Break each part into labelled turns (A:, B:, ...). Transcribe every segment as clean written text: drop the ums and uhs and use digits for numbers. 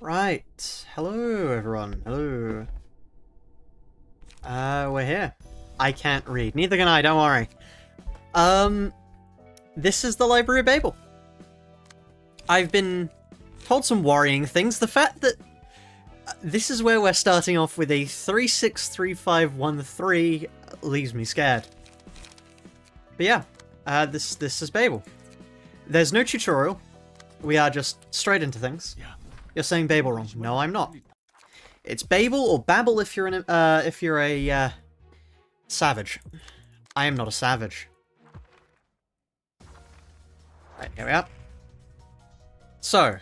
A: Right. Hello, everyone. Hello. We're here. I can't read. Neither can I, don't worry. This is the Library of Babel. I've been told some worrying things. The fact that this is where we're starting off with a 363513 leaves me scared. But yeah, this is Babel. There's no tutorial. We are just straight into things.
B: Yeah.
A: You're saying Babel wrong. No, I'm not. It's Babel or Babel if you're a savage. I am not a savage. Right, here we are. So,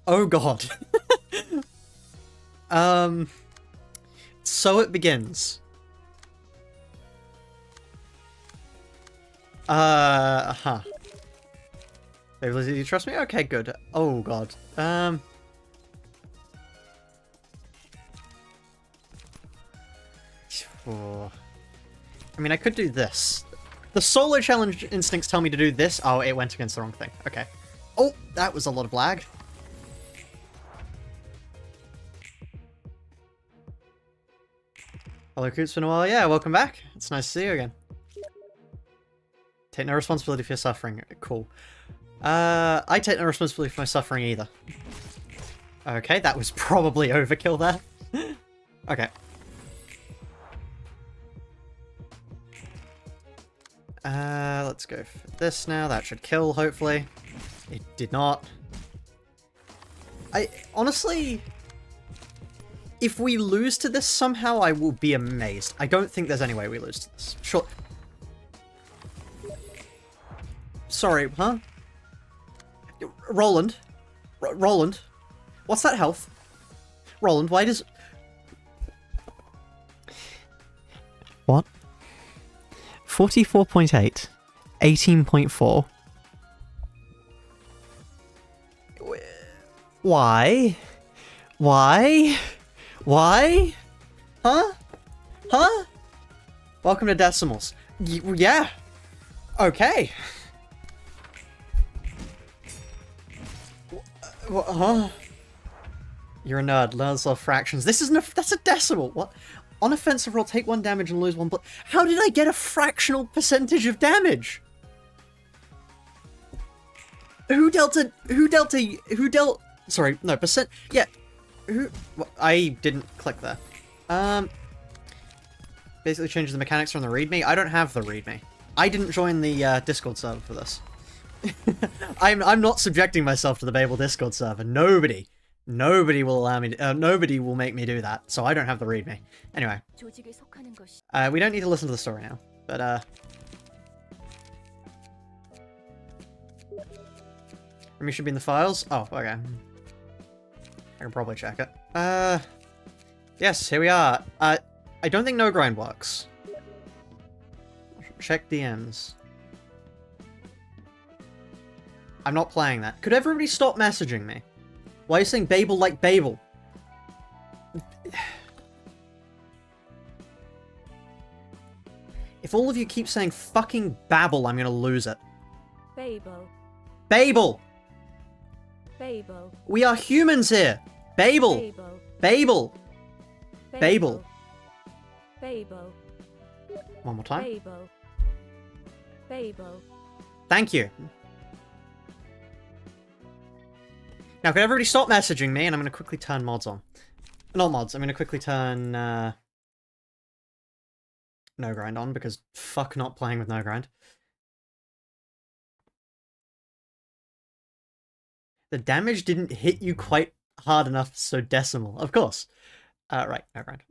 A: oh god. So it begins. Babel, do you trust me? Okay, good. Oh god. Oh. I mean, I could do this. The solo challenge instincts tell me to do this. Oh, it went against the wrong thing. Okay. Oh, that was a lot of lag. Hello, Coot, it's been a while. Yeah, welcome back. It's nice to see you again. Take no responsibility for your suffering. Cool. I take no responsibility for my suffering either. Okay, that was probably overkill there. Okay. Let's go for this now. That should kill, hopefully. It did not. Honestly, if we lose to this somehow, I will be amazed. I don't think there's any way we lose to this. Sure. Sorry, huh? Roland? Roland? What's that health? Roland, why does... What? 44.8. 18.4. Why? Why? Why? Huh? Huh? Welcome to decimals. Yeah. Okay. Huh? You're a nerd. Learn to solve fractions. This isn't a... That's a decimal. What? On offensive roll, take 1 damage and lose 1 blood. How did I get a fractional percentage of damage? Sorry, no, percent... Yeah. I didn't click there. Basically changes the mechanics from the readme. I don't have the readme. I didn't join the Discord server for this. I'm not subjecting myself to the Babel Discord server. Nobody will allow me to, nobody will make me do that, so I don't have the readme. Anyway. We don't need to listen to the story now, but Remy should be in the files? Oh, okay. I can probably check it. Yes, here we are. I don't think no grind works. Check DMs. I'm not playing that. Could everybody stop messaging me? Why are you saying Babel like Babel? If all of you keep saying fucking Babel, I'm gonna lose it.
C: Babel.
A: Babel!
C: Babel.
A: We are humans here! Babel!
C: Babel.
A: Babel! Babel.
C: Babel.
A: One more time.
C: Babel. Babel.
A: Thank you. Now, can everybody stop messaging me, and I'm going to quickly turn mods on. Not mods, I'm going to quickly turn, no grind on, because fuck not playing with no grind. The damage didn't hit you quite hard enough, so decimal. Of course. Right, no grind.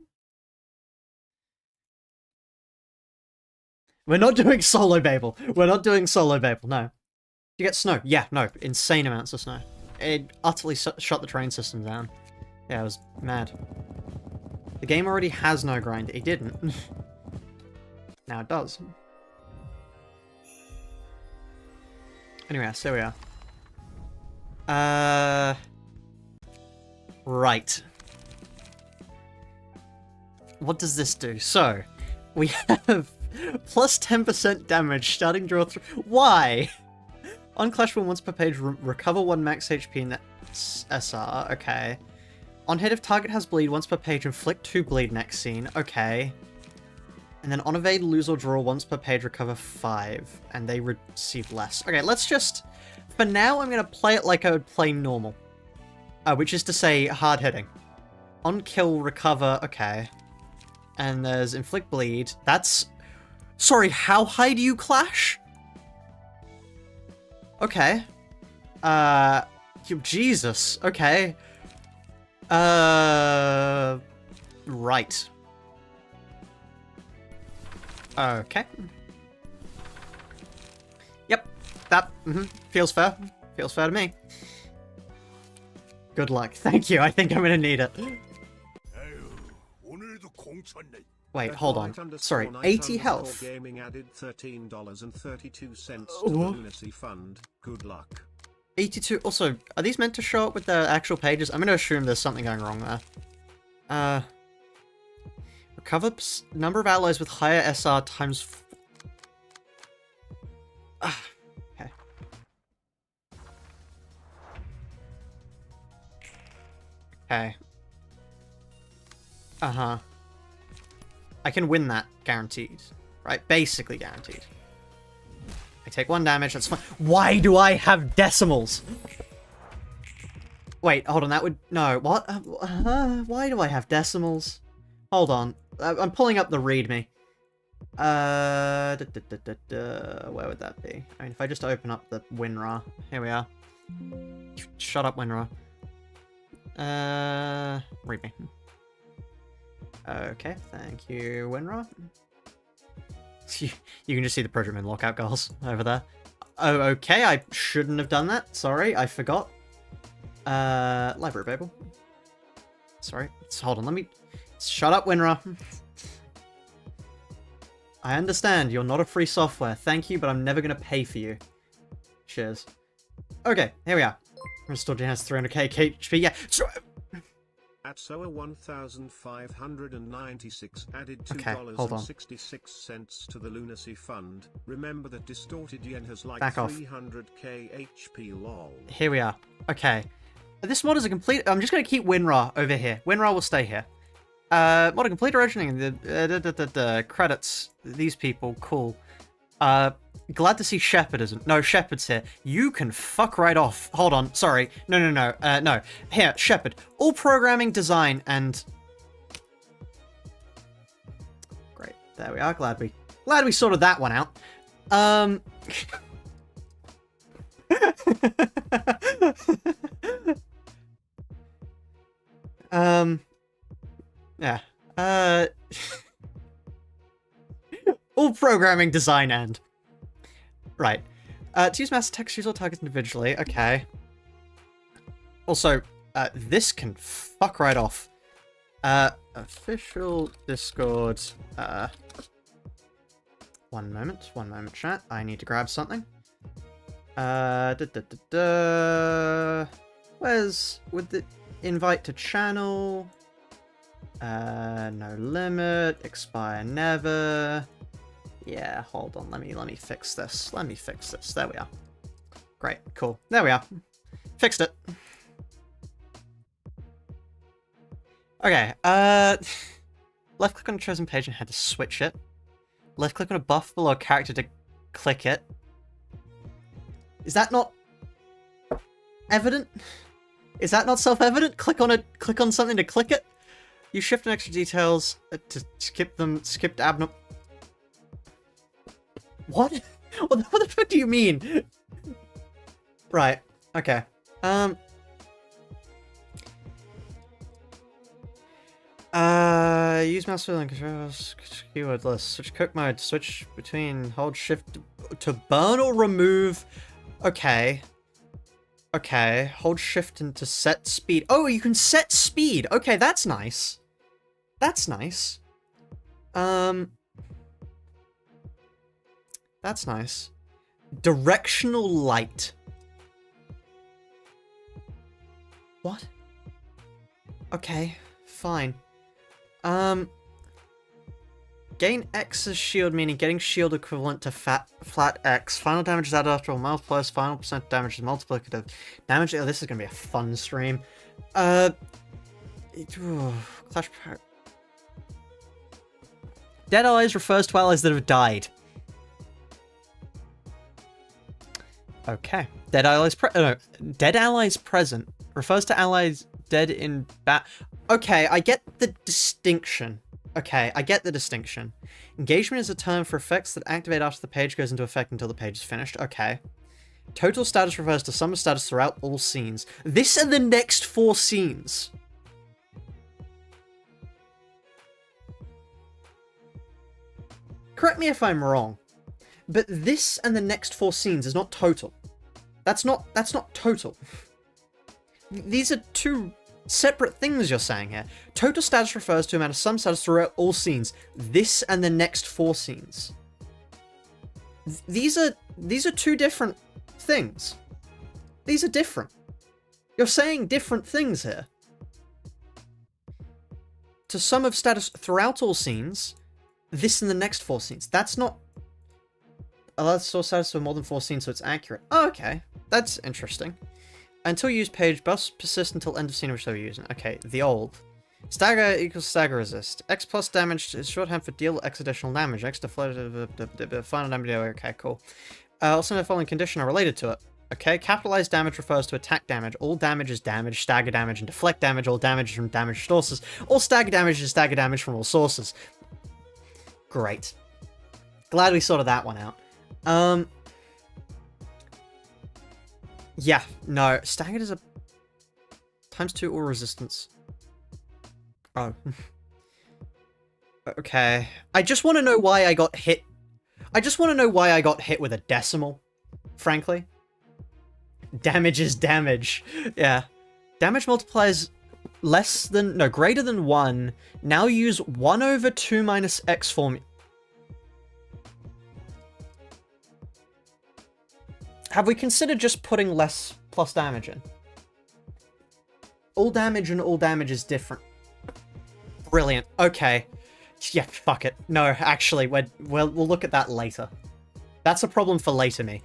A: We're not doing solo Babel. We're not doing solo Babel, no. You get snow. Yeah, no. Insane amounts of snow. It utterly shut the train system down. Yeah, I was mad. The game already has no grind. It didn't. Now it does. Anyway, so here we are. Right. What does this do? So, we have plus 10% damage starting draw through. Why? On Clash Royale once per page, recover 1 max HP in that SR. Okay. On hit, if target has bleed once per page, inflict 2 bleed next scene. Okay. And then on evade, lose or draw once per page, recover 5. And they receive less. Okay, let's just... For now, I'm going to play it like I would play normal. Which is to say, hard hitting. On kill, recover, okay. And there's inflict bleed. That's... Sorry, how high do you clash? Okay. Jesus, okay. Right. Okay. Yep, that feels fair. Feels fair to me. Good luck. Thank you, I think I'm gonna need it. Wait, hold on. Sorry, 80 health.
B: Gaming added $13.32 to the lunacy fund. Good luck.
A: 82. Also, are these meant to show up with the actual pages? I'm gonna assume there's something going wrong there. Recover number of allies with higher SR times. Okay. Okay. Uh-huh. I can win that, guaranteed. Right? Basically guaranteed. I take 1 damage, that's fine. Why do I have decimals? Wait, hold on, that would... No, what? Why do I have decimals? Hold on. I'm pulling up the readme. Where would that be? I mean, if I just open up the WinRAR. Here we are. Shut up, WinRAR. Readme. Okay, thank you, WinRAR. You can just see the Project Moon lockout goals over there. Oh, okay, I shouldn't have done that. Sorry, I forgot. Library of Babel. Sorry, hold on, let me... Shut up, WinRAR. I understand, you're not a free software. Thank you, but I'm never going to pay for you. Cheers. Okay, here we are. Restored has 300k HP. Yeah, so...
B: At SOA 1,596 added $2.66 to the lunacy fund. Remember that distorted yen has like 300k HP lol.
A: Here we are. Okay. This mod is a complete... I'm just going to keep WinRAR over here. WinRAR will stay here. Mod a complete original. The credits. These people. Cool. Glad to see Shepard isn't. No, Shepard's here. You can fuck right off. Hold on. Sorry. No. No. Here, Shepard. All programming, design, and... Great. There we are. Glad we sorted that one out. Yeah. All programming, design, and... Right. To use master text, use all targets individually. Okay. Also, this can fuck right off. Official Discord. One moment, chat. I need to grab something. Where's... With the invite to channel... no limit, expire never. Yeah, hold on, let me fix this. There we are. Great, cool. There we are. Fixed it. Okay, left click on a chosen page and head to switch it. Left click on a buff below a character to click it. Is that not evident? Is that not self-evident? Click on something to click it? Use shift and extra details to skip abnormal. What? What the fuck do you mean? Right. Okay. Use mouse wheel and controls. Keyword list. Switch cook mode. Switch between hold shift to burn or remove. Okay. Okay. Hold shift and to set speed. Oh, you can set speed. Okay, that's nice. That's nice. That's nice. Directional light. What? Okay, fine. Gain X as shield, meaning getting shield equivalent to flat X. Final damage is added after all multipliers. Final percent damage is multiplicative. Damage. Oh, this is gonna be a fun stream. Clash. Dead allies refers to allies that have died. Okay. Dead allies dead allies present refers to allies dead in Okay, I get the distinction. Okay, I get the distinction. Engagement is a term for effects that activate after the page goes into effect until the page is finished. Okay. Total status refers to sum of status throughout all scenes. This and the next 4 scenes. Correct me if I'm wrong, but this and the next 4 scenes is not total. That's not total. These are 2 separate things you're saying here. Total status refers to amount of sum status throughout all scenes. This and the next 4 scenes. These are 2 different things. These are different. You're saying different things here. To sum of status throughout all scenes, this and the next 4 scenes. That's not... Allows store status for more than 4 scenes so it's accurate. Oh, okay. That's interesting. Until use page, buffs persist until end of scene which they were using. Okay, the old. Stagger equals stagger resist. X plus damage is shorthand for deal X additional damage. X to final damage. Okay, cool. Also, the following condition are related to it. Okay, capitalized damage refers to attack damage. All damage is damage, stagger damage, and deflect damage. All damage is from damage sources. All stagger damage is stagger damage from all sources. Great. Glad we sorted that one out. Yeah, no. Staggered is a... ×2 or resistance. Oh. Okay. I just want to know why I got hit. I just want to know why I got hit with a decimal, frankly. Damage is damage. Yeah. Damage multiplies less than... no, greater than 1. Now use 1/2 minus X formula. Have we considered just putting less plus damage in? All damage and all damage is different. Brilliant. Okay. Yeah, fuck it. No, actually, we'll look at that later. That's a problem for later me.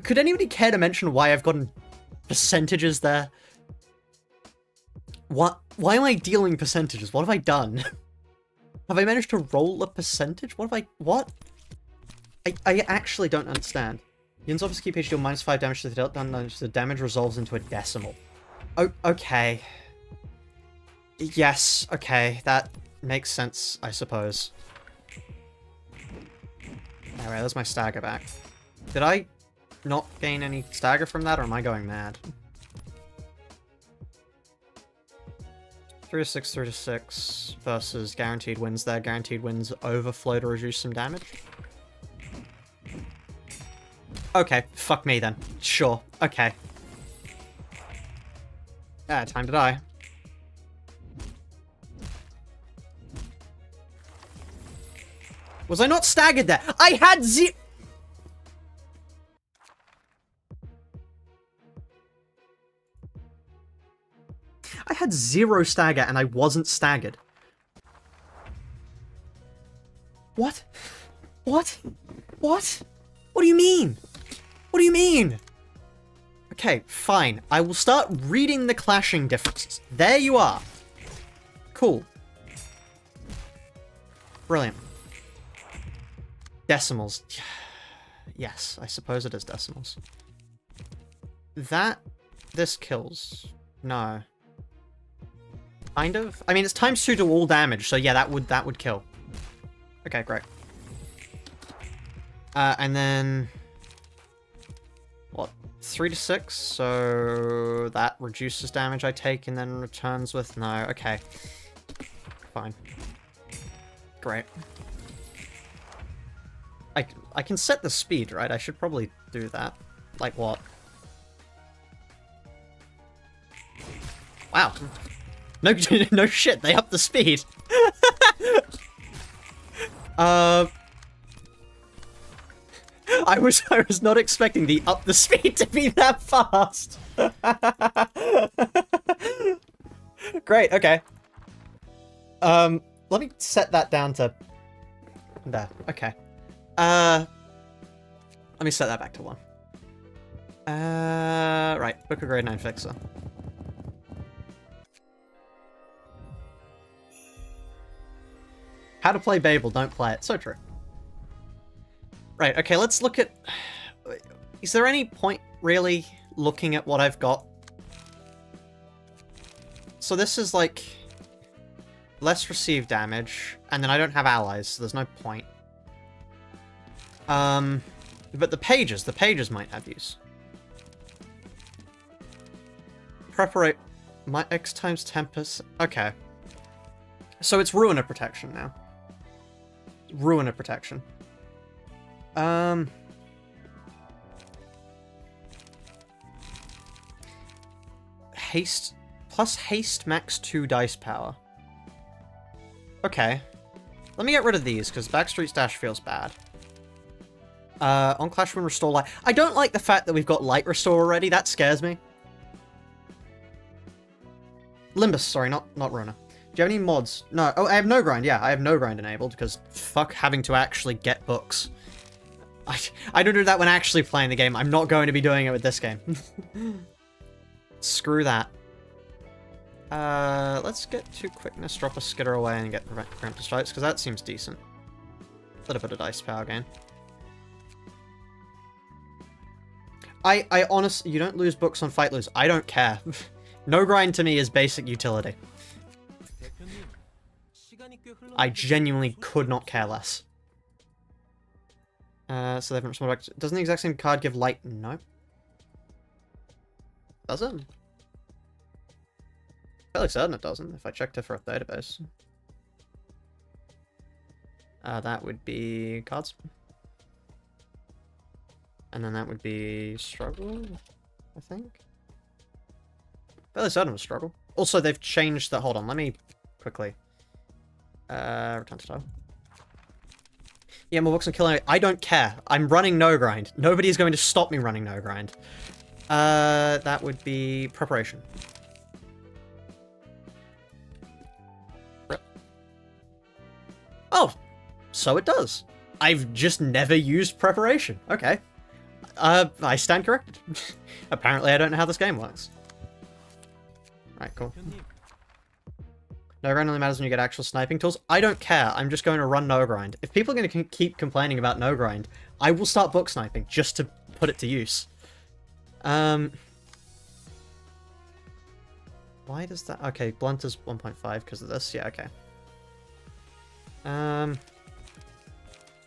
A: Could anybody care to mention why I've gotten percentages there? What? Why am I dealing percentages? What have I done? Have I managed to roll a percentage? What have I... what? I actually don't understand. Units obviously keep each deal -5 damage to the dealt damage. The damage resolves into a decimal. Oh, okay. Yes, okay. That makes sense, I suppose. Alright, there's my stagger back. Did I not gain any stagger from that, or am I going mad? 3 to 6, 3 to 6 versus guaranteed wins there. Guaranteed wins overflow to reduce some damage. Okay, fuck me then. Sure, okay. Time to die. Was I not staggered there? I had I had 0 stagger and I wasn't staggered. What? What? What? What do you mean? What do you mean? Okay, fine. I will start reading the clashing differences. There you are. Cool. Brilliant. Decimals. Yes, I suppose it is decimals. This kills. No. Kind of? I mean, it's ×2 to all damage, so yeah, that would kill. Okay, great. And then... what? 3 to 6, so that reduces damage I take and then returns with... no, okay. Fine. Great. I can set the speed, right? I should probably do that. Like what? Wow. No, no shit, they upped the speed. I was not expecting the up the speed to be that fast. Great, okay. Let me set that down to there. Okay. Let me set that back to 1. Right, book a grade 9 fixer. How to play Babel, don't play it. So true. Right, okay, let's look at... Is there any point, really, looking at what I've got? So this is, like... less received damage, and then I don't have allies, so there's no point. But the pages might have use. Preparate... My X times Tempest... Okay. So it's Ruiner Protection now. Ruiner Protection. Haste... Plus haste max 2 dice power. Okay. Let me get rid of these, because Backstreet's Dash feels bad. On Clash when Restore Light. I don't like the fact that we've got Light Restore already. That scares me. Limbus, sorry, not Rona. Do you have any mods? No. Oh, I have no grind. Yeah, I have no grind enabled, because fuck having to actually get books. I don't do that when actually playing the game. I'm not going to be doing it with this game. Screw that. Let's get 2 quickness, drop a skitter away, and get preemptive strikes, because that seems decent. A little bit of dice power gain. I honestly, you don't lose books on fight lose. I don't care. No grind to me is basic utility. I genuinely could not care less. So they haven't responded back. Doesn't the exact same card give light? No. Does it? Fairly certain it doesn't, if I checked it for a database. That would be cards. And then that would be struggle, I think. Fairly certain it was struggle. Also, they've changed the... Hold on, let me quickly... return to tile. Yeah, more books and killing. I don't care. I'm running no grind. Nobody's going to stop me running no grind. That would be preparation. Oh, so it does. I've just never used preparation. Okay. I stand corrected. Apparently I don't know how this game works. Right, cool. No grind only matters when you get actual sniping tools. I don't care. I'm just going to run no grind. If people are going to keep complaining about no grind, I will start book sniping just to put it to use. Why does that... Okay, blunt is 1.5 because of this. Yeah, okay. I mean,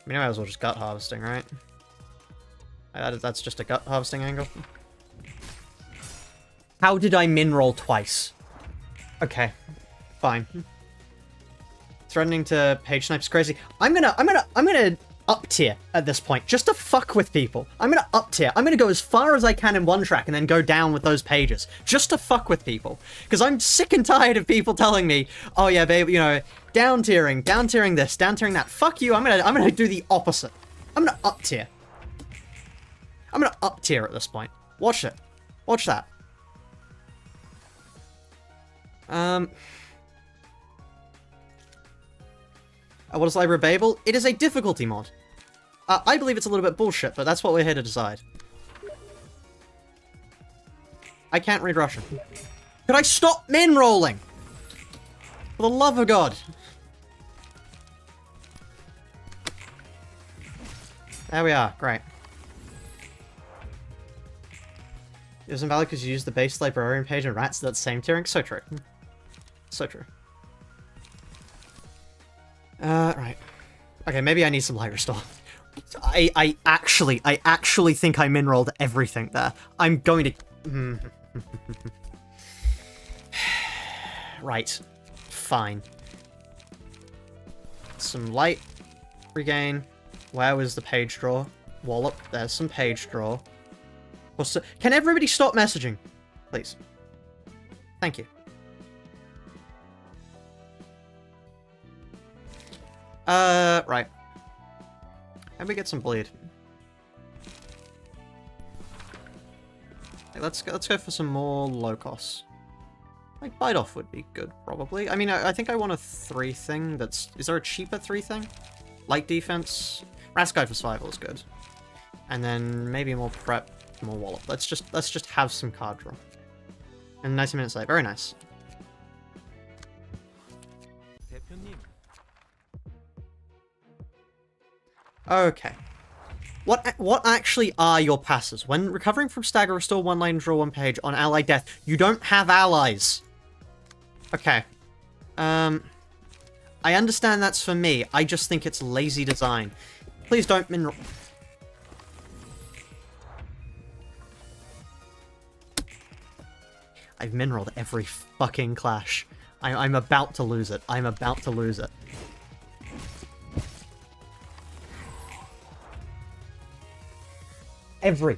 A: I might as well just gut harvesting, right? That's just a gut harvesting angle. How did I min roll twice? Okay, fine. Threatening to page snipe is crazy. I'm gonna up tier at this point, just to fuck with people. I'm gonna up tier. I'm gonna go as far as I can in one track and then go down with those pages, just to fuck with people. Because I'm sick and tired of people telling me, oh yeah, babe, you know, down tiering this, down tiering that. Fuck you. I'm gonna do the opposite. I'm gonna up tier. I'm gonna up tier at this point. Watch it. Watch that. What is Library of Babel? It is a difficulty mod. I believe it's a little bit bullshit, but that's what we're here to decide. I can't read Russian. Could I stop min rolling? For the love of God. There we are. Great. It was invalid because you used the base librarian page and rats to that same tiering. So true. So true. Right. Okay, maybe I need some light restore. I actually think I min-rolled everything there. I'm going to... Right. Fine. Some light regain. Where was the page draw? Wallop. There's some page draw. Can everybody stop messaging? Please. Thank you. Right. How do we get some bleed? Okay, let's go for some more low costs. Like, bite off would be good, probably. I mean, I think I want a 3 thing that's... Is there a cheaper 3 thing? Light defense? Rat's Guide for Survival is good. And then maybe more prep, more wallop. Let's just have some card draw. And 90 minutes late. Very nice. Okay. What actually are your passes? When recovering from stagger, restore 1 line, draw 1 page on ally death. You don't have allies. Okay. I understand that's for me. I just think it's lazy design. Please don't mineral... I've mineraled every fucking clash. I'm about to lose it. I'm about to lose it. Every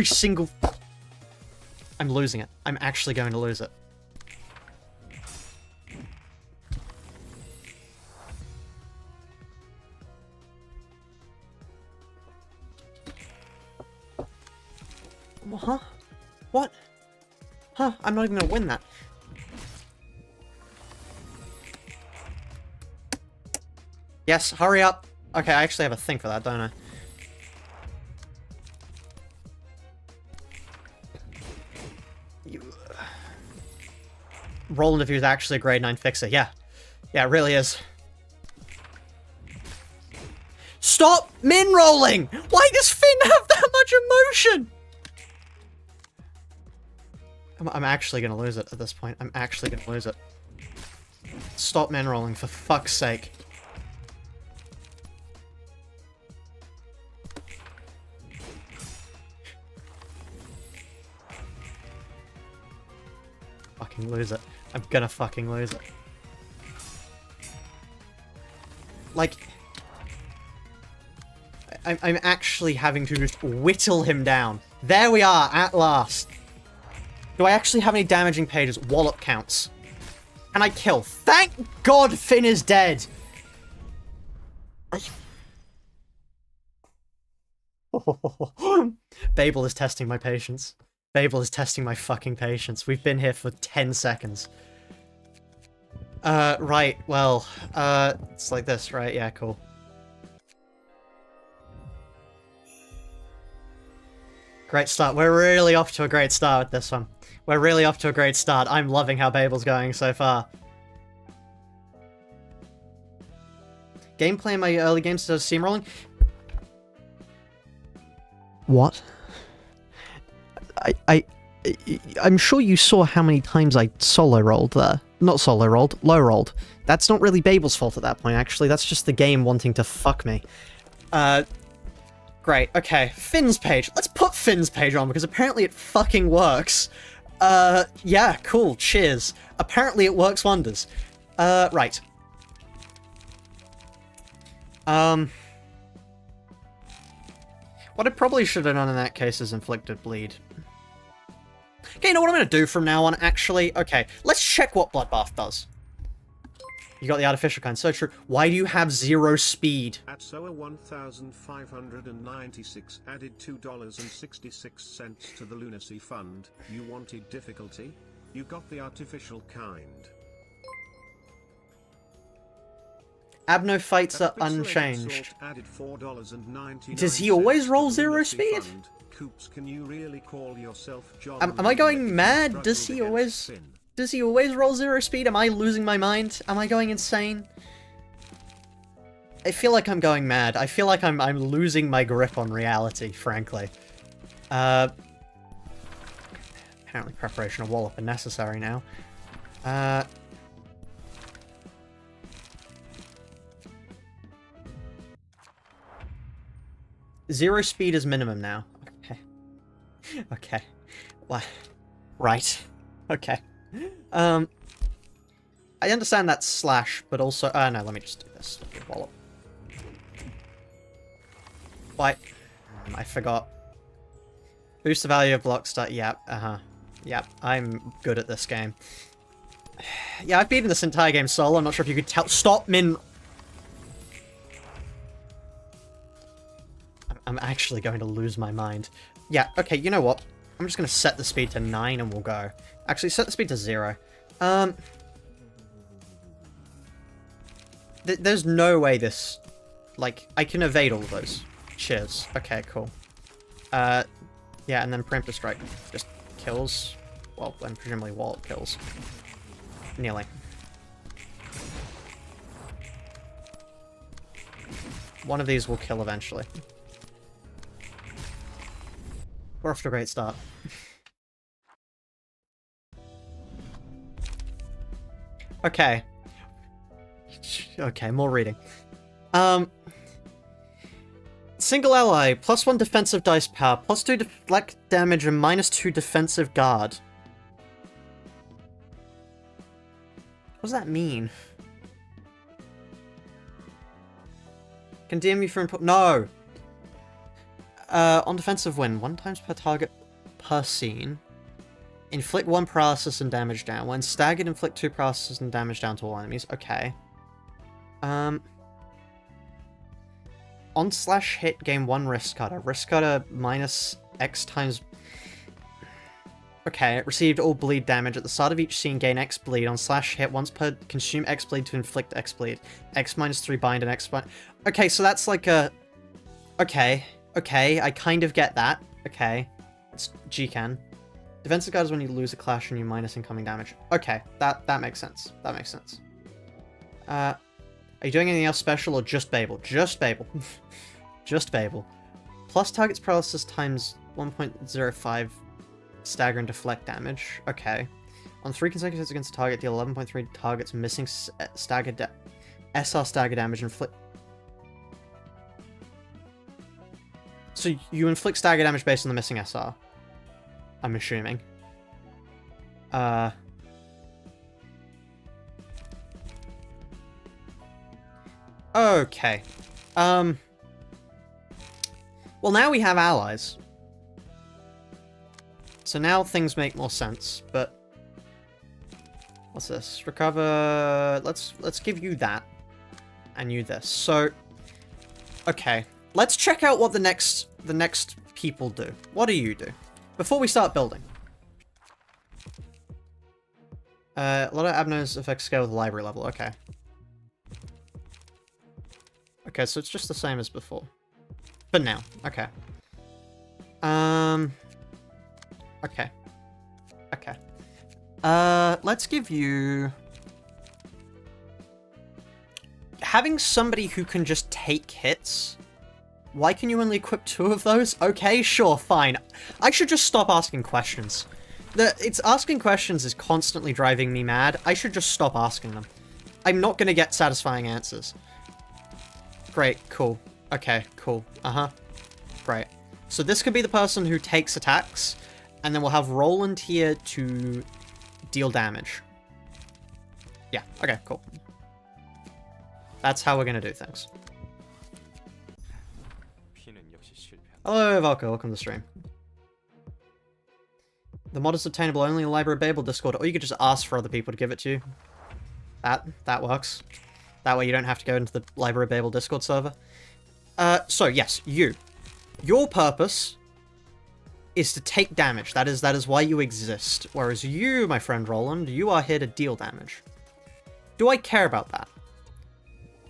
A: single... I'm losing it. I'm actually going to lose it. Huh? What? Huh? I'm not even gonna win that. Yes, hurry up. Okay, I actually have a thing for that, don't I? Roland, if he was actually a grade 9 fixer. Yeah. Yeah, it really is. Stop min-rolling! Why does Finn have that much emotion? I'm actually gonna lose it at this point. I'm actually gonna lose it. Stop min-rolling, for fuck's sake. Fucking lose it. I'm gonna fucking lose it. Like... I'm actually having to just whittle him down. There we are, at last. Do I actually have any damaging pages? Wallop counts. Can I kill? Thank God Finn is dead! Babel is testing my patience. Babel is testing my fucking patience. We've been here for 10 seconds. Right, well, it's like this, right? Yeah, cool. Great start. We're really off to a great start with this one. We're really off to a great start. I'm loving how Babel's going so far. Gameplay in my early games does steamrolling. What? I'm sure you saw how many times I solo rolled there. Not solo rolled, low rolled. That's not really Babel's fault at that point, actually. That's just the game wanting to fuck me. Great, okay. Finn's page. Let's put Finn's page on, because apparently it fucking works. Yeah, cool, cheers. Apparently it works wonders. Right. What I probably should have done in that case is inflicted bleed. Okay, you know what I'm going to do from now on, actually? Okay, let's check what Bloodbath does. You got the artificial kind, so true. Why do you have 0 speed?
B: At SOA 1596 added $2.66 to the lunacy fund. You wanted difficulty? You got the artificial kind.
A: Abno fights are unchanged. Does he always roll 0 speed?
B: Coops, can you really call yourself John?
A: Am I going mad? Does he always roll 0 speed? Am I losing my mind? Am I going insane? I feel like I'm going mad. I feel like I'm losing my grip on reality, frankly. Apparently preparation of wallop are necessary now. Zero speed is minimum now. Okay. Okay. What? Right. Okay. I understand that slash, but also... no, let me just do this. Wallop. Why? I forgot. Boost the value of block start. Yep, Yep, I'm good at this game. Yeah, I've beaten this entire game solo. I'm not sure if you could tell. Stop, Min... I'm actually going to lose my mind. Yeah, okay, you know what? I'm just going to set the speed to 9 and we'll go. Actually, set the speed to 0. There's no way this... Like, I can evade all of those. Cheers. Okay, cool. Yeah, and then Preemptive Strike just kills. Well, and presumably Wallop kills. Nearly. One of these will kill eventually. We're off to a great start. Okay. Okay, more reading. Single ally, +1 defensive dice power, +2 deflect damage, and -2 defensive guard. What does that mean? Can DM you for input? No! On defensive win, 1 times per target per scene. Inflict 1 paralysis and damage down. When staggered, inflict 2 paralysis and damage down to all enemies. Okay. On /hit, gain 1 risk cutter. Risk cutter minus X times... Okay, received all bleed damage. At the start of each scene, gain X bleed. On /hit, once per... Consume X bleed to inflict X bleed. X -3 bind and X bind... Okay, so that's like a... Okay, I kind of get that. Okay. It's GCan. Defensive guard is when you lose a clash and you minus incoming damage. Okay, that makes sense. That makes sense. Are you doing anything else special or just Babel? Just Babel. Just Babel. Plus target's paralysis times 1.05 stagger and deflect damage. Okay. On 3 consecutive hits against a target, deal 11.3 targets missing stagger SR stagger damage and inflict... So you inflict stagger damage based on the missing SR. I'm assuming. Okay. Well, now we have allies. So now things make more sense, but... What's this? Recover... Let's give you that. And you this. So... Okay. Let's check out what the next people do. What do you do? Before we start building. A lot of abnos effects scale with library level. Okay. Okay, so it's just the same as before. But now. Okay. Okay. Okay. Let's give you... Having somebody who can just take hits... Why can you only equip 2 of those? Okay, sure, fine. I should just stop asking questions. It's asking questions is constantly driving me mad. I should just stop asking them. I'm not gonna get satisfying answers. Great, cool. Okay, cool. Great. So this could be the person who takes attacks, and then we'll have Roland here to deal damage. Yeah, okay, cool. That's how we're gonna do things. Hello, Valko, welcome to the stream. The mod is obtainable only in the Library of Babel Discord, or you could just ask for other people to give it to you. That works. That way you don't have to go into the Library of Babel Discord server. So yes, you. Your purpose is to take damage. That is why you exist. Whereas you, my friend Roland, you are here to deal damage. Do I care about that?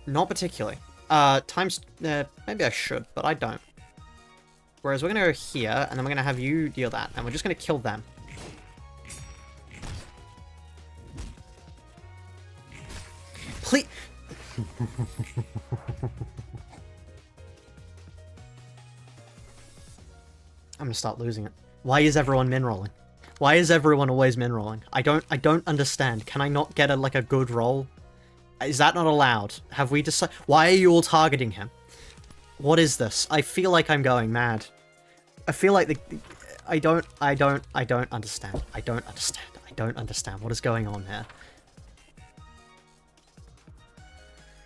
A: Not particularly. Maybe I should, but I don't. Whereas we're going to go here, and then we're going to have you deal that, and we're just going to kill them. Please... I'm going to start losing it. Why is everyone min-rolling? Why is everyone always min-rolling? I don't understand. Can I not get a good roll? Is that not allowed? Have we decided... Why are you all targeting him? What is this? I feel like I'm going mad. I feel like I don't understand. I don't understand what is going on here.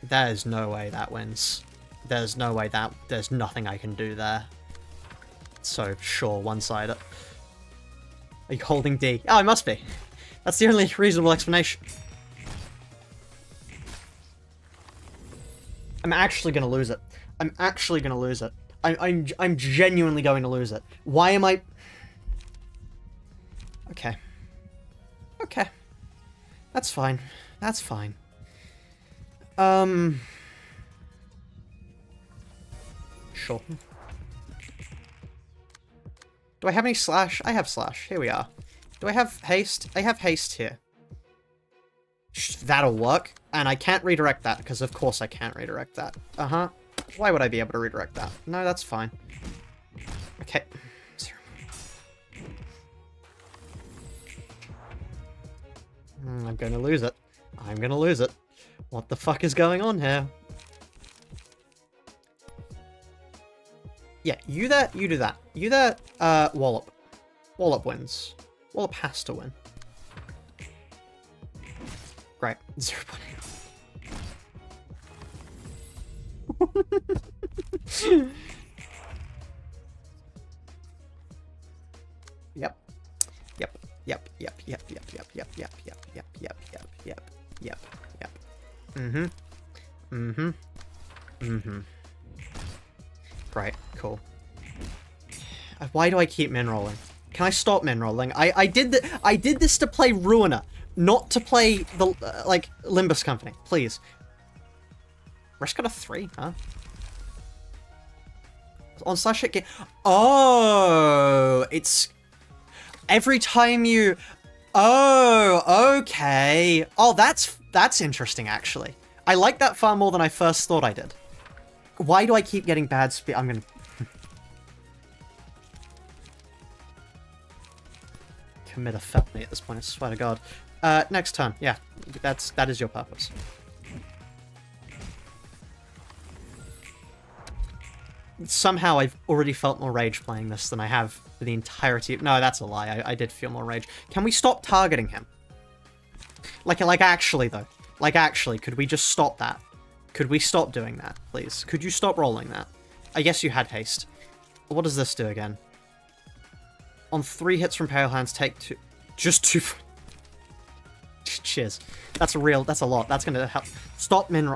A: There's no way that wins. There's no way that... There's nothing I can do there. So, sure, one-sided. Are you holding D? Oh, it must be. That's the only reasonable explanation. I'm actually gonna lose it. I'm actually gonna lose it. I'm genuinely going to lose it. Why am I... Okay. Okay. That's fine. That's fine. Sure. Do I have any slash? I have slash. Here we are. Do I have haste? I have haste here. That'll work. And I can't redirect that, because of course I can't redirect that. Uh-huh. Why would I be able to redirect that? No, that's fine. Okay. I'm gonna lose it. I'm gonna lose it. What the fuck is going on here? Yeah, you there, you do that. You there, Wallop. Wallop wins. Wallop has to win. Great. 0.8. Yep. Yep. Yep. Yep. Yep. Yep. Yep. Yep. Yep. Yep. Yep. Yep. Yep. Yep. Yep. Yep. Mm-hmm. Mm-hmm. Mm-hmm. Right. Cool. Why do I keep min rolling? Can I stop min rolling? I did this to play Ruiner, not to play the like Limbus Company. Please. Risk got a 3, huh? On slash hit game. Oh, it's every time you. Oh, okay. Oh, that's interesting actually. I like that far more than I first thought I did. Why do I keep getting bad speed? I'm gonna commit a felony at this point. I swear to God. Next turn. Yeah, that is your purpose. Somehow I've already felt more rage playing this than I have for the entirety of... No, that's a lie. I did feel more rage. Can we stop targeting him? Like actually, though. Like, actually, could we just stop that? Could we stop doing that, please? Could you stop rolling that? I guess you had haste. What does this do again? On 3 hits from Pale Hands, take 2... Just 2... Cheers. That's a lot. That's gonna help. Stop min...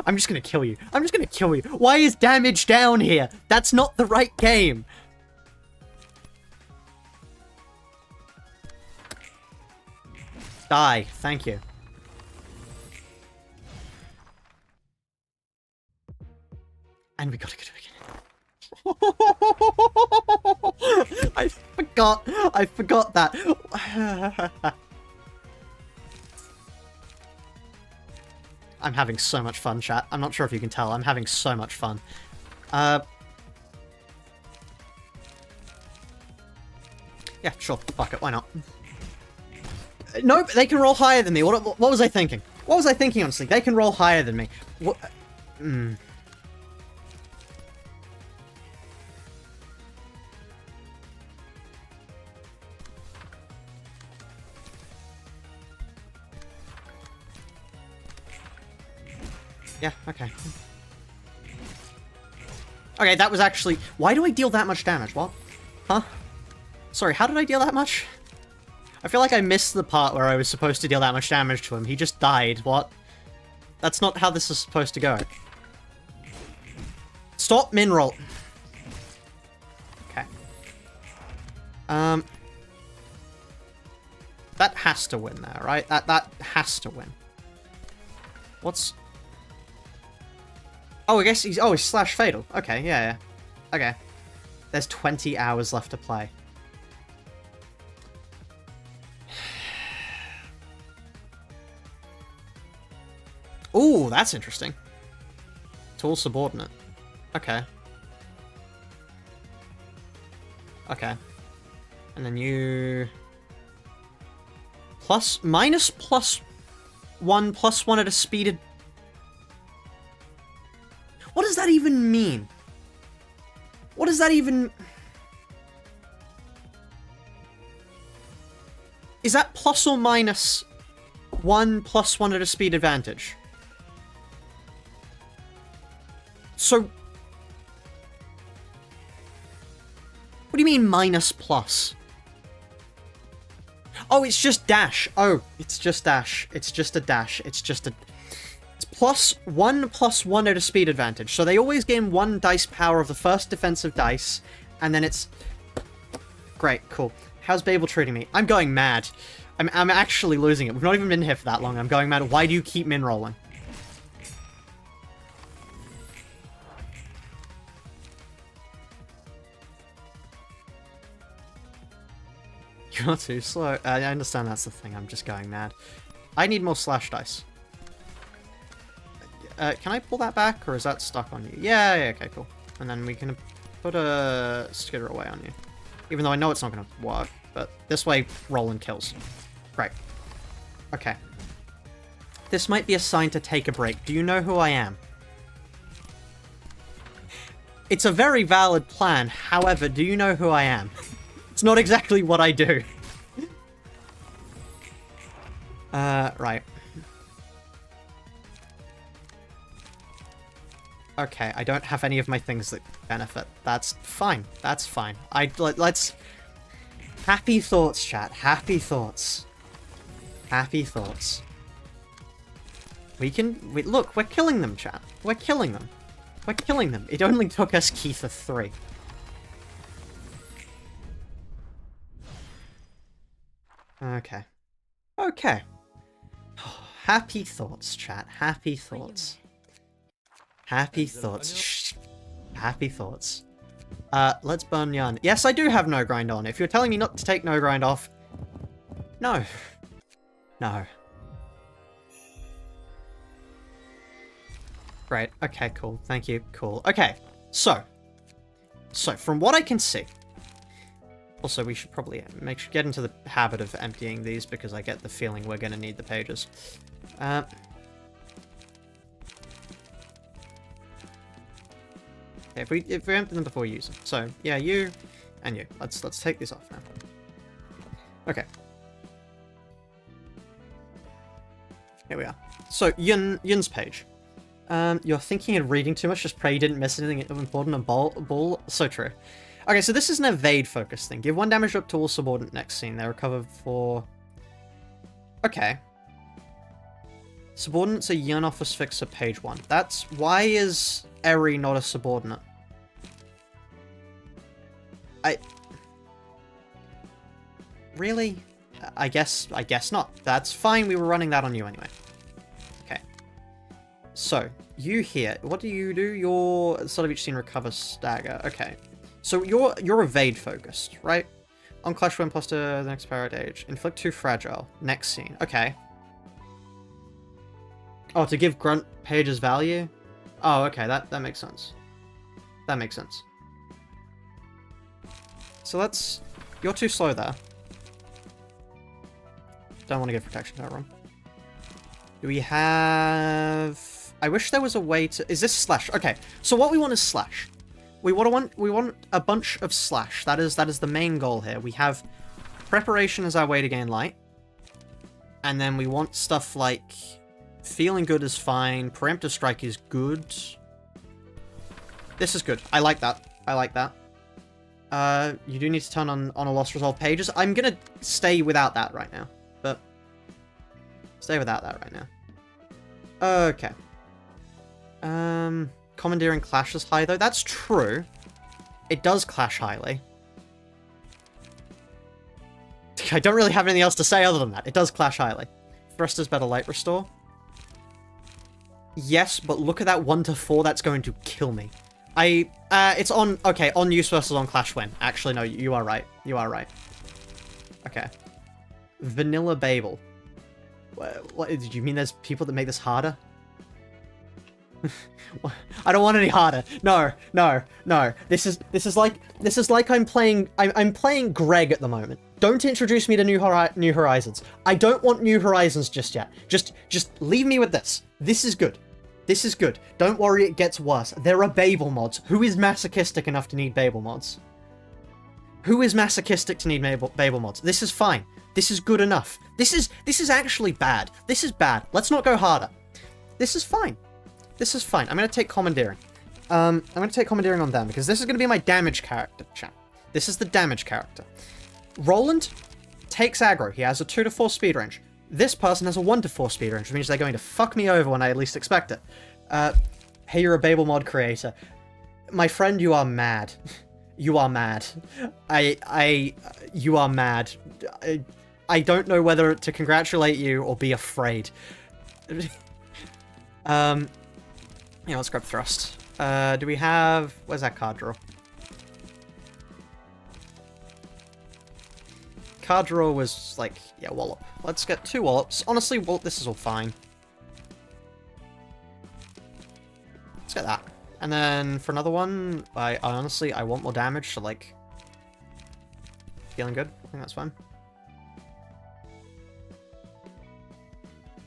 A: I'm just gonna kill you. I'm just gonna kill you. Why is damage down here? That's not the right game. Die. Thank you. And we gotta go to it again. I forgot that. I'm having so much fun, chat. I'm not sure if you can tell. I'm having so much fun. Yeah, sure. Fuck it. Why not? Nope, they can roll higher than me. What was I thinking? What was I thinking, honestly? They can roll higher than me. What? Yeah, okay. Okay, that was actually... Why do I deal that much damage? What? Huh? Sorry, how did I deal that much? I feel like I missed the part where I was supposed to deal that much damage to him. He just died. What? That's not how this is supposed to go. Stop min roll. Okay. That has to win there, right? That has to win. What's... Oh, I guess he's... Oh, he's slash fatal. Okay, yeah. Okay. There's 20 hours left to play. Ooh, that's interesting. Tool subordinate. Okay. Okay. And then you... Minus +1 at a speeded... What does that even mean? What does that even... Is that plus or minus 1 + 1 at a speed advantage? So... What do you mean minus plus? Oh, it's just dash. Oh, it's just dash. It's just a dash. It's just a... It's +1 + 1 at a speed advantage. So they always gain 1 dice power of the first defensive dice, and then it's... Great, cool. How's Babel treating me? I'm going mad. I'm actually losing it. We've not even been here for that long. I'm going mad. Why do you keep min rolling? You're too slow. I understand that's the thing. I'm just going mad. I need more slash dice. Can I pull that back, or is that stuck on you? Yeah, okay, cool. And then we can put a skitter away on you. Even though I know it's not going to work, but this way, Roland kills. Great. Okay. This might be a sign to take a break. Do you know who I am? It's a very valid plan. However, do you know who I am? It's not exactly what I do. Right. Okay, I don't have any of my things that benefit. That's fine. That's fine. Let's... Happy thoughts, chat. Happy thoughts. Happy thoughts. Look, we're killing them, chat. We're killing them. We're killing them. It only took us Keitha 3. Okay. Okay. Happy thoughts, chat. Happy thoughts. Happy thoughts. Shh. Happy thoughts. Let's burn yarn. Yes, I do have no grind on. If you're telling me not to take no grind off... No. No. Great. Okay, cool. Thank you. Cool. Okay. So, from what I can see... Also, we should probably get into the habit of emptying these, because I get the feeling we're going to need the pages. If we empty them before we use them. So, yeah, you and you. Let's take these off now. Okay. Here we are. So, Yun's page. You're thinking and reading too much, just pray you didn't miss anything important on ball. So true. Okay, so this is an evade focus thing. Give 1 damage up to all subordinate next scene. They recover for... Okay. Subordinates are Yun Office Fixer page 1. That's... Why is Eri not a subordinate? Really? I guess not. That's fine, we were running that on you anyway. Okay. So, you here. What do? Your... At the start of each scene, recover stagger. Okay. So, you're evade focused, right? On Clash Win plus to the next Parrot Age. Inflict 2 fragile. Next scene. Okay. Oh, to give grunt pages value? Oh, okay, that makes sense. That makes sense. So let's... You're too slow there. Don't want to give protection to everyone. Do we have... I wish there was a way to... Is this slash? Okay, so what we want is slash. We want a bunch of slash. That is the main goal here. We have preparation as our way to gain light. And then we want stuff like... Feeling good is fine. Preemptive strike is good. This is good. I like that. I like that. You do need to turn on a lost resolve pages. I'm gonna stay without that right now. But stay without that right now. Okay. Commandeering clashes high though. That's true. It does clash highly. I don't really have anything else to say other than that. It does clash highly. Thrusters better light restore. Yes, but look at that 1 to 4. That's going to kill me. It's on... Okay, on use versus on Clash Win. Actually, no, you are right. You are right. Okay. Vanilla Babel. What did you mean there's people that make this harder? I don't want any harder. No, no, no. This is like I'm playing Greg at the moment. Don't introduce me to New Horizons. I don't want New Horizons just yet. Just leave me with this. This is good. This is good. Don't worry, it gets worse. There are Babel mods. Who is masochistic enough to need Babel mods? Who is masochistic to need Babel mods? This is fine. This is good enough. This is actually bad. This is bad. Let's not go harder. This is fine. This is fine. I'm going to take commandeering. I'm going to take commandeering on them because this is going to be my damage character, chat. This is the damage character. Roland takes aggro. He has a 2 to 4 speed range. This person has a 1 to 4 speed range, which means they're going to fuck me over when I least expect it. Hey, you're a Babel mod creator. My friend, you are mad. You are mad. You are mad. I don't know whether to congratulate you or be afraid. Yeah, let's grab thrust. Do we have... Where's that card draw? card draw was like, yeah, wallop. Let's get 2 wallops. Honestly, well, this is all fine. Let's get that. And then for another one, I honestly, I want more damage, so like... Feeling good? I think that's fine.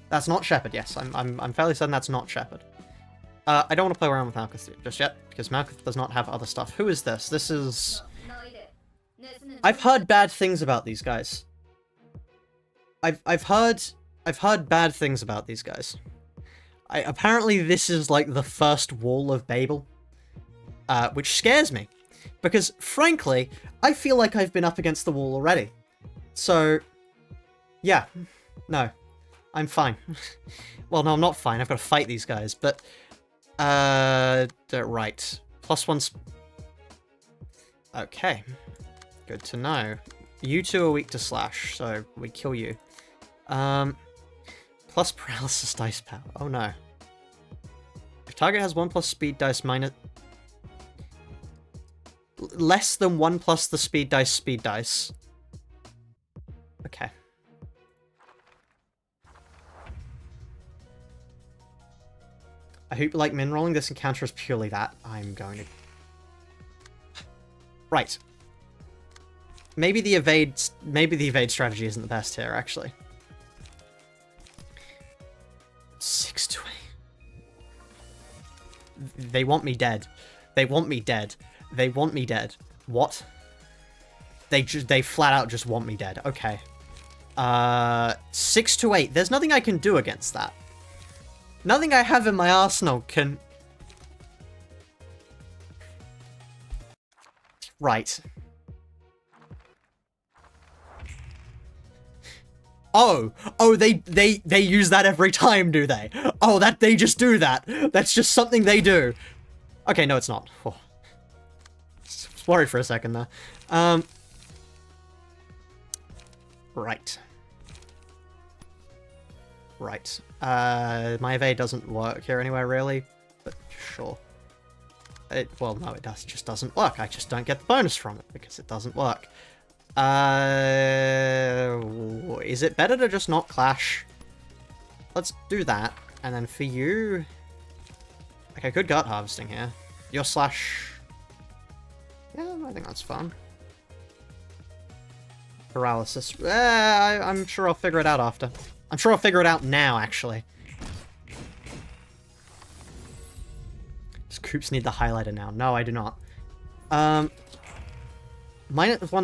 A: That's not Shepherd, yes. I'm fairly certain that's not Shepherd. I don't want to play around with Malkuth just yet, because Malkuth does not have other stuff. Who is this? This is... I've heard bad things about these guys. I've heard bad things about these guys. Apparently this is like the first wall of Babel, which scares me, because frankly, I feel like I've been up against the wall already. So, yeah, no, I'm fine. Well, no, I'm not fine. I've got to fight these guys, but right, +1. Okay, good to know. You two are weak to slash, so we kill you. Plus paralysis dice power. Oh no. If target has 1+ speed dice minus... Less than 1+ the speed dice. Okay. I hope you like min rolling. This encounter is purely that. I'm going to... Right. Maybe the evade strategy isn't the best here, actually. 6 to 8. They want me dead. They want me dead. They want me dead. What? They flat out just want me dead. Okay. 6 to 8. There's nothing I can do against that. Nothing I have in my arsenal can... Right. Oh, they use that every time, do they? Oh, they just do that. That's just something they do. Okay, no, it's not. Oh. I was worried for a second there. Right. Right. My evade doesn't work here anywhere, really, but sure. Well, no, it just doesn't work. I just don't get the bonus from it, because it doesn't work. Is it better to just not clash? Let's do that. And then for you... Okay, good gut harvesting here. Your slash... Yeah, I think that's fun. Paralysis. I'm sure I'll figure it out after. I'm sure I'll figure it out now, actually. Does Coops need the highlighter now? No, I do not. -1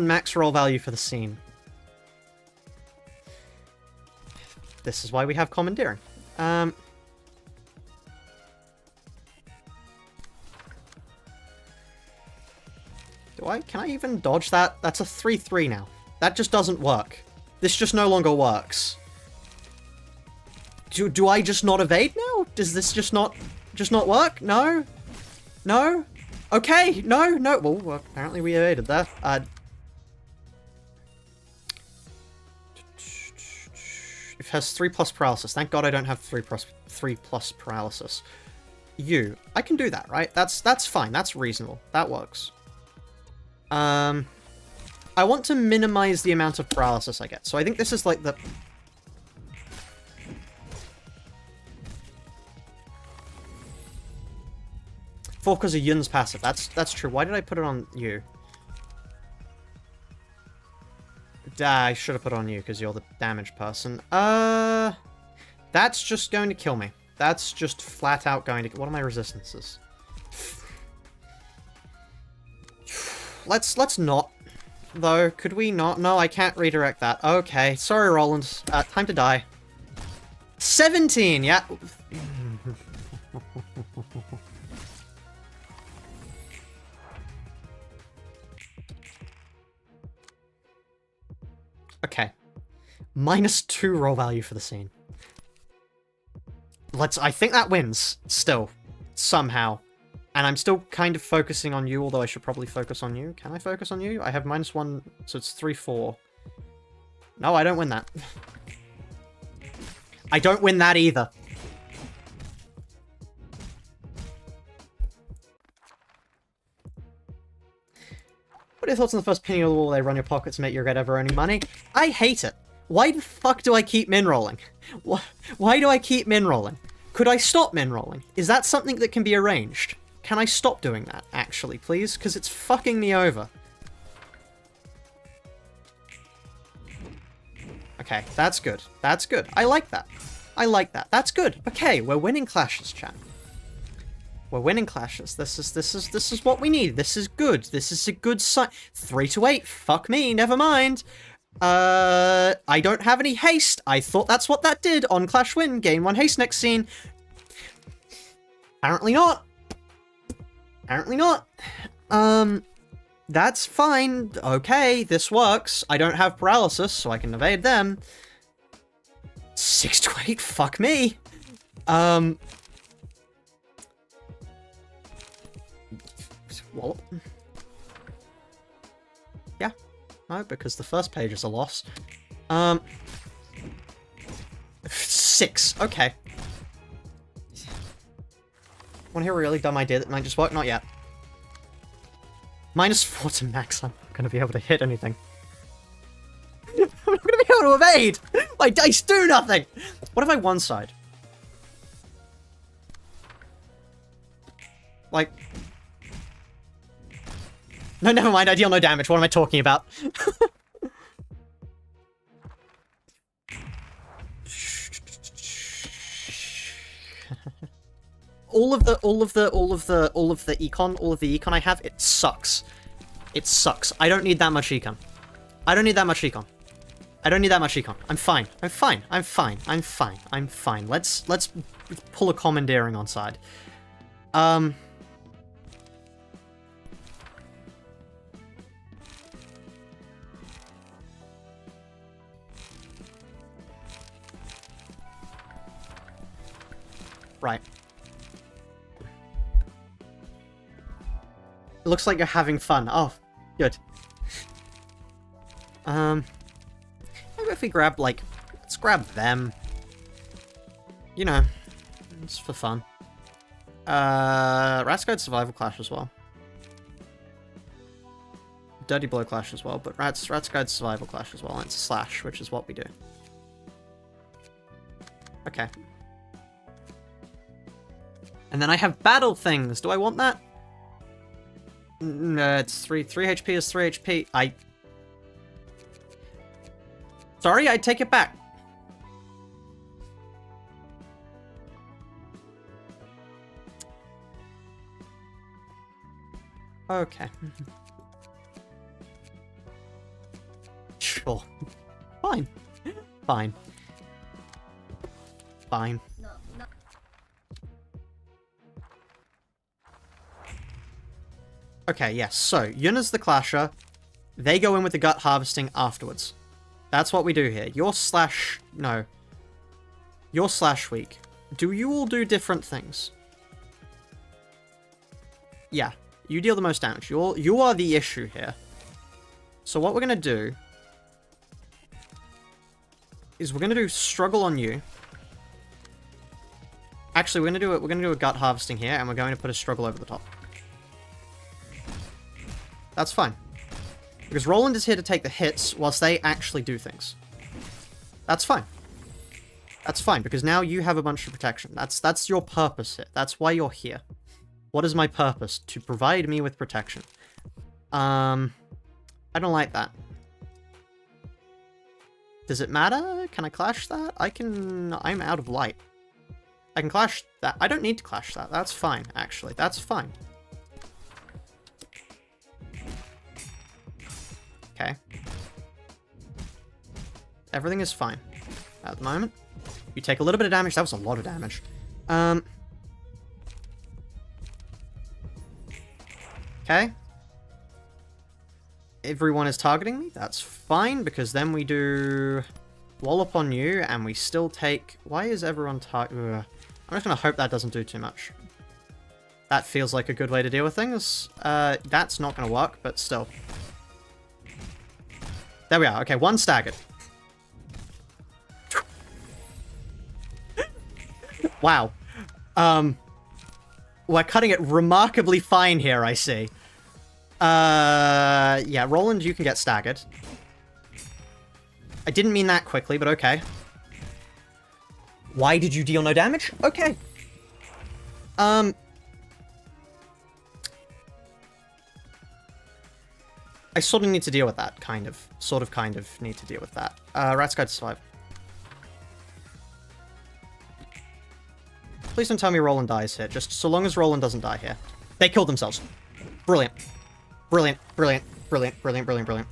A: max roll value for the scene. This is why we have commandeering. Can I even dodge that? That's a 3/3 now. That just doesn't work. This just no longer works. Do I just not evade now? Does this just not work? No? No? Okay, no. Well, apparently we evaded that. It has 3+ paralysis. Thank God I don't have 3+ paralysis. I can do that, right? That's fine. That's reasonable. That works. I want to minimize the amount of paralysis I get. So I think this is like the... because of Yun's passive. That's true. Why did I put it on you? I should have put it on you because you're the damage person. That's just going to kill me. That's just flat out going to... What are my resistances? Let's not, though. Could we not? No, I can't redirect that. Okay. Sorry, Roland. Time to die. 17, yeah. Okay. -2 roll value for the scene. I think that wins, still. Somehow. And I'm still kind of focusing on you, although I should probably focus on you. Can I focus on you? I have -1, so it's 3/4. No, I don't win that. I don't win that either. What are your thoughts on the first penny of the wall? They run your pockets and make you regret ever earning money. I hate it. Why the fuck do I keep min rolling? Why do I keep min rolling? Could I stop min rolling? Is that something that can be arranged? Can I stop doing that, actually, please? Because it's fucking me over. Okay, that's good. That's good. I like that. I like that. That's good. Okay, we're winning clashes, chat. We're winning clashes. This is what we need. This is good. This is a good sign. 3 to 8. Fuck me. Never mind. I don't have any haste. I thought that's what that did on Clash Win. Gain 1 haste next scene. Apparently not. Apparently not. That's fine. Okay, this works. I don't have paralysis, so I can evade them. 6 to 8. Fuck me. Wallop. Yeah. No, because the first page is a loss. 6. Okay. Want to hear a really dumb idea that might just work? Not yet. -4 to max. I'm not going to be able to hit anything. I'm not going to be able to evade! My dice do nothing! What if I one-side? Like... No, never mind. I deal no damage. What am I talking about? all of the econ I have, it sucks. It sucks. I don't need that much econ. I don't need that much econ. I don't need that much econ. I'm fine. I'm fine. I'm fine. I'm fine. I'm fine. Let's pull a commandeering on side. Right. It looks like you're having fun. Oh, good. Maybe if we grab, like, let's grab them. You know, it's for fun. Rat's Guide Survival Clash as well. Dirty Blow Clash as well, but Rat's Guide Survival Clash as well, and it's a slash, which is what we do. Okay. And then I have battle things. Do I want that? No, it's 3 HP is 3 HP. Sorry, I take it back. Okay. Sure. Fine. Fine. Fine. Okay, yes, so, Yuna's the Clasher. They go in with the gut harvesting afterwards. That's what we do here. You're slash weak. Do you all do different things? Yeah, you deal the most damage. You are the issue here. So what we're gonna do is we're gonna do struggle on you. Actually, we're gonna do a gut harvesting here, and we're going to put a struggle over the top. That's fine. Because Roland is here to take the hits whilst they actually do things. That's fine. That's fine, because now you have a bunch of protection. That's your purpose here. That's why you're here. What is my purpose? To provide me with protection. I don't like that. Does it matter? Can I clash that? I'm out of light. I can clash that. I don't need to clash that. That's fine, actually. That's fine. Okay. Everything is fine at the moment. You take a little bit of damage. That was a lot of damage. Okay. Everyone is targeting me. That's fine, because then we do wallop on you, and we still take... Why is everyone I'm just going to hope that doesn't do too much. That feels like a good way to deal with things. That's not going to work, but still. There we are. Okay, one staggered. Wow. We're cutting it remarkably fine here, I see. Yeah, Roland, you can get staggered. I didn't mean that quickly, but okay. Why did you deal no damage? Okay. I sort of need to deal with that, kind of. Kind of need to deal with that. Rat's Guide to Survival. Please don't tell me Roland dies here, just so long as Roland doesn't die here. They killed themselves. Brilliant. Brilliant, brilliant, brilliant, brilliant, brilliant, brilliant.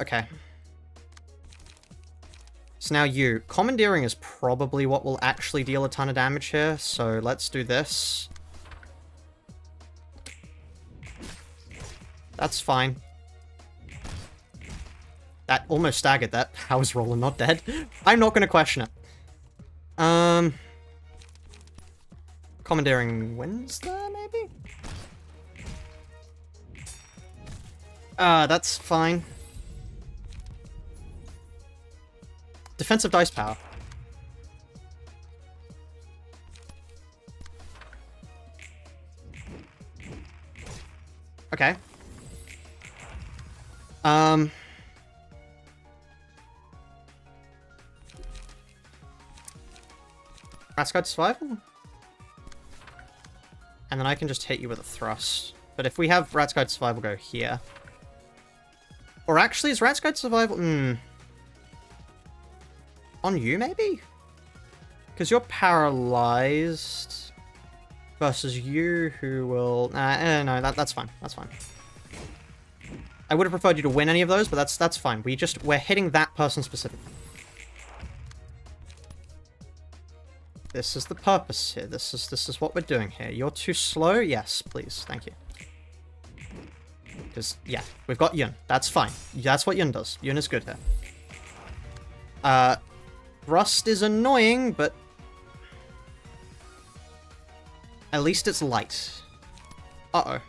A: Okay. So now you. Commandeering is probably what will actually deal a ton of damage here, so let's do this. That's fine. That almost staggered that. How is Roland not dead? I'm not going to question it. Commandeering wins there, maybe? That's fine. Defensive dice power. Okay. Rat's Guide to Survival? And then I can just hit you with a thrust. But if we have Rat's Guide to Survival go here... Or actually, is Rat's Guide to Survival... On you, maybe? Because you're paralyzed... Versus you, who will... no, that's fine. That's fine. I would have preferred you to win any of those, but that's fine. We're hitting that person specifically. This is the purpose here. This is what we're doing here. You're too slow? Yes, please. Thank you. Because, yeah, we've got Yun. That's fine. That's what Yun does. Yun is good here. Rust is annoying, but... At least it's light. Uh-oh.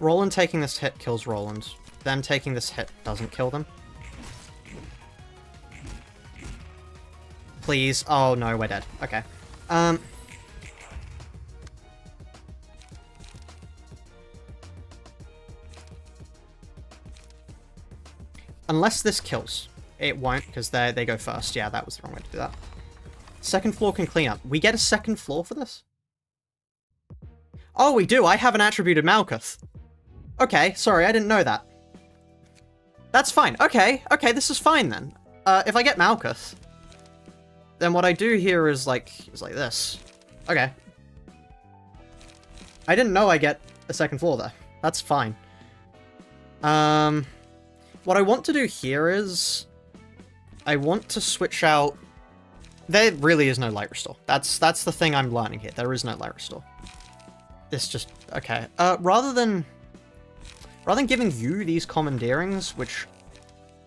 A: Roland taking this hit kills Roland. Them taking this hit doesn't kill them. Please. Oh no, we're dead. Okay. Unless this kills. It won't, because they go first. Yeah, that was the wrong way to do that. Second floor can clean up. We get a second floor for this? Oh, we do. I have an attributed Malkuth. Okay, sorry, I didn't know that. That's fine. Okay, this is fine then. If I get Malkuth, then what I do here is like this. Okay. I didn't know I get a second floor there. That's fine. What I want to do here is... I want to switch out... There really is no light restore. That's the thing I'm learning here. There is no light restore. This just... Okay. Rather than giving you these commandeerings, which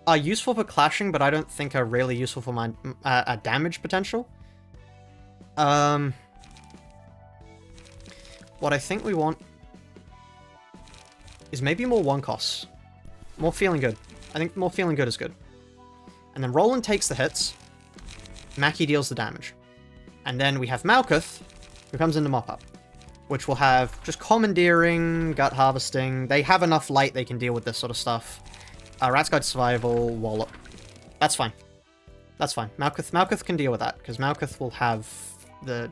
A: are useful for clashing, but I don't think are really useful for my damage potential. What I think we want is maybe more one costs. More feeling good. I think more feeling good is good. And then Roland takes the hits. Mackie deals the damage. And then we have Malkuth, who comes in to mop up. Which will have just commandeering, gut harvesting. They have enough light they can deal with this sort of stuff. Rat's Guide to Survival, wallop. That's fine. That's fine. Malkuth can deal with that, because Malkuth will have the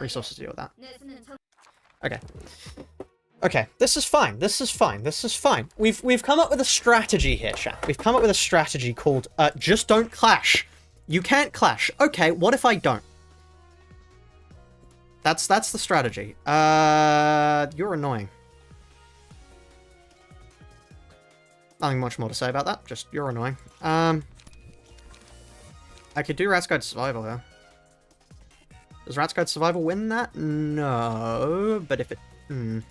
A: resources to deal with that. Okay. Okay, this is fine. This is fine. This is fine. We've come up with a strategy here, chat. We've come up with a strategy called just don't clash. You can't clash. Okay, what if I don't? That's the strategy. You're annoying. Nothing much more to say about that. Just you're annoying. I could do Rat's Guide to Survival here. Does Rat's Guide to Survival win that? No, but if it if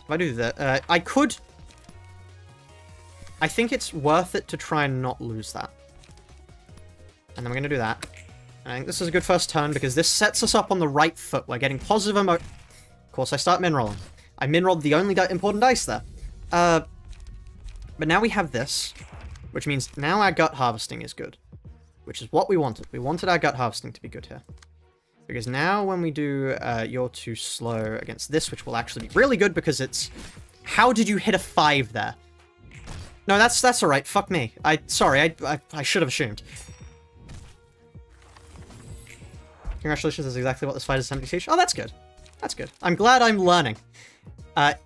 A: I do that, I could... I think it's worth it to try and not lose that. And then we're going to do that. And I think this is a good first turn, because this sets us up on the right foot. We're getting positive emo... Of course, I start min-rolling. I min-rolled the only important dice there. But now we have this. Which means now our gut harvesting is good. Which is what we wanted. We wanted our gut harvesting to be good here. Because now when we do you're too slow against this, which will actually be really good because it's... How did you hit a 5 there? No, that's alright. Fuck me. Sorry, I should have assumed. Congratulations, that's exactly what this fight is attempting to teach. Oh, that's good. That's good. I'm glad I'm learning.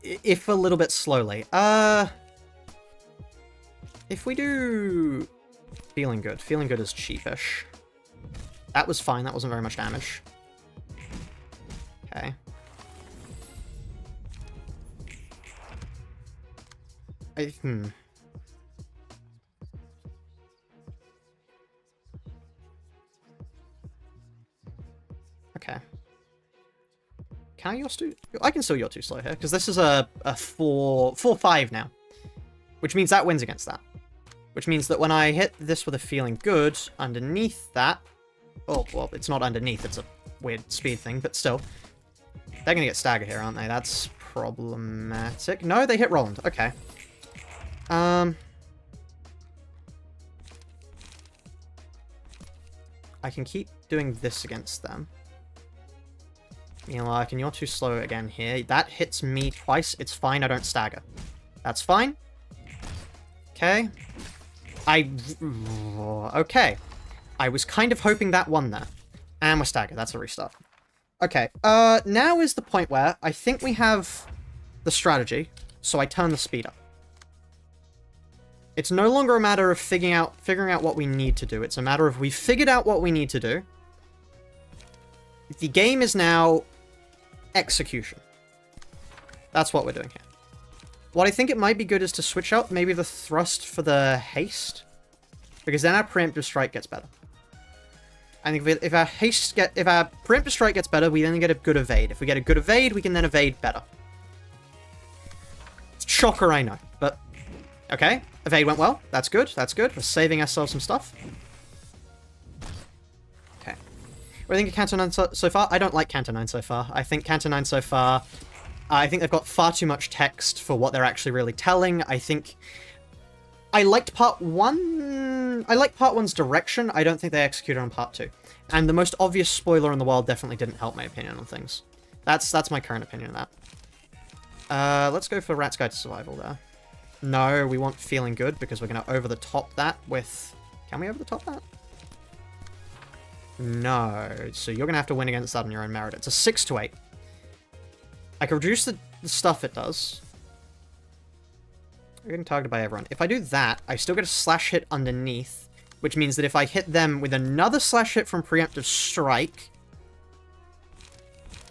A: If a little bit slowly. If we do... Feeling good. Feeling good is cheapish. That was fine. That wasn't very much damage. Okay. Okay. Can I yours too? I can still you're too slow here, because this is a 4-5 now. Which means that wins against that. Which means that when I hit this with a feeling good, underneath that... Oh, well, it's not underneath, it's a weird speed thing, but still. They're gonna get stagger here, aren't they? That's problematic. No, they hit Roland. Okay. I can keep doing this against them. You know, like, and you're too slow again here. That hits me twice. It's fine, I don't stagger. That's fine. Okay. Okay. I was kind of hoping that won there. And we're staggered. That's a restart. Okay. Now is the point where I think we have the strategy, so I turn the speed up. It's no longer a matter of figuring out what we need to do. It's a matter of we figured out what we need to do. The game is now execution. That's what we're doing here. What I think it might be good is to switch out maybe the thrust for the haste, because then our preemptive strike gets better. I think if our preemptive strike gets better, we then get a good evade. If we get a good evade, we can then evade better. It's shocker, I know, but okay. Evade went well. That's good. That's good. We're saving ourselves some stuff. Okay. What do you think of Canto 9 so far? I don't like Canto 9 so far. I think Canto 9 so far... I think they've got far too much text for what they're actually really telling. I think... I liked part 1... I like part 1's direction. I don't think they executed on part 2. And the most obvious spoiler in the world definitely didn't help my opinion on things. That's my current opinion of that. Let's go for Rat's Guide to Survival there. No, we want Feeling Good, because we're going to over-the-top that with... Can we over-the-top that? No. So you're going to have to win against that on your own merit. It's a 6-8. I can reduce the stuff it does. We're getting targeted by everyone. If I do that, I still get a slash hit underneath, which means that if I hit them with another slash hit from preemptive strike...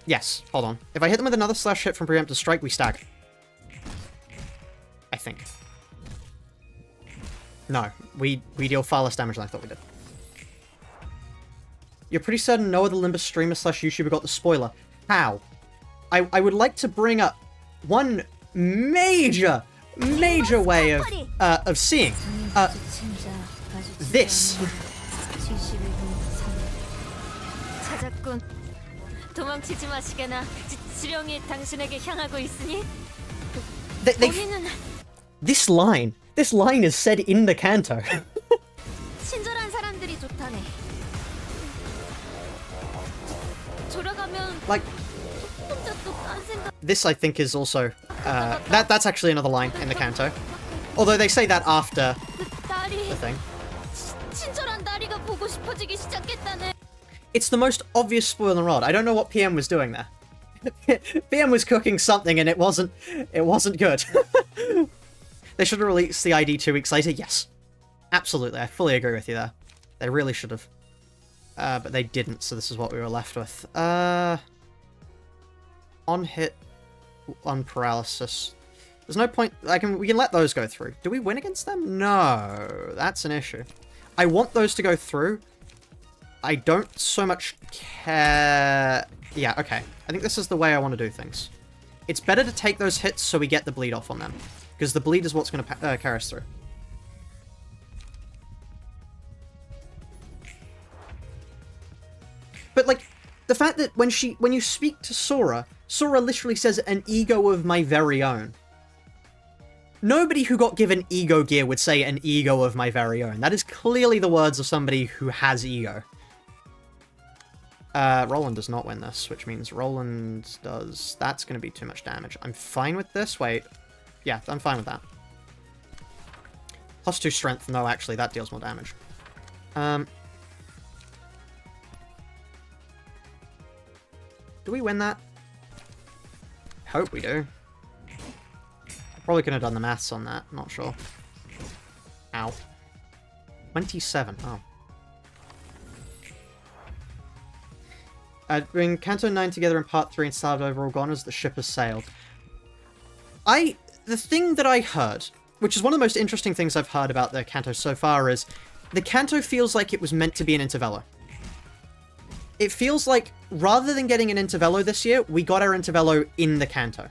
A: Yes, hold on. If I hit them with another slash hit from preemptive strike, we stagger. I think. No, we deal far less damage than I thought we did. You're pretty certain no other Limbus streamer / YouTuber got the spoiler. How? I would like to bring up one major way of seeing this. This line is said in the canto. Like, this I think is also that's actually another line in the canto, although they say that after the thing. It's the most obvious spoiler in the world. I don't know what PM was doing there. PM was cooking something and it wasn't good. They should have released the ID 2 weeks later. Yes, absolutely, I fully agree with you there. They really should have, but they didn't. So this is what we were left with. On hit, on paralysis. There's no point. We can let those go through. Do we win against them? No, that's an issue. I want those to go through. I don't so much care. Yeah, okay. I think this is the way I want to do things. It's better to take those hits so we get the bleed off on them, because the bleed is what's going to carry us through. But like, the fact that when you speak to Sora literally says an ego of my very own. Nobody who got given ego gear would say an ego of my very own. That is clearly the words of somebody who has ego. Roland does not win this, which means Roland does... That's going to be too much damage. I'm fine with this. Wait. Yeah, I'm fine with that. +2 strength. No, actually, that deals more damage. Do we win that? Hope we do. Probably could have done the maths on that. Not sure. Ow. 27. Oh. Bring Canto 9 together in Part 3 and started overall gone as the ship has sailed. The thing that I heard, which is one of the most interesting things I've heard about the Canto so far, is the Canto feels like it was meant to be an Intervello. It feels like, rather than getting an Intervello this year, we got our Intervello in the Canto.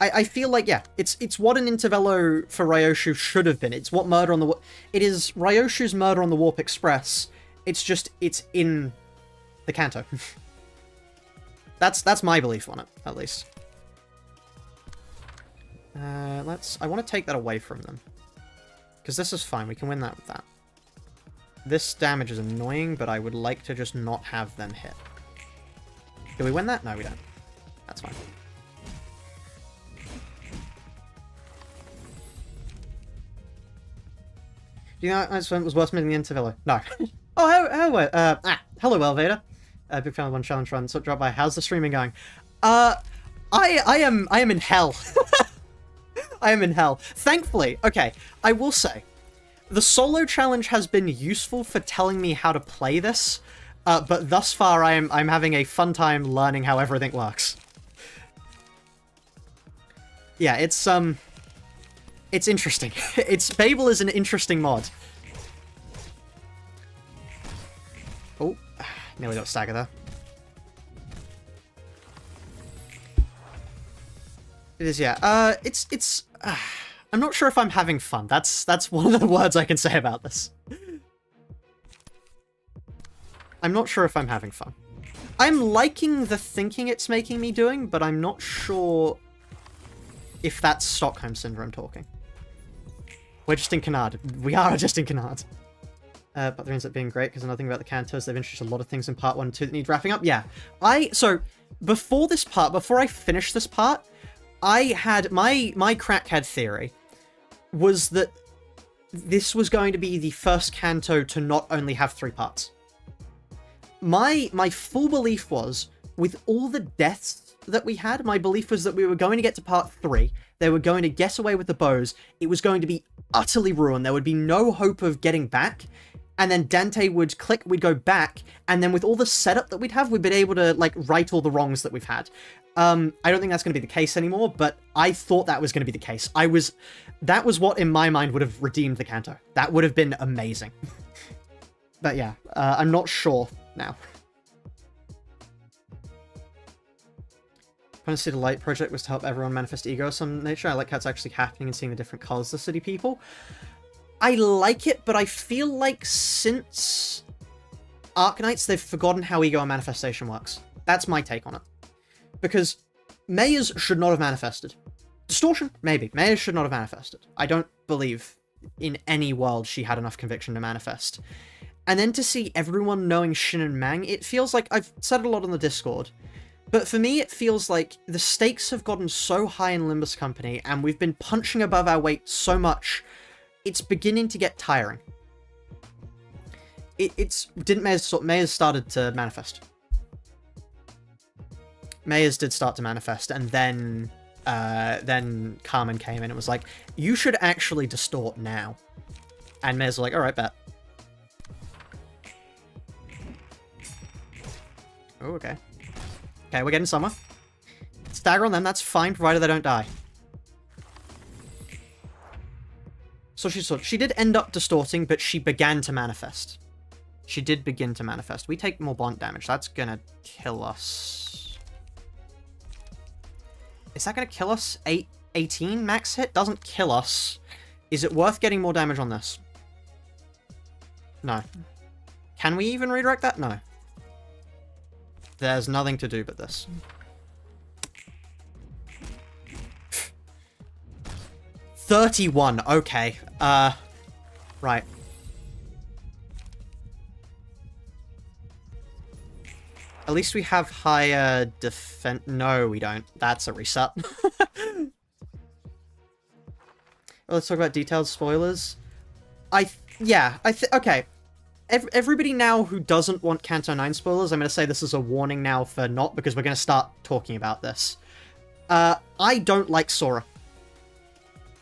A: I feel like, yeah, it's what an Intervello for Ryoshu should have been. It's what Murder on the... It is Ryoshu's Murder on the Warp Express. It's just, it's in the Canto. That's my belief on it, at least. I want to take that away from them. Because this is fine, we can win that with that. This damage is annoying, but I would like to just not have them hit. Do we win that? No, we don't. That's fine. Do you know this one was worth making the Intervello? No. Oh, hello, Elvader. Big fan of one challenge run. So drop by. How's the streaming going? I am in hell. I am in hell. Thankfully, okay, I will say, the solo challenge has been useful for telling me how to play this, but thus far I'm having a fun time learning how everything works. Yeah, it's interesting. Babel is an interesting mod. Oh, nearly got stagger there. It is, yeah. I'm not sure if I'm having fun. That's one of the words I can say about this. I'm not sure if I'm having fun. I'm liking the thinking it's making me doing, but I'm not sure if that's Stockholm Syndrome talking. We're just in Canard. We are just in Canard. But there ends up being great, because another thing about the Cantos, they've introduced a lot of things in part 1 and 2 that need wrapping up. Yeah. So, before I finished this part, I had my crackhead theory was that this was going to be the first Canto to not only have 3 parts. My full belief was, with all the deaths that we had, my belief was that we were going to get to part 3, they were going to get away with the bows, it was going to be utterly ruined, there would be no hope of getting back, and then Dante would click, we'd go back, and then with all the setup that we'd have, we'd been able to, like, right all the wrongs that we've had. I don't think that's going to be the case anymore, but I thought that was going to be the case. That was what, in my mind, would have redeemed the Canto. That would have been amazing. But yeah, I'm not sure now. Fantasy the Light project was to help everyone manifest ego of some nature. I like how it's actually happening and seeing the different colors of the city people. I like it, but I feel like since Arknights, they've forgotten how ego and manifestation works. That's my take on it. Because Mayors should not have manifested. Distortion? Maybe. Mayors should not have manifested. I don't believe in any world she had enough conviction to manifest. And then to see everyone knowing Shin and Mang, it feels like, I've said it a lot on the Discord, but for me it feels like the stakes have gotten so high in Limbus Company, and we've been punching above our weight so much, it's beginning to get tiring. Mayors started to manifest. Mayors did start to manifest, and then Carmen came in and was like, you should actually distort now. And Mayors were like, alright, bet. Oh, okay. Okay, we're getting somewhere. Stagger on them, that's fine, provided they don't die. So she did end up distorting, but she began to manifest. She did begin to manifest. We take more blunt damage. That's gonna kill us. Is that gonna kill us? 18 max hit? Doesn't kill us. Is it worth getting more damage on this? No. Can we even redirect that? No. There's nothing to do but this. $31, okay. Right. At least we have higher defense. No, we don't. That's a reset. Let's talk about detailed spoilers. Okay. Everybody now who doesn't want Kanto 9 spoilers, I'm going to say this is a warning now for not, because we're going to start talking about this. I don't like Sora.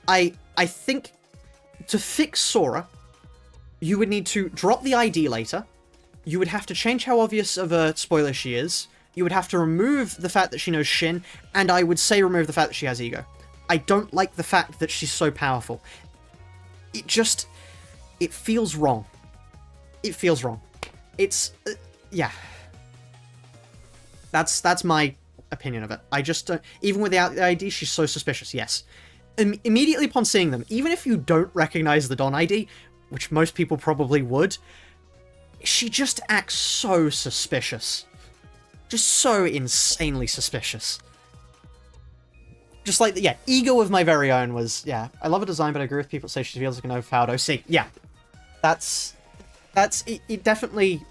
A: I think to fix Sora, you would need to drop the ID later. You would have to change how obvious of a spoiler she is. You would have to remove the fact that she knows Shin, and I would say remove the fact that she has ego. I don't like the fact that she's so powerful. It feels wrong. It feels wrong. It's, yeah. That's my opinion of it. I just don't, even without the ID, she's so suspicious, yes. Immediately upon seeing them, even if you don't recognize the Don ID, which most people probably would, she just acts so suspicious. Just so insanely suspicious. Just like, yeah, ego of my very own was, yeah. I love her design, but I agree with people who say she feels like an overpowered OC. Yeah. It definitely...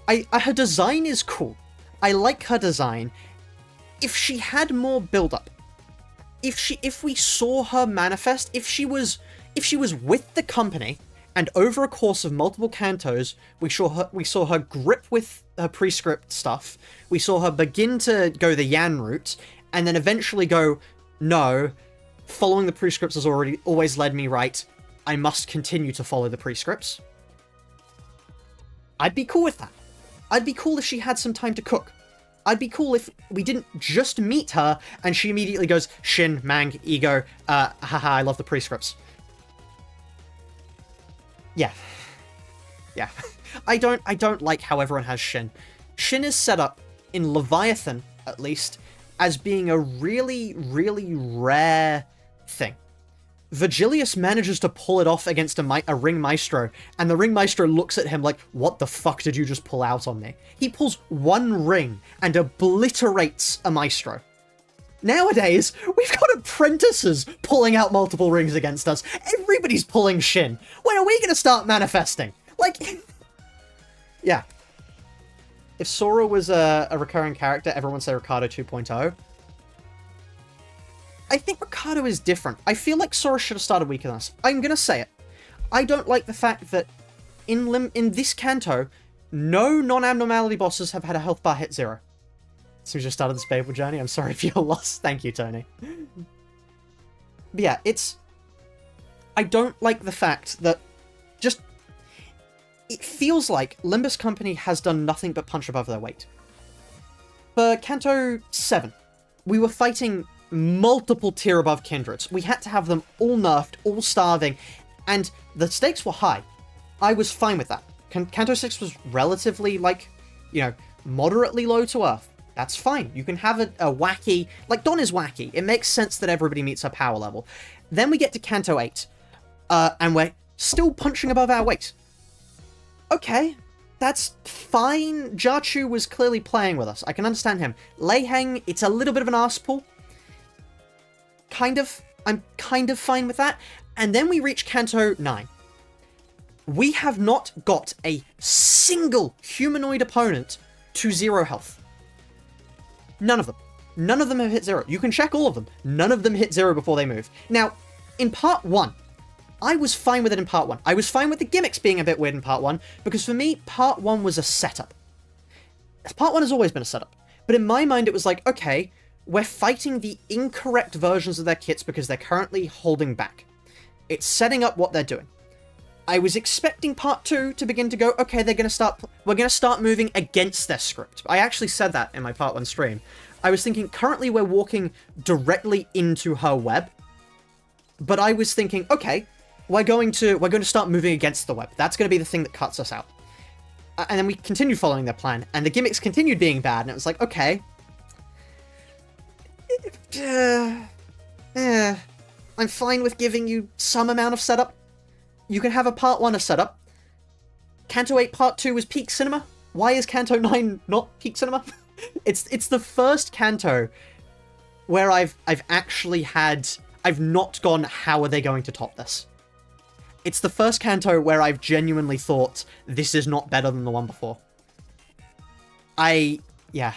A: her design is cool. I like her design. If she had more build-up, if we saw her manifest, if she was with the company, and over a course of multiple cantos, we saw her grip with her prescript stuff, we saw her begin to go the Yan route, and then eventually go, no, following the prescripts has always led me right, I must continue to follow the prescripts. I'd be cool with that. I'd be cool if she had some time to cook. I'd be cool if we didn't just meet her and she immediately goes, Shin, Mang, ego, haha, I love the prescripts. Yeah. Yeah. I don't like how everyone has Shin. Shin is set up, in Leviathan at least, as being a really, really rare thing. Virgilius manages to pull it off against a ring maestro, and the ring maestro looks at him like, what the fuck did you just pull out on me? He pulls one ring and obliterates a maestro. Nowadays, we've got apprentices pulling out multiple rings against us. Everybody's pulling Shin. When are we going to start manifesting? Like, yeah. If Sora was a recurring character, everyone would say Ricardo 2.0. I think Ricardo is different. I feel like Sora should have started weaker than us. I'm going to say it. I don't like the fact that in this Kanto, no non-abnormality bosses have had a health bar hit 0. So we just started this Babel journey. I'm sorry if you're lost. Thank you, Tony. But yeah, I don't like the fact that it feels like Limbus Company has done nothing but punch above their weight. For Kanto 7, we were fighting multiple tier above kindreds. We had to have them all nerfed, all starving, and the stakes were high. I was fine with that. Kanto 6 was relatively, like, you know, moderately low to earth. That's fine. You can have a wacky... Like, Dawn is wacky. It makes sense that everybody meets her power level. Then we get to Kanto 8, and we're still punching above our weight. Okay, that's fine. Jachu was clearly playing with us. I can understand him. Lei Heng, it's a little bit of an arse pull. I'm kind of fine with that. And then we reach Kanto 9. We have not got a single humanoid opponent to 0 health. None of them. None of them have hit 0. You can check all of them. None of them hit 0 before they move. Now, in part 1, I was fine with it in part 1. I was fine with the gimmicks being a bit weird in part 1, because for me, part 1 was a setup. Part 1 has always been a setup. But in my mind, it was like, okay, we're fighting the incorrect versions of their kits because they're currently holding back. It's setting up what they're doing. I was expecting part 2 to begin to go, okay, we're going to start moving against their script. I actually said that in my part 1 stream. I was thinking, currently we're walking directly into her web. But I was thinking, okay, we're going to start moving against the web. That's going to be the thing that cuts us out. And then we continued following their plan, and the gimmicks continued being bad, and it was like, okay. I'm fine with giving you some amount of setup. You can have a part 1 of setup. Kanto 8 part 2 was peak cinema. Why is Kanto 9 not peak cinema? It's the first Kanto where I've not gone, how are they going to top this? It's the first Kanto where I've genuinely thought, this is not better than the one before. Yeah.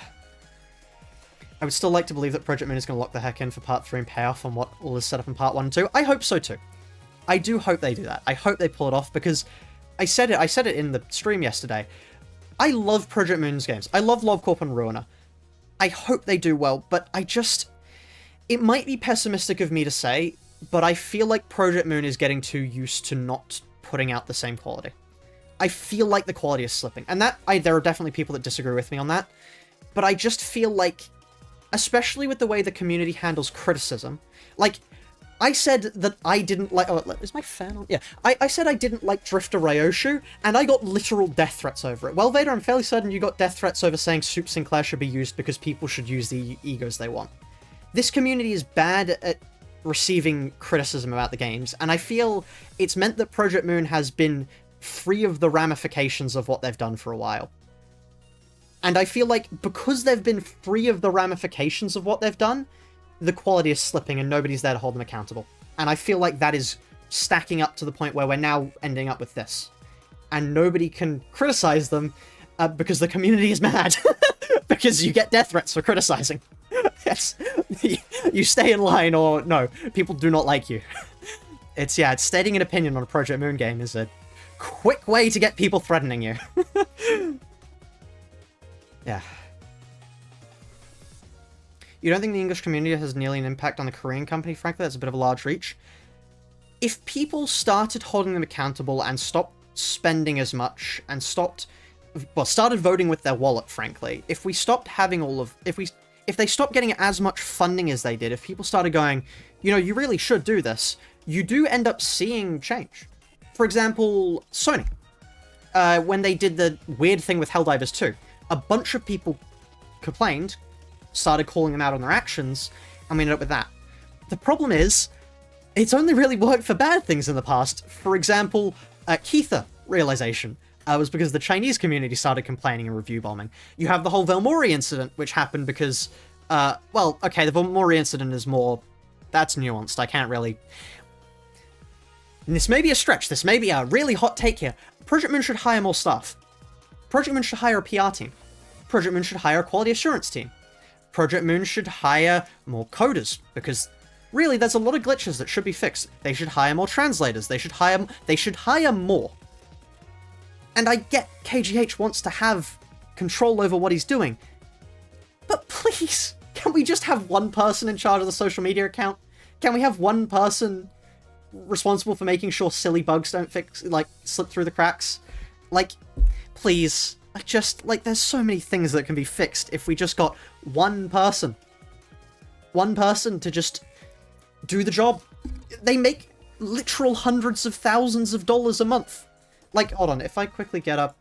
A: I would still like to believe that Project Moon is going to lock the heck in for Part 3 and pay off on what all is set up in Part 1 and 2. I hope so too. I do hope they do that. I hope they pull it off, because I said it in the stream yesterday. I love Project Moon's games. I love LobCorp and Ruiner. I hope they do well, but it might be pessimistic of me to say, but I feel like Project Moon is getting too used to not putting out the same quality. I feel like the quality is slipping, and there are definitely people that disagree with me on that, but I just feel like, especially with the way the community handles criticism, like, I said that I didn't like... Oh, is my fan on? Yeah. I said I didn't like Drifter Ryoshu, and I got literal death threats over it. Well, Vader, I'm fairly certain you got death threats over saying Soup Sinclair should be used because people should use the egos they want. This community is bad at receiving criticism about the games, and I feel it's meant that Project Moon has been free of the ramifications of what they've done for a while. And I feel like because they've been free of the ramifications of what they've done, the quality is slipping and nobody's there to hold them accountable. And I feel like that is stacking up to the point where we're now ending up with this. And nobody can criticize them because the community is mad. Because you get death threats for criticizing. Yes. You stay in line or no, people do not like you. It's stating an opinion on a Project Moon game is a quick way to get people threatening you. Yeah. You don't think the English community has nearly an impact on the Korean company? Frankly, that's a bit of a large reach. If people started holding them accountable and stopped spending as much and started voting with their wallet, frankly, if we stopped having if they stopped getting as much funding as they did, if people started going, you really should do this, you do end up seeing change. For example, Sony. When they did the weird thing with Helldivers 2, a bunch of people complained, started calling them out on their actions, and we ended up with that. The problem is, it's only really worked for bad things in the past. For example, Keitha realization was because the Chinese community started complaining and review bombing. You have the whole Velmori incident, which happened because, the Velmori incident is that's nuanced. I can't really... And this may be a stretch, this may be a really hot take here. Project Moon should hire more staff. Project Moon should hire a PR team. Project Moon should hire a quality assurance team. Project Moon should hire more coders, because really there's a lot of glitches that should be fixed. They should hire more translators. They should hire more. And I get KGH wants to have control over what he's doing, but please, can we just have one person in charge of the social media account? Can we have one person responsible for making sure silly bugs don't slip through the cracks? Please. There's so many things that can be fixed if we just got one person. One person to just do the job. They make literal hundreds of thousands of dollars a month. Hold on, if I quickly get up,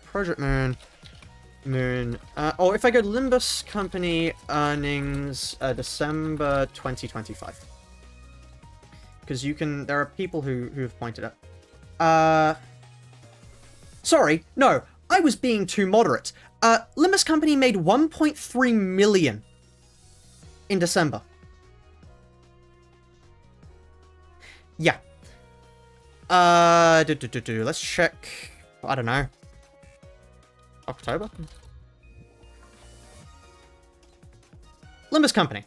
A: Project Moon, or if I go Limbus company earnings, December 2025. Because there are people who've pointed out. Sorry, no, I was being too moderate. Limbus Company made 1.3 million in December. Yeah. Let's check, I don't know, October? Limbus Company,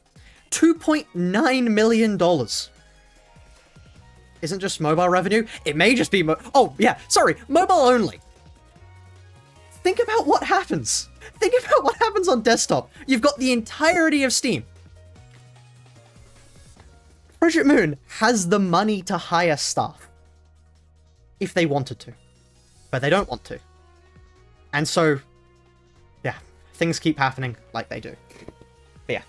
A: $2.9 million. Isn't just mobile revenue? It may just be mobile only. Think about what happens. Think about what happens on desktop. You've got the entirety of Steam. Project Moon has the money to hire staff. If they wanted to. But they don't want to. And so, things keep happening like they do. But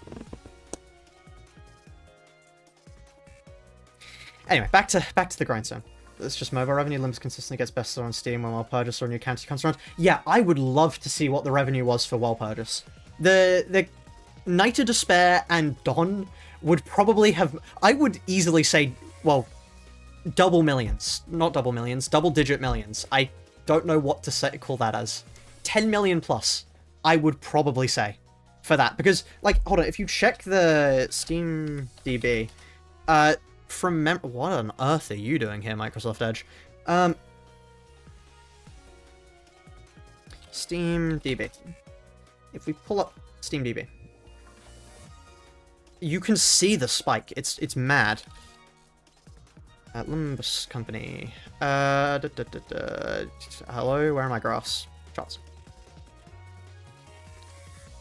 A: anyway, back to the grindstone. It's just mobile revenue. Limbus consistently gets best on Steam when World Purchase or a new county comes around. Yeah, I would love to see what the revenue was for World Purchase. The Night of Despair and Dawn would probably have... I would easily say, double millions. Not double millions, double-digit millions. I don't know what to call that as. 10 million plus. I would probably say for that. Because, like, hold on, if you check the Steam DB, what on earth are you doing here, Microsoft Edge? Steam DB. If we pull up Steam DB, you can see the spike. It's mad. Limbus company. Hello, where are my graphs? Charts.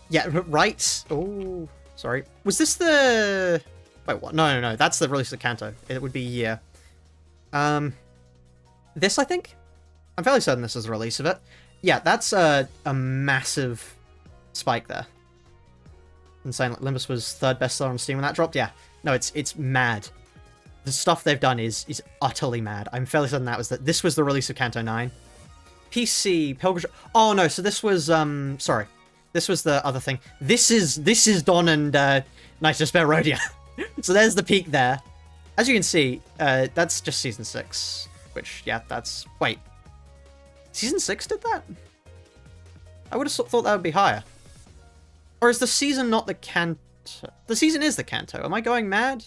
A: Yeah, right. Oh, sorry. Was this the... Wait, what? No. That's the release of Kanto. It would be year. This, I think? I'm fairly certain this is the release of it. Yeah, that's a massive spike there. Insane. Like, Limbus was third bestseller on Steam when that dropped. Yeah. No, it's mad. The stuff they've done is utterly mad. I'm fairly certain this was the release of Kanto 9. PC, Pilgrim... Oh, no, so this was, sorry. This was the other thing. This is Dawn and Night Despair Rhodia. So there's the peak there. As you can see, that's just Season 6. Which, yeah, that's... Wait. Season 6 did that? I would have thought that would be higher. Or is the season not the Kanto? The season is the Kanto. Am I going mad?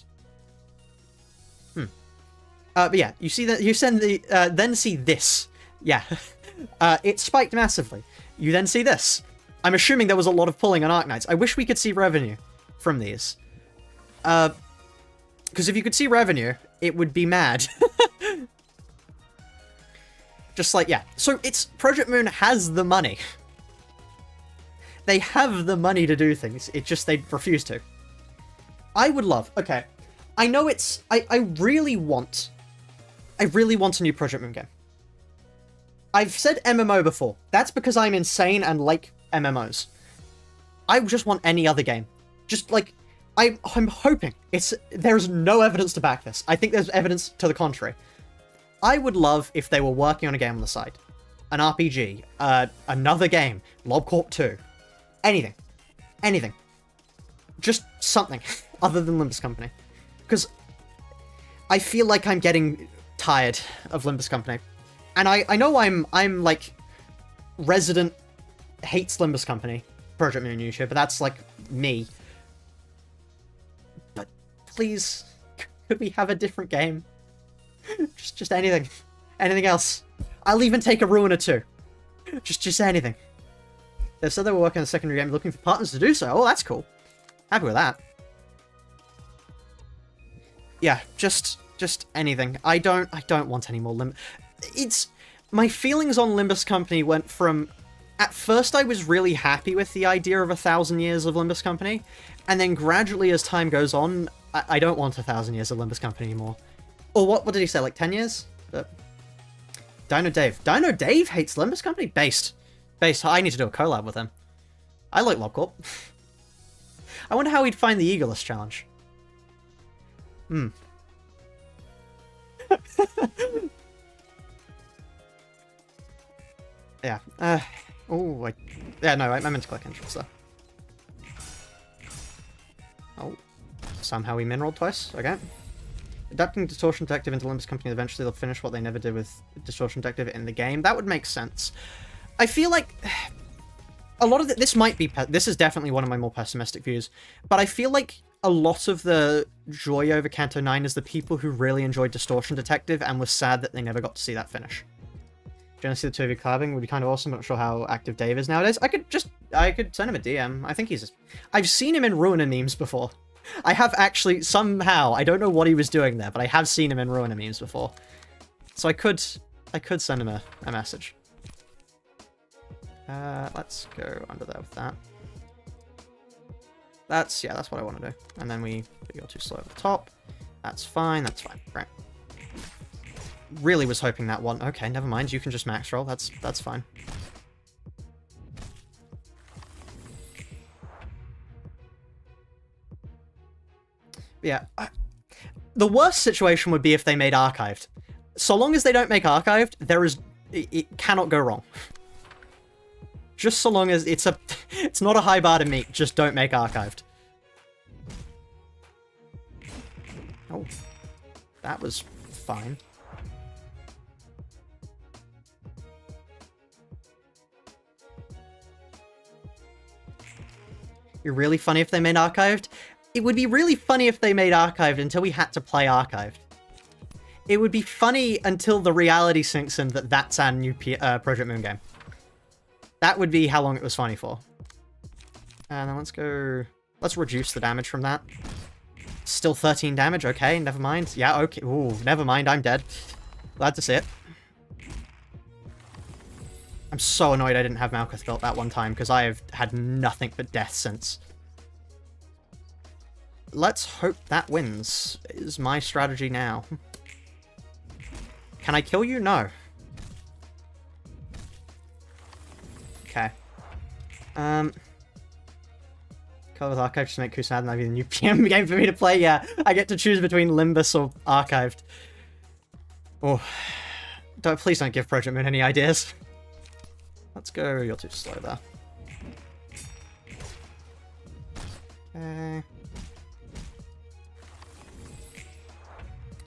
A: But yeah, you see that, you send the, then see this. Yeah. It spiked massively. You then see this. I'm assuming there was a lot of pulling on Arknights. I wish we could see revenue from these. Because if you could see revenue, it would be mad. Just like, yeah. So it's, Project Moon has the money. They have the money to do things. It's just they refuse to. I would love, okay. I know it's, I really want a new Project Moon game. I've said MMO before. That's because I'm insane and like MMOs. I just want any other game. Just like, I'm hoping there's no evidence to back this. I think there's evidence to the contrary. I would love if they were working on a game on the side. An RPG, another game, LobCorp 2. Anything. Anything. Just something other than Limbus Company. Because I feel like I'm getting tired of Limbus Company. And I know I'm like resident hates Limbus Company Project Moon YouTuber, but that's like me. But please, could we have a different game? just anything. Anything else. I'll even take a Ruiner 2. Just anything. They've said they were working on a secondary game looking for partners to do so. Oh, that's cool. Happy with that. Yeah, just anything. I don't want any more my feelings on Limbus Company went from, at first I was really happy with the idea of 1,000 years of Limbus Company, and then gradually as time goes on, I don't want 1,000 years of Limbus Company anymore. Or what did he say, like 10 years? Dino Dave hates Limbus Company? Based. I need to do a collab with him. I like LobCorp. I wonder how he'd find the Eagleless challenge. Yeah. Oh, yeah, no, I meant to click entrance there. Oh. Somehow we mineraled twice. Okay. Adapting Distortion Detective into Limbus Company, eventually they'll finish what they never did with Distortion Detective in the game. That would make sense. I feel like a lot of this is definitely one of my more pessimistic views, but I feel like a lot of the joy over Kanto 9 is the people who really enjoyed Distortion Detective and were sad that they never got to see that finish. Do you want to see the two of you collabing? Would be kind of awesome. I'm not sure how active Dave is nowadays. I could send him a DM. I think I've seen him in Ruiner memes before. I have actually, somehow, I don't know what he was doing there, but I have seen him in Ruiner memes before. So I could send him a message. Let's go under there with that. That's what I want to do. And then you're too slow at the top. That's fine, great. Really was hoping that one. Okay, never mind, you can just max roll, that's fine. Yeah. The worst situation would be if they made Archived. So long as they don't make Archived, it cannot go wrong. Just so long as it's not a high bar to meet, just don't make Archived. Oh. That was fine. It'd be really funny if they made Archived. It would be really funny if they made Archived until we had to play Archived. It would be funny until the reality sinks in that that's our new Project Moon game. That would be how long it was funny for. And then let's reduce the damage from that. Still 13 damage, okay, never mind. Yeah, okay, ooh, never mind, I'm dead. Glad to see it. I'm so annoyed I didn't have Malkuth built that one time, because I have had nothing but death since. Let's hope that wins, is my strategy now. Can I kill you? No. Okay. Color with Archived to make Kusad and that'd be the new PM game for me to play. Yeah, I get to choose between Limbus or Archived. Oh, please don't give Project Moon any ideas. Let's go. You're too slow there. Okay.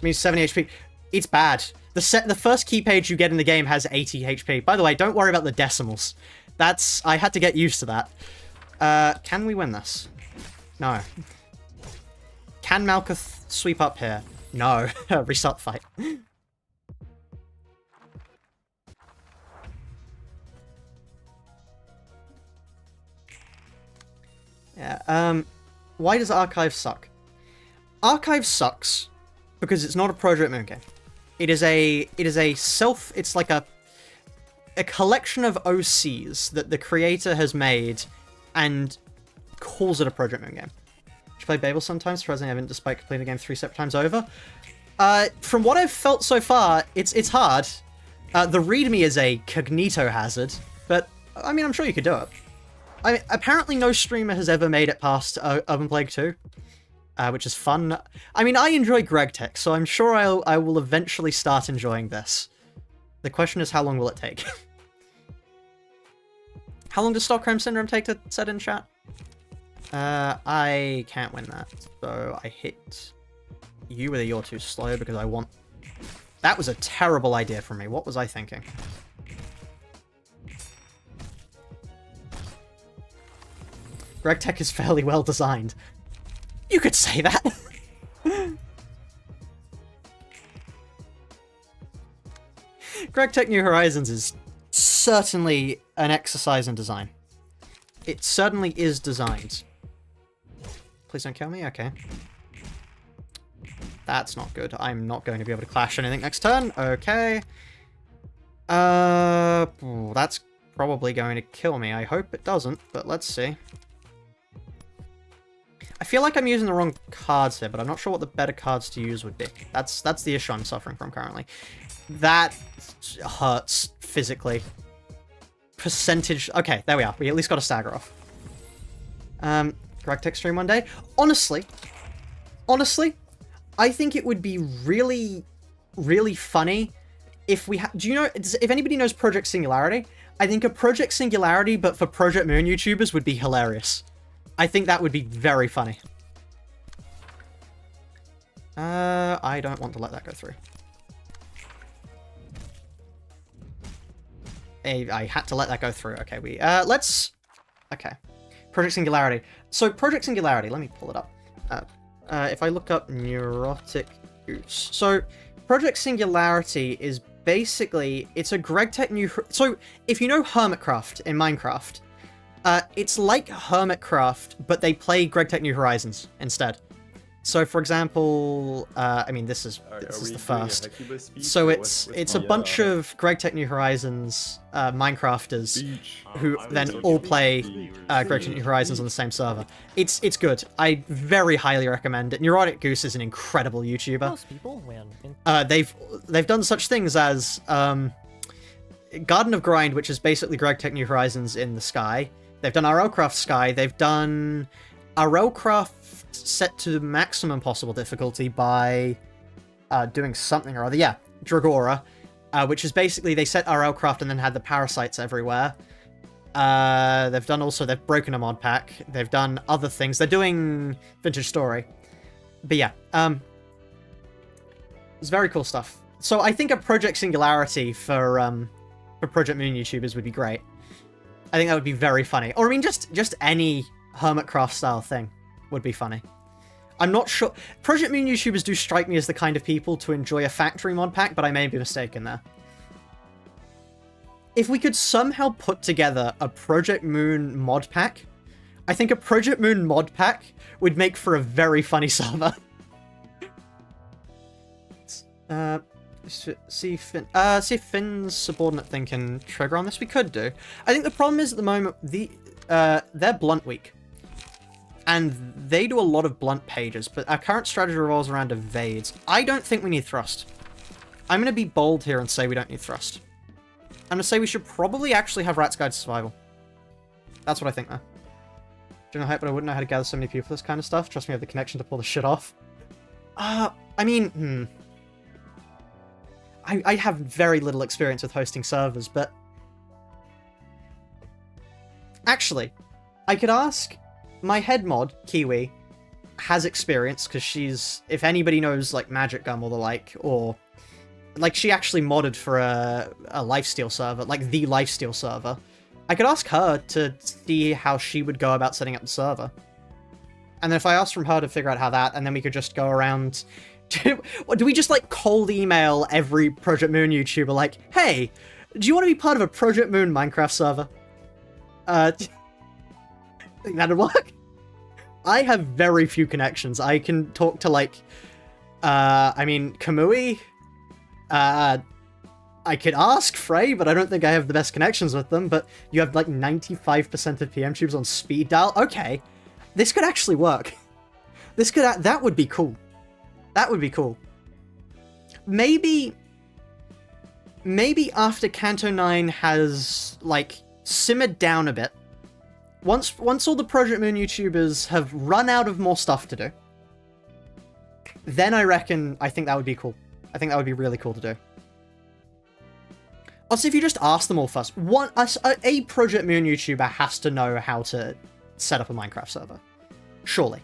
A: Means 70 HP. It's bad. The first key page you get in the game has 80 HP. By the way, don't worry about the decimals. I had to get used to that. Can we win this? No. Can Malkuth sweep up here? No. Restart the fight. Yeah, why does Archive suck? Archive sucks because it's not a Project Moon game. It's like a collection of OCs that the creator has made and calls it a Project Moon game. Should play Babel sometimes, surprisingly I haven't, despite completing the game 3 separate times over. From what I've felt so far, it's hard. The readme is a cognito hazard, but I mean, I'm sure you could do it. Apparently no streamer has ever made it past Urban Plague 2, which is fun. I mean, I enjoy GregTech, so I'm sure I will eventually start enjoying this. The question is, how long will it take? How long does Stockholm Syndrome take to set in chat? I can't win that, so I hit you with a you're too slow because I want... That was a terrible idea from me. What was I thinking? GregTech is fairly well designed. You could say that. GregTech New Horizons is certainly an exercise in design. It certainly is designed. Please don't kill me? Okay. That's not good. I'm not going to be able to clash anything next turn. Okay. That's probably going to kill me. I hope it doesn't, but let's see. I feel like I'm using the wrong cards here, but I'm not sure what the better cards to use would be. That's the issue I'm suffering from currently. That hurts physically. Percentage... Okay, there we are. We at least got a stagger off. GregTech stream one day. Honestly, I think it would be really, really funny if we had... Do you know... If anybody knows Project Singularity, I think a Project Singularity, but for Project Moon YouTubers, would be hilarious. I think that would be very funny. I don't want to let that go through. I had to let that go through. Okay, let's... Okay. Project Singularity. So, Project Singularity, let me pull it up. If I look up Neurotic Goose. So, Project Singularity is basically... It's a GregTech new... So, if you know Hermitcraft in Minecraft... it's like Hermitcraft, but they play GregTech New Horizons instead. So, for example, I mean, this is the first. So it's a bunch of GregTech New Horizons Minecrafters who then all play GregTech New Horizons on the same server. It's good. I very highly recommend it. Neurotic Goose is an incredible YouTuber.
D: Most people win.
A: They've done such things as Garden of Grind, which is basically GregTech New Horizons in the sky. They've done RLcraft Sky. They've done RLcraft set to maximum possible difficulty by doing something or other. Yeah, Dragora, which is basically they set RLcraft and then had the parasites everywhere. They've broken a mod pack. They've done other things. They're doing Vintage Story. But yeah, it's very cool stuff. So I think a Project Singularity for Project Moon YouTubers would be great. I think that would be very funny. Or I mean, just any Hermitcraft style thing would be funny. I'm not sure. Project Moon YouTubers do strike me as the kind of people to enjoy a factory mod pack, but I may be mistaken there. If we could somehow put together a Project Moon mod pack, I think a Project Moon mod pack would make for a very funny server. See if Finn's subordinate thing can trigger on this. We could do. I think the problem is at the moment they're blunt weak, and they do a lot of blunt pages. But our current strategy revolves around evades. I don't think we need thrust. I'm going to be bold here and say we don't need thrust. I'm going to say we should probably actually have Rat's Guide to Survival. That's what I think there. General hype, but I wouldn't know how to gather so many people for this kind of stuff. Trust me, I have the connection to pull the shit off. I mean, I have very little experience with hosting servers, but... Actually, I could ask... My head mod, Kiwi, has experience, because she's... If anybody knows, like, Magic Gum or the like, or... Like, she actually modded for a lifesteal server, like the lifesteal server. I could ask her to see how she would go about setting up the server. And then if I asked from her to figure out how that, and then we could just go around... Do we just, like, cold email every Project Moon YouTuber, like, hey, do you want to be part of a Project Moon Minecraft server? Think that'd work? I have very few connections. I can talk to, like, I mean, Kamui. I could ask Frey, but I don't think I have the best connections with them. But you have, like, 95% of PM tubes on speed dial. Okay, this could actually work. This could... That would be cool. That would be cool. Maybe after Canto 9 has, like, simmered down a bit, once all the Project Moon YouTubers have run out of more stuff to do, then I think that would be cool. I think that would be really cool to do. Also, if you just ask them all first, a Project Moon YouTuber has to know how to set up a Minecraft server. Surely.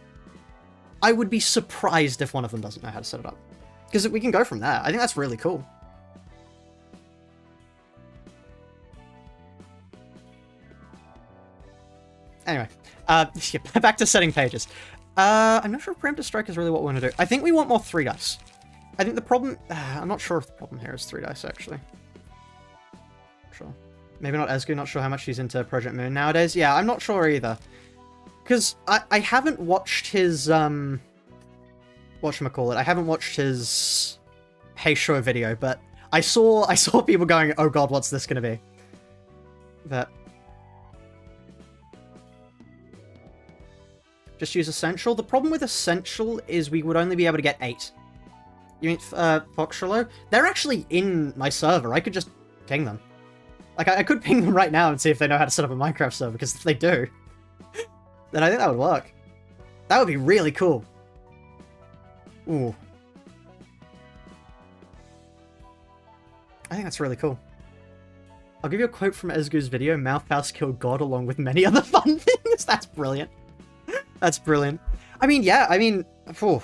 A: I would be surprised if one of them doesn't know how to set it up. Because we can go from there. I think that's really cool. Anyway, back to setting pages. I'm not sure if Preemptive Strike is really what we want to do. I think we want more 3 dice. I think the problem... I'm not sure if the problem here is 3 dice, actually. Sure. Maybe not Esgu, not sure how much he's into Project Moon nowadays. Yeah, I'm not sure either. Because I haven't watched his, whatchamacallit, I haven't watched his Hey Show video, but I saw people going, oh god, what's this gonna be? But... Just use Essential. The problem with Essential is we would only be able to get 8. You mean, Foxtrolo? They're actually in my server. I could just ping them. Like, I could ping them right now and see if they know how to set up a Minecraft server, because if they do, then I think that would work. That would be really cool. Ooh. I think that's really cool. I'll give you a quote from Esgu's video, Mouthpass killed God along with many other fun things. That's brilliant. That's brilliant. I mean, yeah, I mean, phew.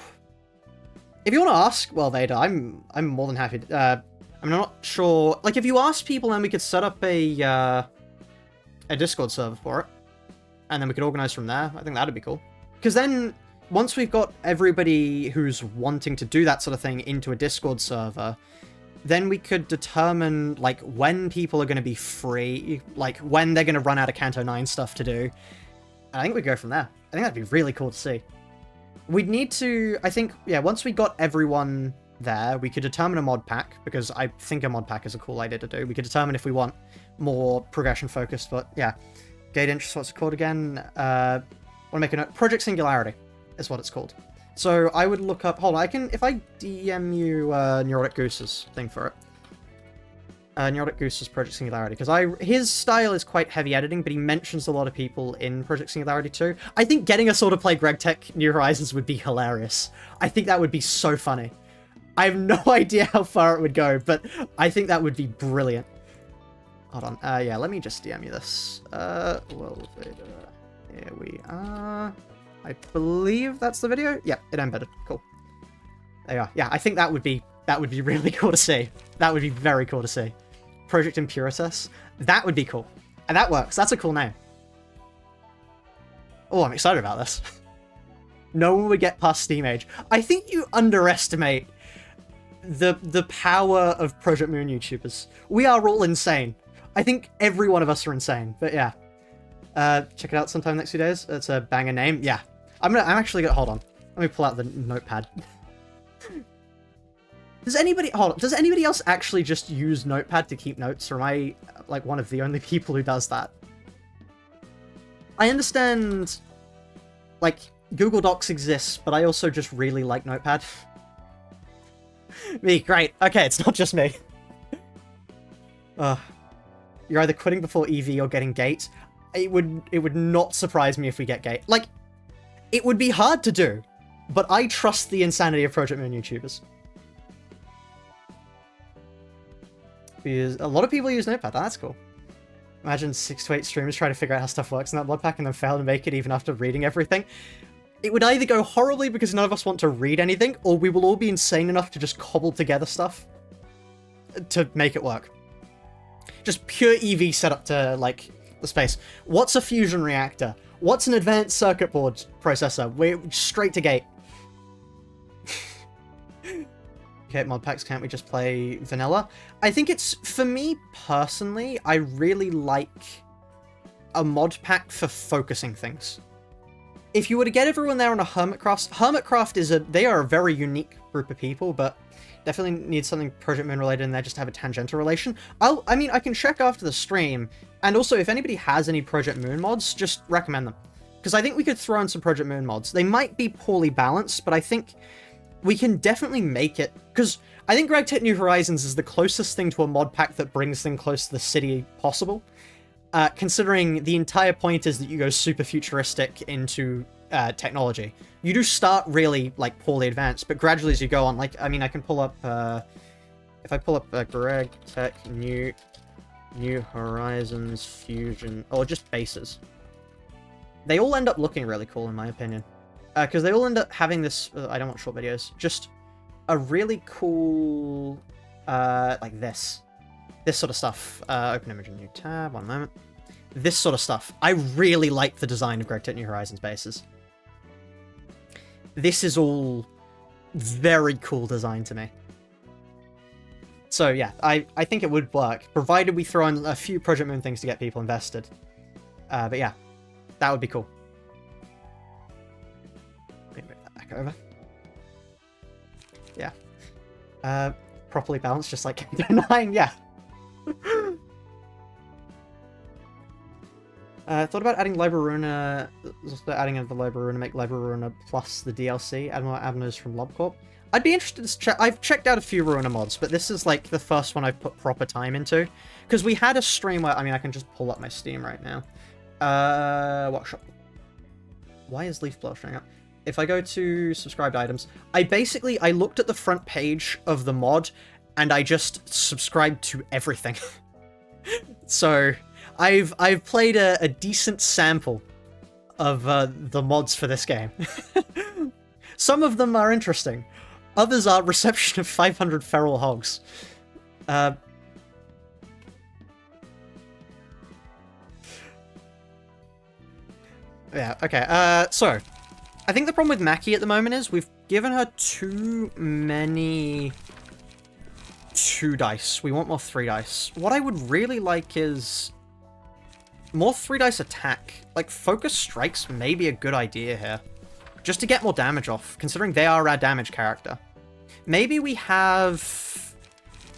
A: If you want to ask, well, Vader, I'm more than happy to, I'm not sure, like, if you ask people, then we could set up a Discord server for it. And then we could organize from there. I think that'd be cool. Because then, once we've got everybody who's wanting to do that sort of thing into a Discord server, then we could determine, like, when people are going to be free, like, when they're going to run out of Canto 9 stuff to do. And I think we'd go from there. I think that'd be really cool to see. We'd need to, I think, yeah, once we got everyone there, we could determine a mod pack, because I think a mod pack is a cool idea to do. We could determine if we want more progression focused, but yeah. Gate interest, what's it called again? I want to make a note. Project Singularity is what it's called. So I would look up... Hold on, if I DM you Neurotic Goose's thing for it. Neurotic Goose's Project Singularity, because his style is quite heavy editing, but he mentions a lot of people in Project Singularity too. I think getting us all to play Greg Tech New Horizons would be hilarious. I think that would be so funny. I have no idea how far it would go, but I think that would be brilliant. Hold on. Yeah, let me just DM you this. Well, here we are. I believe that's the video. Yeah, it embedded. Cool. There you are. Yeah, I think that would be really cool to see. That would be very cool to see. Project Impuritas. That would be cool. And that works. That's a cool name. Oh, I'm excited about this. No one would get past Steam Age. I think you underestimate the power of Project Moon YouTubers. We are all insane. I think every one of us are insane, but yeah. Check it out sometime next few days. It's a banger name. Yeah. I'm actually gonna, hold on. Let me pull out the notepad. Does anybody else actually just use Notepad to keep notes, or am I like one of the only people who does that? I understand, like, Google Docs exists, but I also just really like Notepad. Me, great. Okay, it's not just me. You're either quitting before EV or getting Gate. It would not surprise me if we get Gate. Like, it would be hard to do, but I trust the insanity of Project Moon YouTubers. Because a lot of people use Notepad. That's cool. Imagine 6 to 8 streamers trying to figure out how stuff works in that mod pack and then fail to make it even after reading everything. It would either go horribly because none of us want to read anything, or we will all be insane enough to just cobble together stuff to make it work. Just pure EV setup to, like, the space. What's a fusion reactor? What's an advanced circuit board processor? We're straight to Gate. Okay, mod packs, can't we just play vanilla? I think it's, for me personally, I really like a mod pack for focusing things. If you were to get everyone there on a Hermitcraft is they are a very unique group of people, but definitely need something Project Moon related in there just to have a tangential relation. I mean, I can check after the stream, and also if anybody has any Project Moon mods, just recommend them. Because I think we could throw in some Project Moon mods. They might be poorly balanced, but I think we can definitely make it, because I think Gregtech New Horizons is the closest thing to a mod pack that brings things close to the city possible. Considering the entire point is that you go super futuristic into technology. You do start really, like, poorly advanced, but gradually as you go on, like, I mean, I can pull up, if I pull up Gregtech New Horizons Fusion, or just bases. They all end up looking really cool, in my opinion. Because they all end up having this, I don't want short videos, just a really cool, like this sort of stuff. Open image in new tab, one moment. This sort of stuff. I really like the design of Gregtech New Horizons bases. This is all very cool design to me. So yeah, I think it would work, provided we throw in a few Project Moon things to get people invested. But yeah, that would be cool. Let me move that back over. Yeah. Properly balanced, just like Kingdom 9, yeah. Thought about adding Libraruna, adding the Libraruna, make Libraruna plus the DLC, add more avenues from LobCorp. I'd be interested to check. I've checked out a few Ruina mods, but this is like the first one I've put proper time into. Because we had a stream where, I mean, I can just pull up my Steam right now. Workshop. Why is Leaf Blower showing up? If I go to subscribed items, I looked at the front page of the mod, and I just subscribed to everything. So, I've played a decent sample of the mods for this game. Some of them are interesting. Others are reception of 500 feral hogs. Yeah, okay, so, I think the problem with Mackie at the moment is we've given her too many 2 dice. We want more 3 dice. What I would really like is more 3 dice attack. Like, focus strikes may be a good idea here. Just to get more damage off, considering they are our damage character. Maybe we have...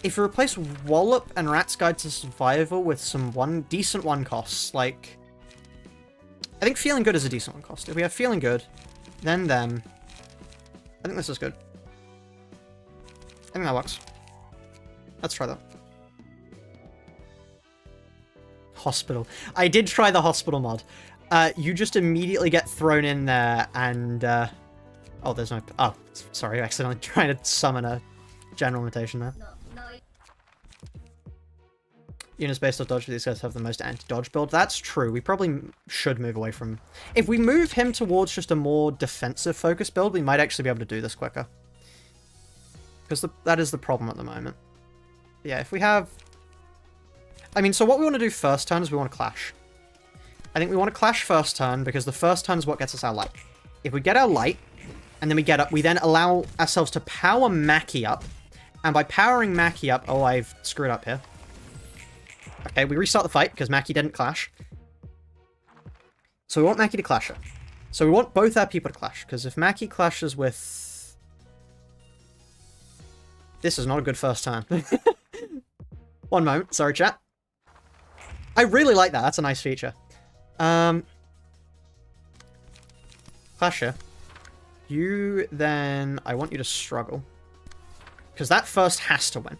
A: If we replace Wallop and Rat's Guide to Survival with some decent 1 costs, like... I think Feeling Good is a decent 1 cost. If we have Feeling Good, then them... I think this is good. I think that works. Let's try that. Hospital. I did try the hospital mod. You just immediately get thrown in there and, oh, there's no... Oh, sorry, I accidentally tried to summon a general mutation there. Units based on dodge, these guys have the most anti-dodge build. That's true. We probably should move away from... If we move him towards just a more defensive focus build, we might actually be able to do this quicker. Because that is the problem at the moment. Yeah, if we have... I mean, so what we want to do first turn is we want to clash. I think we want to clash first turn, because the first turn is what gets us our light. If we get our light, and then we get up, we then allow ourselves to power Mackie up. And by powering Mackie up... Oh, I've screwed up here. Okay, we restart the fight, because Mackie didn't clash. So we want Mackie to clash it. So we want both our people to clash, because if Mackie clashes with... This is not a good first turn. One moment, sorry chat. I really like that, that's a nice feature. Clash here. You then... I want you to struggle. Because that first has to win.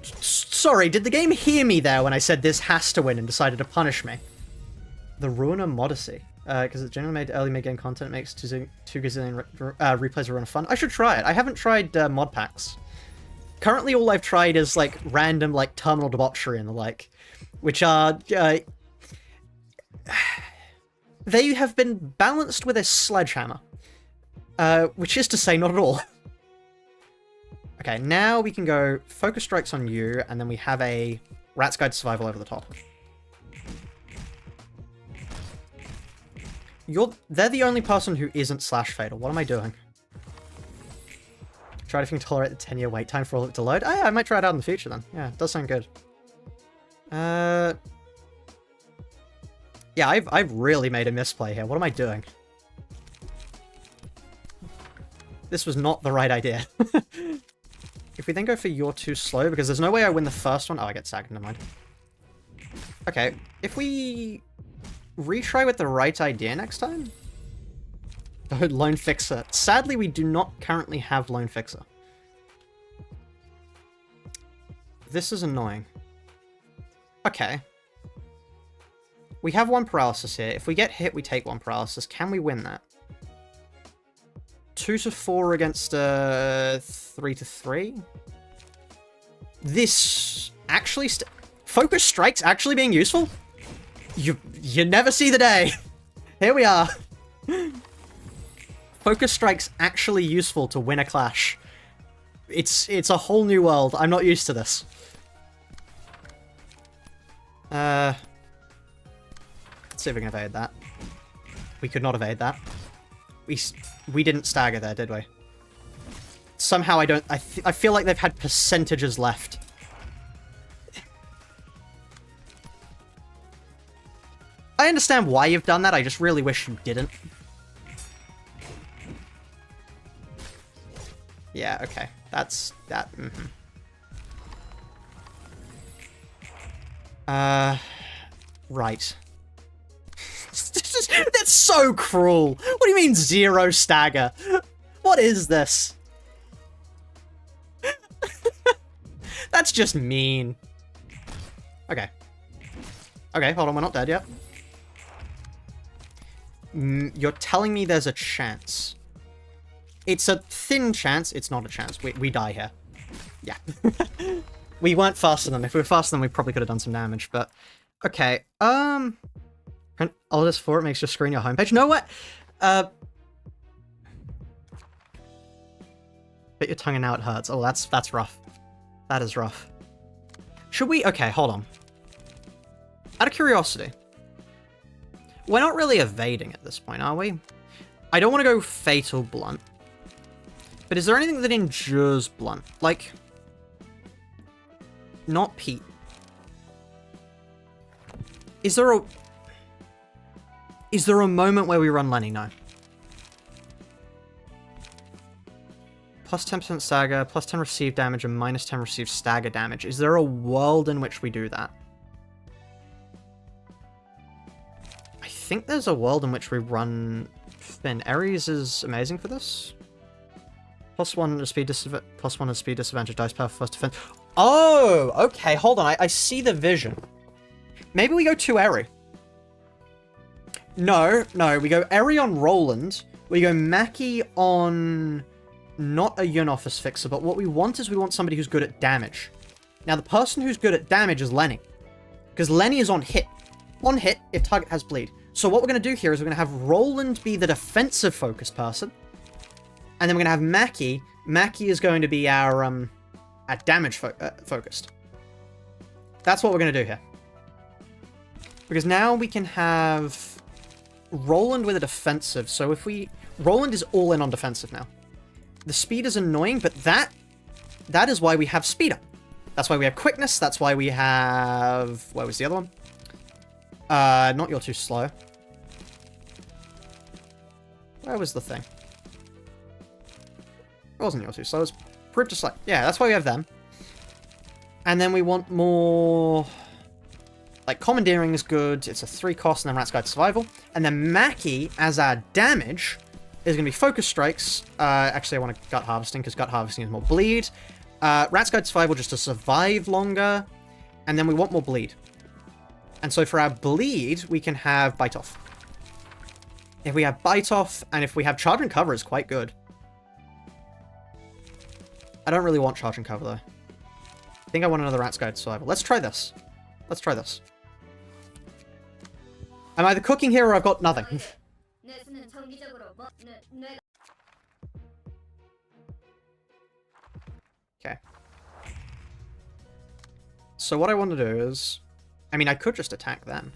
A: Sorry, did the game hear me there when I said this has to win and decided to punish me? The Ruiner Modesty. Because it's generally made early mid-game content, it makes 2 gazillion replays of Ruiner fun. I should try it. I haven't tried mod packs. Currently all I've tried is like random like terminal debauchery and the like. Which are... they have been balanced with a sledgehammer. Which is to say, not at all. Okay, now we can go Focus Strikes on you, and then we have a Rat's Guide to Survival over the top. They're the only person who isn't Slash Fatal. What am I doing? Try if you can tolerate the 10-year wait time for all of it to load. Oh, yeah, I might try it out in the future then. Yeah, it does sound good. Yeah, I've really made a misplay here. What am I doing? This was not the right idea. If we then go for You're Too Slow, because there's no way I win the first one. Oh, I get sagged, never mind. Okay, if we retry with the right idea next time? Oh, Lone Fixer. Sadly, we do not currently have Lone Fixer. This is annoying. Okay. We have 1 paralysis here. If we get hit, we take 1 paralysis. Can we win that? 2 to 4 against 3 to 3? This actually... Focus Strikes actually being useful? You never see the day. Here we are. Focus Strike's actually useful to win a clash. It's a whole new world. I'm not used to this. Let's see if we can evade that. We could not evade that. We didn't stagger there, did we? Somehow I feel like they've had percentages left. I understand why you've done that, I just really wish you didn't. Yeah, okay. That's... that... Right. That's so cruel! What do you mean 0 stagger? What is this? That's just mean. Okay. Okay, hold on, we're not dead yet. You're telling me there's a chance. It's a thin chance. It's not a chance. We die here. Yeah. We weren't faster than them. If we were faster than them, we probably could have done some damage, but... Okay, Print Alt 4, it makes your screen your homepage. No, what? Bit your tongue and now it hurts. Oh, that's rough. That is rough. Should we... Okay, hold on. Out of curiosity. We're not really evading at this point, are we? I don't want to go Fatal Blunt. But is there anything that endures Blunt? Like... Not Pete. Is there a moment where we run Lenny? No. Plus 10% stagger, plus 10 received damage, and minus 10 received stagger damage. Is there a world in which we do that? I think there's a world in which we run Finn. Ares is amazing for this. Plus 1 speed disadvantage, dice power, first defense. Oh, okay, hold on. I see the vision. Maybe we go 2 Eri. No, we go Eri on Roland. We go Mackie on... Not a Yun-Office Fixer, but what we want is we want somebody who's good at damage. Now, the person who's good at damage is Lenny. Because Lenny is on hit. On hit, if target has bleed. So what we're going to do here is we're going to have Roland be the defensive focused person. And then we're going to have Mackie. Mackie is going to be our damage focused. That's what we're going to do here. Because now we can have Roland with a defensive. So if we... Roland is all in on defensive now. The speed is annoying, but that is why we have speed up. That's why we have quickness. That's why we have... Where was the other one? Not you're too slow. Where was the thing? It wasn't you're too slow. It was proof to slow. Yeah, that's why we have them. And then we want more... Like, commandeering is good. It's a 3 cost, and then Rat's Guide to Survival. And then Mackie, as our damage, is going to be Focus Strikes. Actually, I want to Gut Harvesting, because Gut Harvesting is more bleed. Rat's Guide to Survival just to survive longer. And then we want more bleed. And so for our bleed, we can have Bite Off. If we have Bite Off, and if we have Charge and Cover, is quite good. I don't really want Charge and Cover, though. I think I want another Rat's Guide to Survival. Let's try this. Let's try this. I'm either cooking here or I've got nothing. Okay. So what I want to do is... I mean, I could just attack them.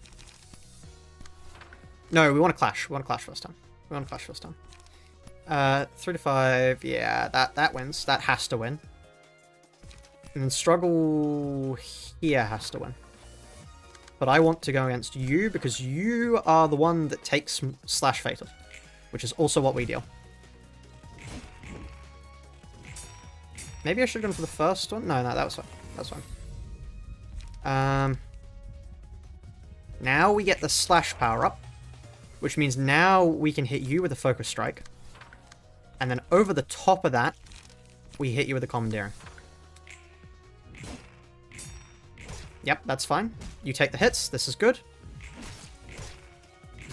A: No, we want to clash. We want to clash first time. We want to clash first time. 3 to 5. Yeah, that wins. That has to win. And then struggle here has to win. But I want to go against you because you are the one that takes slash fated, which is also what we deal. Maybe I should have gone for the first one. No, that was fine. That's fine. Now we get the slash power up, which means now we can hit you with a focus strike, and then over the top of that, we hit you with a commandeering. Yep, that's fine. You take the hits. This is good.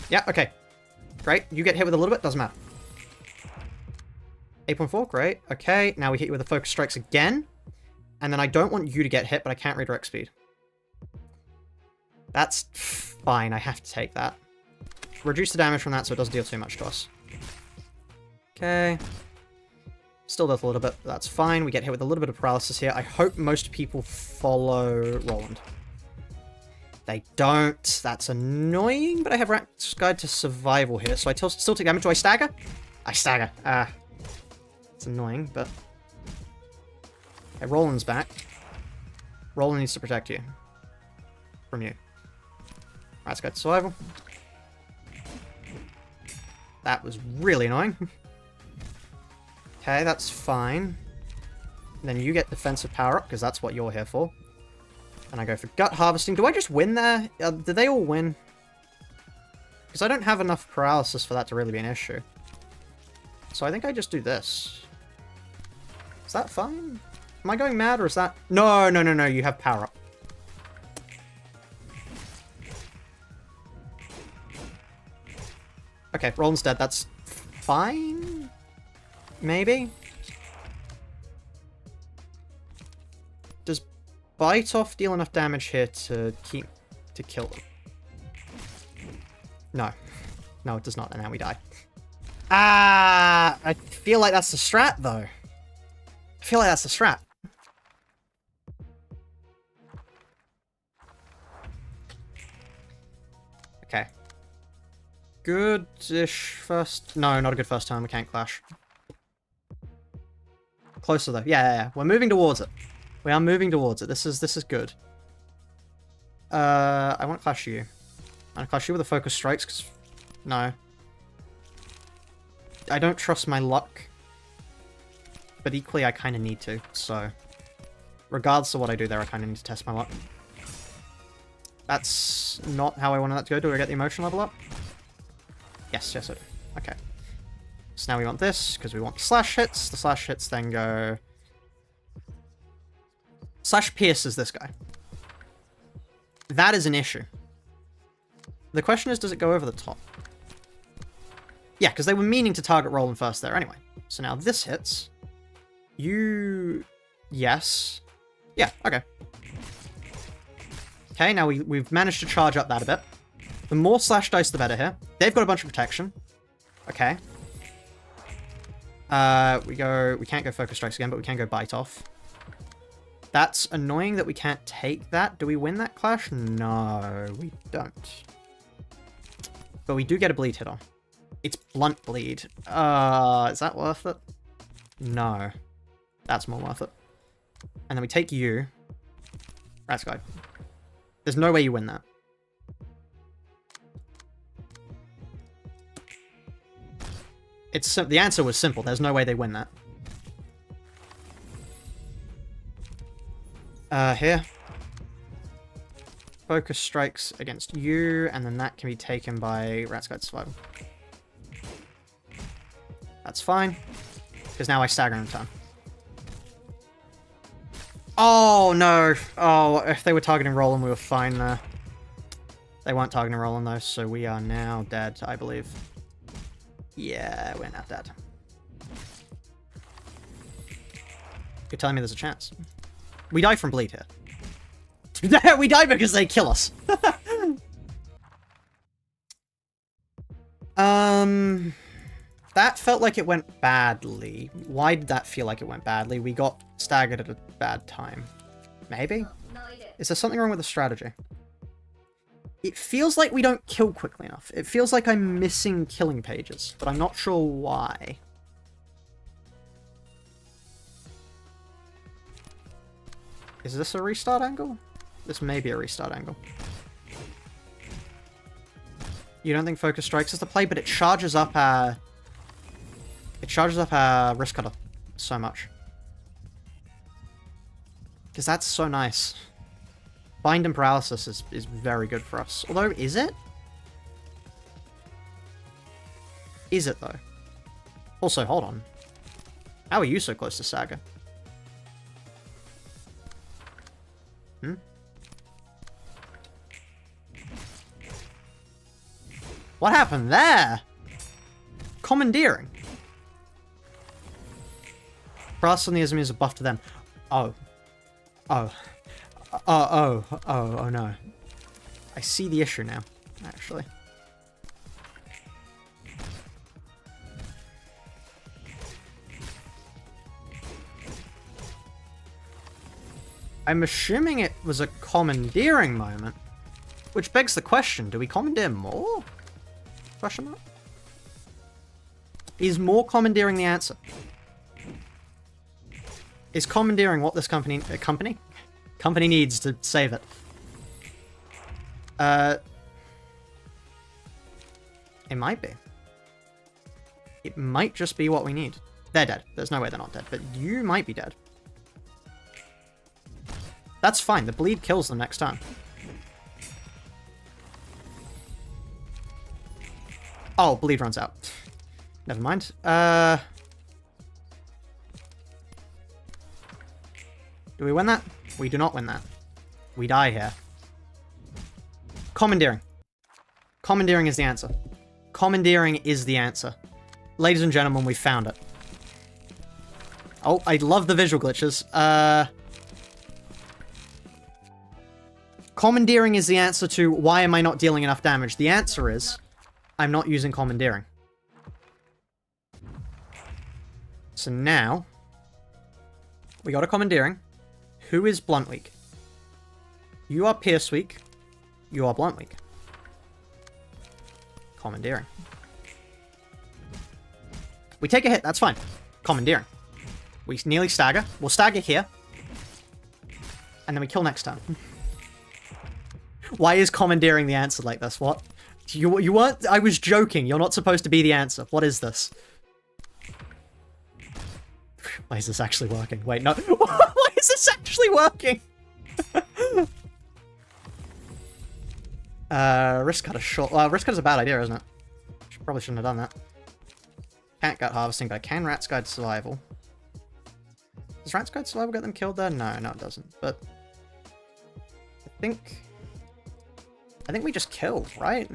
A: Yeah, okay. Great. You get hit with a little bit. Doesn't matter. 8.4. Great. Okay. Now we hit you with the focus strikes again. And then I don't want you to get hit, but I can't redirect speed. That's fine. I have to take that. Reduce the damage from that so it doesn't deal too much to us. Okay. Still does a little bit, but that's fine. We get hit with a little bit of paralysis here. I hope most people follow Roland. They don't. That's annoying, but I have Rat's Guide to Survival here, so I still take damage. Do I stagger? I stagger. It's annoying, but... Okay, Roland's back. Roland needs to protect you. From you. Rat's Guide to Survival. That was really annoying. Okay, that's fine. Then you get defensive power up, because that's what you're here for. And I go for gut harvesting. Do I just win there? Do they all win? Because I don't have enough paralysis for that to really be an issue. So I think I just do this. Is that fine? Am I going mad, or is that... No, you have power up. Okay, Roland's dead. That's fine? Maybe? Does Bite Off deal enough damage here to kill them? No. No, it does not, and now we die. I feel like that's the strat, though. I feel like that's the strat. Okay. Good-ish first... No, not a good first time. We can't clash. Closer, though. Yeah. We're moving towards it. We are moving towards it. This is good. I want to clash you. I want to clash you with the focus strikes, because... No. I don't trust my luck. But equally, I kind of need to, so... Regardless of what I do there, I kind of need to test my luck. That's not how I wanted that to go. Do I get the emotion level up? Yes, I do. Okay. So now we want this, because we want slash hits. The slash hits then go... Slash pierces this guy. That is an issue. The question is, does it go over the top? Yeah, because they were meaning to target Roland first there anyway. So now this hits. You... Yes. Yeah, okay. Okay, now we've managed to charge up that a bit. The more slash dice, the better here. They've got a bunch of protection. Okay. We can't go focus strikes again, but we can go bite off. That's annoying that we can't take that. Do we win that clash? No, we don't. But we do get a bleed hit on. It's blunt bleed. Is that worth it? No. That's more worth it. And then we take you. Rat's Guide. There's no way you win that. The answer was simple. There's no way they win that. Here. Focus strikes against you, and then that can be taken by Rat's Guide Survival. That's fine, because now I stagger in turn. Oh, no. Oh, if they were targeting Roland, we were fine there. They weren't targeting Roland, though, so we are now dead, I believe. Yeah, we're now dead. You're telling me there's a chance. We die from bleed here. We die because they kill us. That felt like it went badly. Why did that feel like it went badly? We got staggered at a bad time. Maybe? Is there something wrong with the strategy? It feels like we don't kill quickly enough. It feels like I'm missing killing pages, but I'm not sure why. Is this a restart angle? This may be a restart angle. You don't think Focus Strikes is the play, but it charges up our... It charges up our Wrist Cutter so much. Because that's so nice. Bind and Paralysis is very good for us. Although, is it? Is it, though? Also, hold on. How are you so close to Saga? Hmm? What happened there? Commandeering. Brass on the Izumi is a buff to them. Oh. Oh. Oh no. I see the issue now, actually. I'm assuming it was a commandeering moment, which begs the question, do we commandeer more? Question mark? Is more commandeering the answer? Is commandeering what this company needs to save it? It might be. It might just be what we need. They're dead. There's no way they're not dead, but you might be dead. That's fine. The bleed kills them next time. Oh, bleed runs out. Never mind. Do we win that? We do not win that. We die here. Commandeering. Commandeering is the answer. Commandeering is the answer. Ladies and gentlemen, we found it. Oh, I love the visual glitches. Commandeering is the answer to why am I not dealing enough damage? The answer is I'm not using commandeering. So now we got a commandeering. Who is blunt weak? You are pierce weak. You are blunt weak. Commandeering. We take a hit, that's fine. Commandeering. We nearly stagger. We'll stagger here. And then we kill next turn. Why is commandeering the answer like this? What? You weren't... I was joking. You're not supposed to be the answer. What is this? Why is this actually working? Wait, no. Why is this actually working? Wrist Cutter short. Wrist Cutter's a bad idea, isn't it? Probably shouldn't have done that. Can't gut harvesting, but I can Rat's Guide Survival. Does Rat's Guide Survival get them killed there? No, it doesn't. But I think we just kill, right?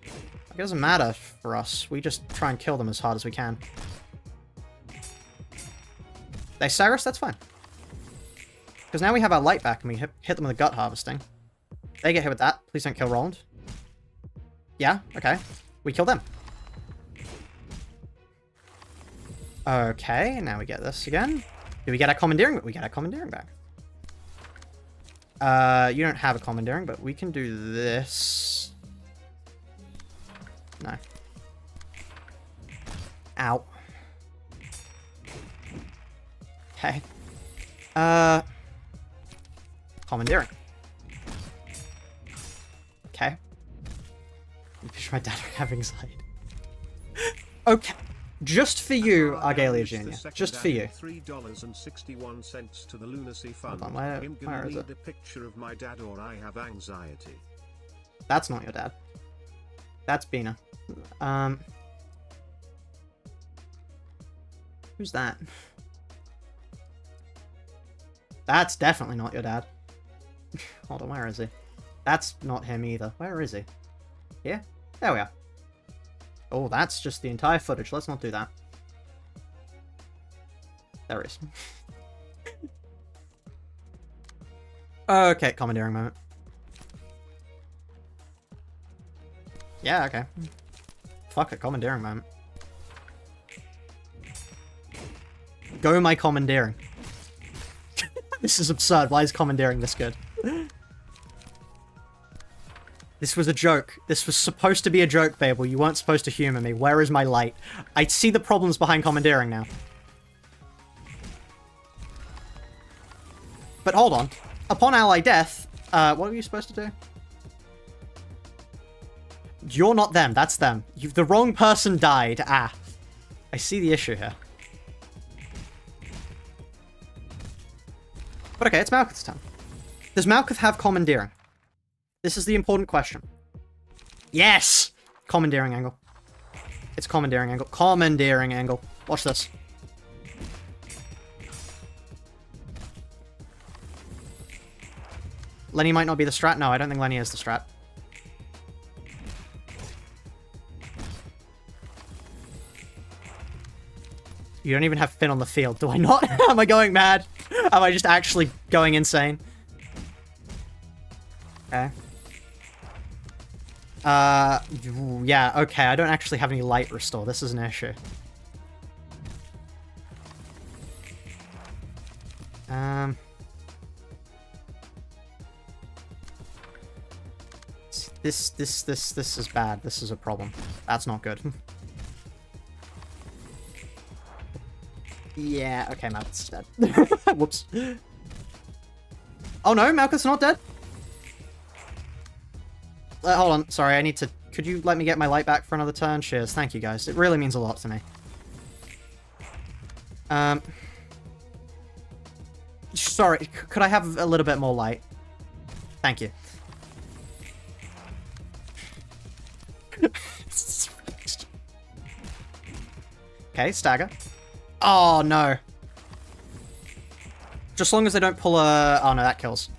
A: It doesn't matter for us. We just try and kill them as hard as we can. They stagger us, that's fine. Because now we have our light back and we hit them with a gut harvesting. They get hit with that. Please don't kill Roland. Yeah, okay. We kill them. Okay, now we get this again. Do we get our commandeering? We get our commandeering back. You don't have a commandeering, but we can do this. No. Ow. Okay. Commandeering. Okay. I'm pretty sure my dad would have anxiety. Okay. Just for you, Argalia Jr. Just for you.
B: $3.61 to the lunacy fund.
A: Hold on,
B: I'm
A: where
B: gonna
A: is
B: need
A: it?
B: a picture of my dad or I have anxiety.
A: That's not your dad. That's Bina. Who's that? That's definitely not your dad. Hold on, where is he? That's not him either. Where is he? Here? There we are. Oh, that's just the entire footage. Let's not do that. There is. Okay, commandeering moment. Yeah, okay. Fuck it, commandeering moment. Go my commandeering. This is absurd. Why is commandeering this good? This was a joke. This was supposed to be a joke, Babel. You weren't supposed to humor me. Where is my light? I see the problems behind commandeering now. But hold on. Upon ally death, what were you supposed to do? You're not them. That's them. The wrong person died. Ah. I see the issue here. But okay, it's Malkuth's turn. Does Malkuth have commandeering? This is the important question. Yes! Commandeering angle. It's commandeering angle. Commandeering angle. Watch this. Lenny might not be the strat. No, I don't think Lenny is the strat. You don't even have Finn on the field. Do I not? Am I going mad? Am I just actually going insane? Okay. Yeah, okay. I don't actually have any light restore. This is an issue. This is bad. This is a problem. That's not good. Yeah, okay, Malkuth's dead. Whoops. Oh no, Malkuth's not dead? Hold on, sorry, I need to... Could you let me get my light back for another turn? Cheers, thank you guys. It really means a lot to me. Sorry, could I have a little bit more light? Thank you. Okay, stagger. Oh, no. Just as long as they don't pull a... Oh, no, that kills.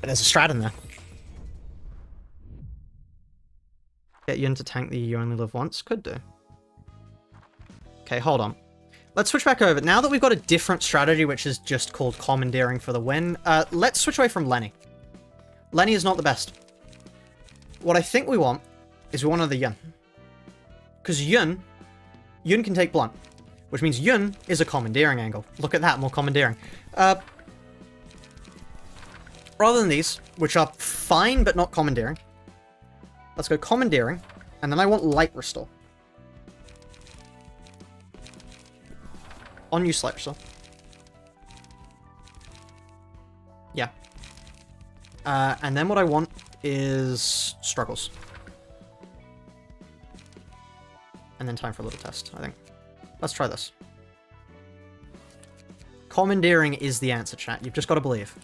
A: But there's a strat in there. Get Yun to tank the You Only Live Once? Could do. Okay, hold on. Let's switch back over. Now that we've got a different strategy, which is just called commandeering for the win, let's switch away from Lenny. Lenny is not the best. What I think we want is we want another Yun. Because Yun can take blunt, which means Yun is a commandeering angle. Look at that, more commandeering. Rather than these, which are fine but not commandeering, let's go commandeering, and then I want light restore. On use light restore. Yeah. And then what I want is struggles. And then time for a little test, I think. Let's try this. Commandeering is the answer, chat. You've just got to believe.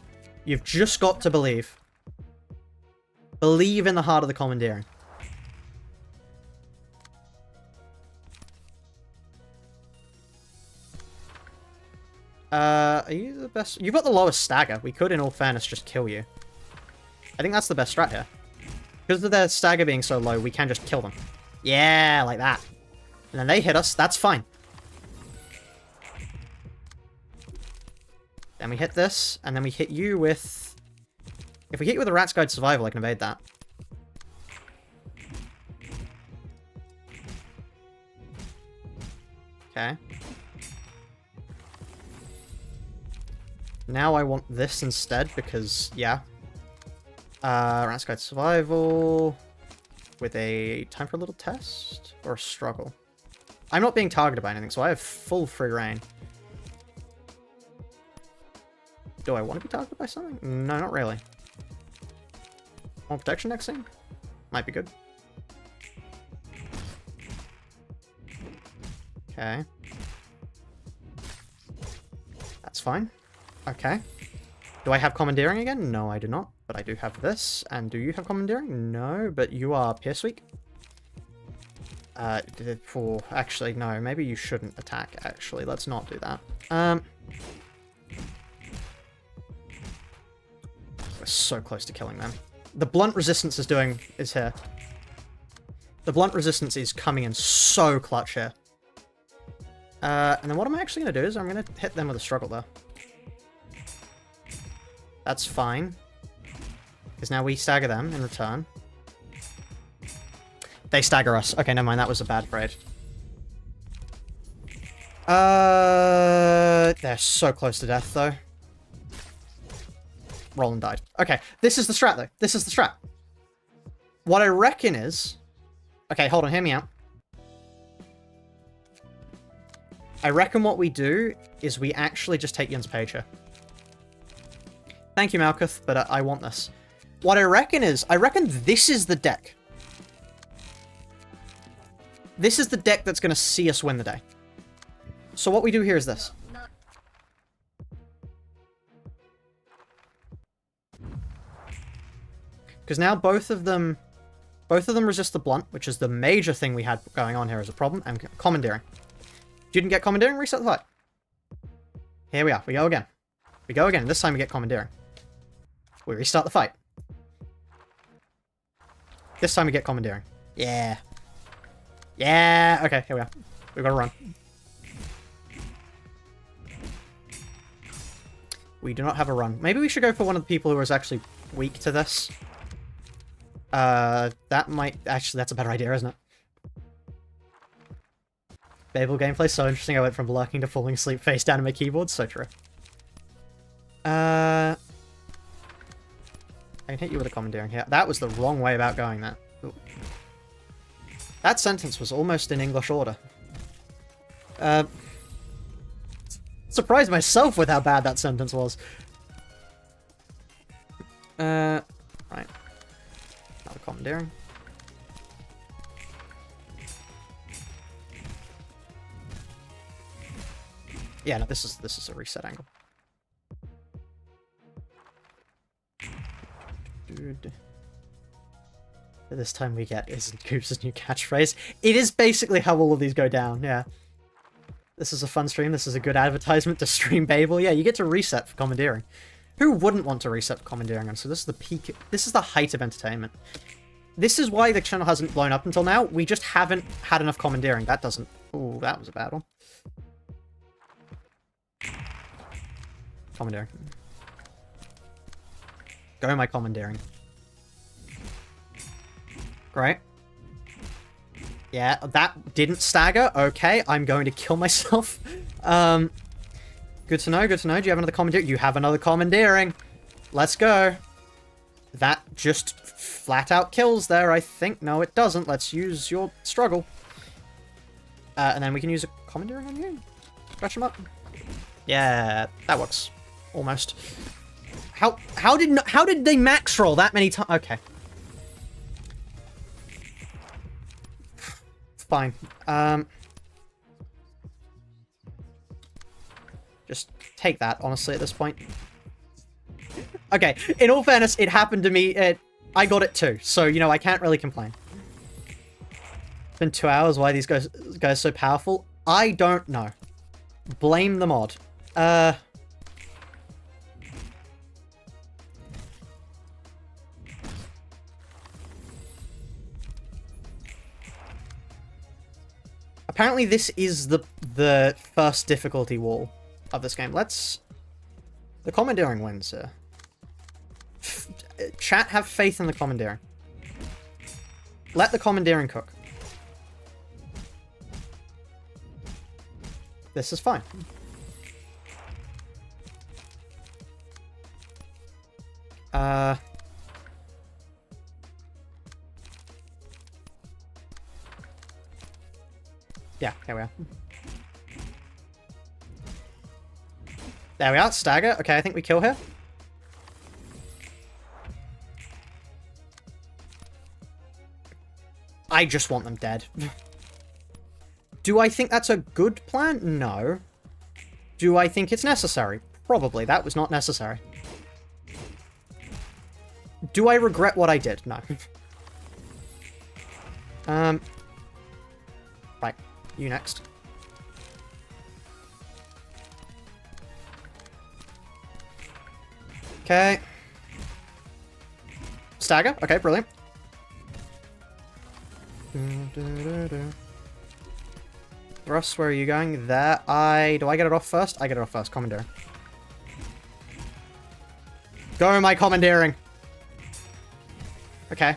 A: You've just got to believe. Believe in the heart of the commandeering. Are you the best? You've got the lowest stagger. We could, in all fairness, just kill you. I think that's the best strat here. Because of their stagger being so low, we can just kill them. Yeah, like that. And then they hit us. That's fine. Then we hit this, and then we hit you with... If we hit you with a Rat's Guide Survival, I can evade that. Okay. Now I want this instead because, yeah. Rats Guide Survival with a time for a little test or a struggle. I'm not being targeted by anything, so I have full free reign. Do I want to be targeted by something? No, not really. More protection next scene? Might be good. Okay. That's fine. Okay. Do I have commandeering again? No, I do not. But I do have this. And do you have commandeering? No, but you are Pierce Weak. Actually, no. Maybe you shouldn't attack, actually. Let's not do that. We're so close to killing them. The blunt resistance is here. The blunt resistance is coming in so clutch here. And then what I'm actually going to do is I'm going to hit them with a struggle there. That's fine. Because now we stagger them in return. They stagger us. Okay, never mind. That was a bad trade. They're so close to death, though. Roland died. Okay, this is the strat, though. This is the strat. What I reckon is... Okay, hold on. Hear me out. I reckon what we do is we actually just take Yun's page here. Thank you, Malkuth, but I want this. What I reckon is... I reckon this is the deck. This is the deck that's going to see us win the day. So what we do here is this. Because now both of them resist the blunt, which is the major thing we had going on here as a problem, and commandeering. Didn't get commandeering, reset the fight. Here we are. We go again. We go again. This time we get commandeering. We restart the fight. This time we get commandeering. Yeah. Yeah. Okay, here we are. We've got to run. We do not have a run. Maybe we should go for one of the people who is actually weak to this. That might... Actually, that's a better idea, isn't it? Babel gameplay so interesting. I went from lurking to falling asleep face down on my keyboard. So true. I can hit you with a commandeering here. That was the wrong way about going that. Ooh. That sentence was almost in English order. Surprised myself with how bad that sentence was. Right. Another commandeering. Yeah, no, this is a reset angle. Dude. This time we get isn't Goop's new catchphrase. It is basically how all of these go down, yeah. This is a fun stream. This is a good advertisement to stream Babel. Yeah, you get to reset for commandeering. Who wouldn't want to reset for commandeering? And so this is the peak. This is the height of entertainment. This is why the channel hasn't blown up until now. We just haven't had enough commandeering. That doesn't... Ooh, that was a bad one. Commandeering. Go my commandeering. Great. Yeah, that didn't stagger. Okay, I'm going to kill myself. Good to know, good to know. Do you have another commandeering? You have another commandeering. Let's go. That just flat out kills there, I think. No, it doesn't. Let's use your struggle. And then we can use a commandeering on you. Scratch him up. Yeah, that works. Almost. How did they max roll that many times? Okay. Fine. Just take that, honestly, at this point. Okay, in all fairness, it happened to me. I got it too, so, you know, I can't really complain. It's been 2 hours. Why are these guys so powerful? I don't know. Blame the mod. Apparently this is the first difficulty wall of this game. Let's... The commandeering wins here. Chat, have faith in the commandeering. Let the commandeering cook. This is fine. Yeah, here we are. There we are, stagger. Okay, I think we kill her. I just want them dead. Do I think that's a good plan? No. Do I think it's necessary? Probably. That was not necessary. Do I regret what I did? No. Right. You next. Okay. Stagger. Okay, brilliant. Thrust, where are you going? There. Do I get it off first? I get it off first. Commandeering. Go, my commandeering. Okay.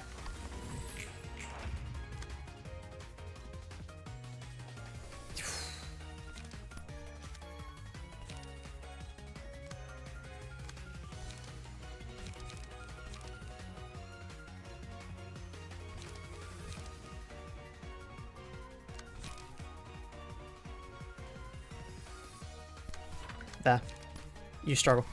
A: There. You struggle.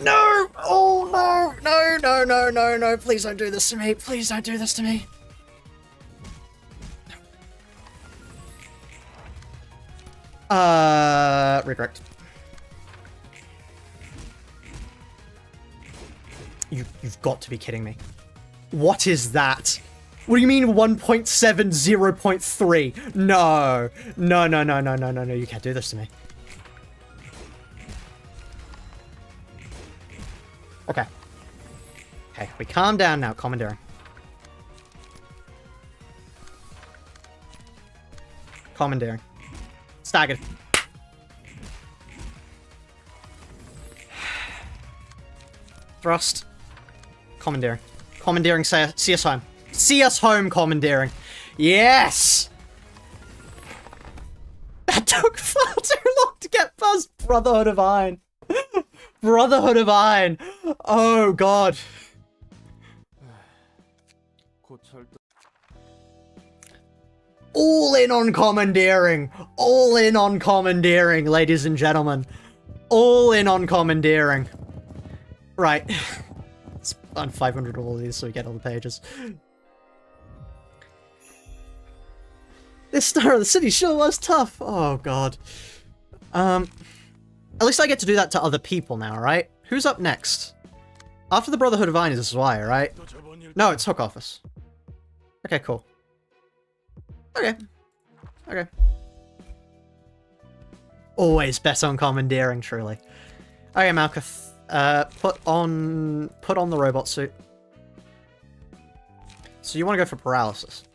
A: No! Oh, no! No, no, no, no, no. Please don't do this to me. Please don't do this to me. Redirect. You've got to be kidding me. What is that? What do you mean 1.7, 0.3? No. No, no, no, no, no, no, no. You can't do this to me. Okay. Okay, we calm down now, commandeering. Commandeering. Staggered. Thrust. Commandeering. Commandeering, see us home. See us home, commandeering. Yes! That took far too long to get past Brotherhood of Iron. Brotherhood of Iron. Oh, God. All in on commandeering. All in on commandeering, ladies and gentlemen. All in on commandeering. Right. Let's find 500 of all of these so we get all the pages. This Star of the City sure was tough. Oh, God. At least I get to do that to other people now, right? Who's up next? After the Brotherhood of Iron is Zwei, right? No, it's Hook Office. Okay, cool. Okay. Okay. Always bet on commandeering, truly. Okay, Malkuth. Put on the robot suit. So you want to go for paralysis.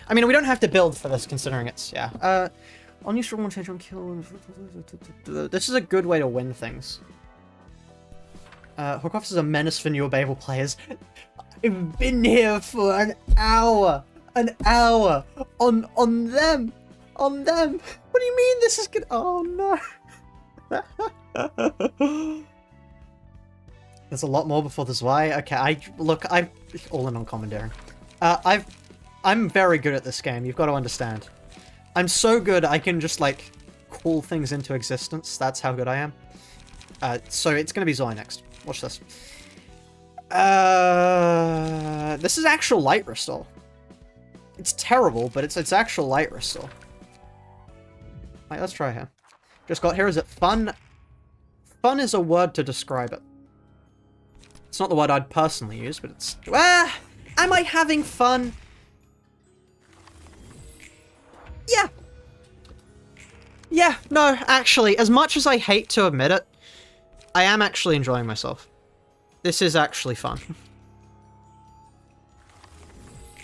A: I mean, we don't have to build for this, considering it's, yeah. On use for one change on kill. This is a good way to win things. Hook Office is a menace for newer Babel players. I've been here for an hour. An hour. On them. On them. What do you mean this is good? Oh, no. There's a lot more before this. Why? Okay, I'm all in on commandeering. I'm very good at this game, you've got to understand. I'm so good I can just, like, call things into existence. That's how good I am. So it's gonna be Zoe next. Watch this. This is actual light restore. It's terrible, but it's actual light restore. Right, let's try here. Just got here, is it fun? Fun is a word to describe it. It's not the word I'd personally use, but it's... am I having fun? Yeah. Yeah, no, actually, as much as I hate to admit it, I am actually enjoying myself. This is actually fun.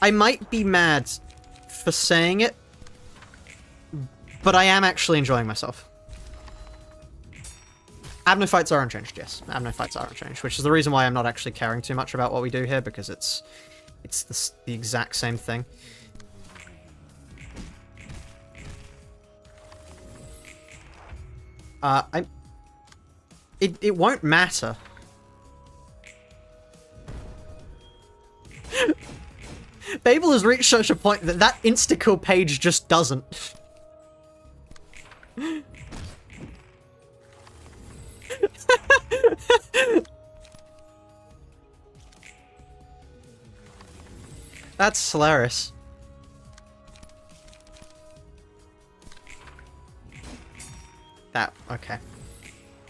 A: I might be mad for saying it, but I am actually enjoying myself. Abno fights are unchanged, yes. Abno fights are unchanged, which is the reason why I'm not actually caring too much about what we do here, because it's the exact same thing. It won't matter. Babel has reached such a point that that insta-kill page just doesn't. That's hilarious. That, okay.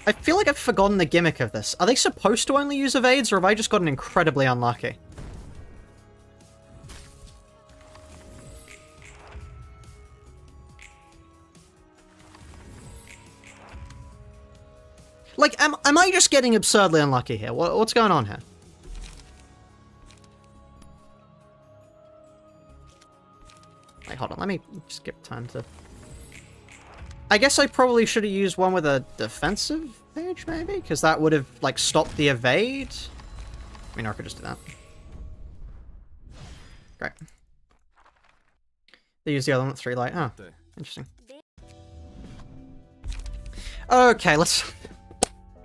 A: I feel like I've forgotten the gimmick of this. Are they supposed to only use evades, or have I just gotten incredibly unlucky? Like, am I just getting absurdly unlucky here? What's going on here? Wait, hold on. Let me just give time to... I guess I probably should have used one with a defensive page, maybe? Because that would have, like, stopped the evade. I mean, I could just do that. Great. They use the element 3 light. Oh, interesting. Okay, let's...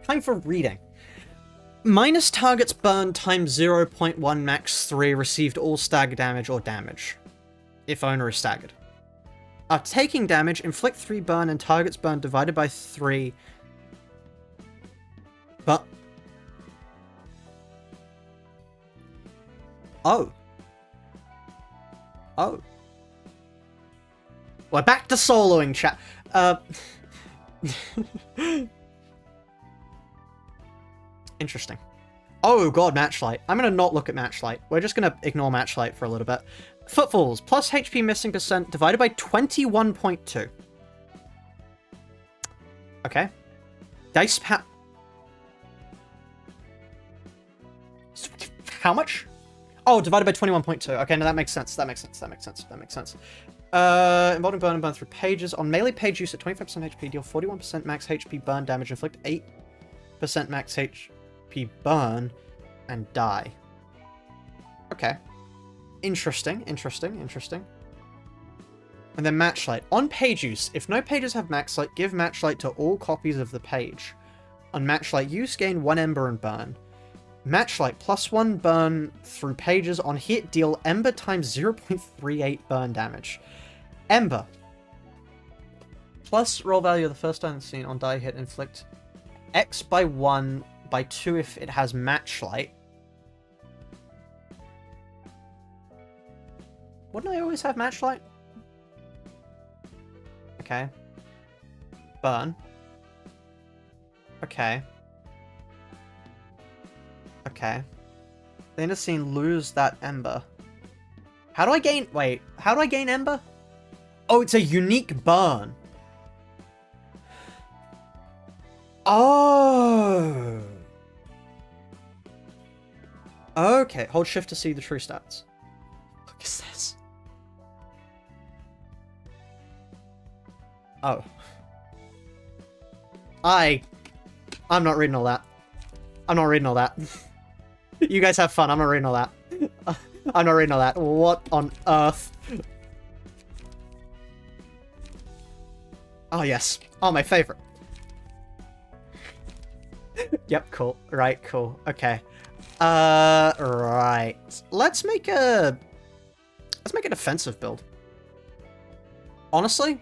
A: Time for reading. Minus target's burn times 0.1 max 3 received all stagger damage or damage, if owner is staggered. After taking damage, inflict 3 burn and target's burn divided by 3. But... Oh. Oh. We're back to soloing, chat. Interesting. Oh god, Matchlight. I'm gonna not look at Matchlight. We're just gonna ignore Matchlight for a little bit. Footfalls, plus HP missing percent divided by 21.2. Okay. Dice How much? Oh, divided by 21.2. Okay, no, that makes sense. That makes sense. That makes sense. That makes sense. Involving burn and burn through pages. On melee page use at 25% HP, deal 41% max HP burn damage, inflict 8% max HP burn, and die. Okay. Interesting, interesting, interesting. And then Matchlight. On page use, if no pages have Matchlight, give Matchlight to all copies of the page. On Matchlight use, gain 1 Ember and burn. Matchlight, plus 1 burn through pages. On hit, deal Ember times 0.38 burn damage. Ember. Plus roll value of the first time seen on die hit, inflict X by 1 by 2 if it has Matchlight. Wouldn't I always have Matchlight? Okay. Burn. Okay. Okay. The end of scene, lose that Ember. How do I gain... Wait. How do I gain Ember? Oh, it's a unique burn. Oh. Okay. Hold shift to see the true stats. Look at this. Oh. I'm not reading all that. I'm not reading all that. You guys have fun. I'm not reading all that. I'm not reading all that. What on earth? Oh, yes. Oh, my favorite. Yep, cool. Right, cool. Okay. Right. Let's make a defensive build. Honestly,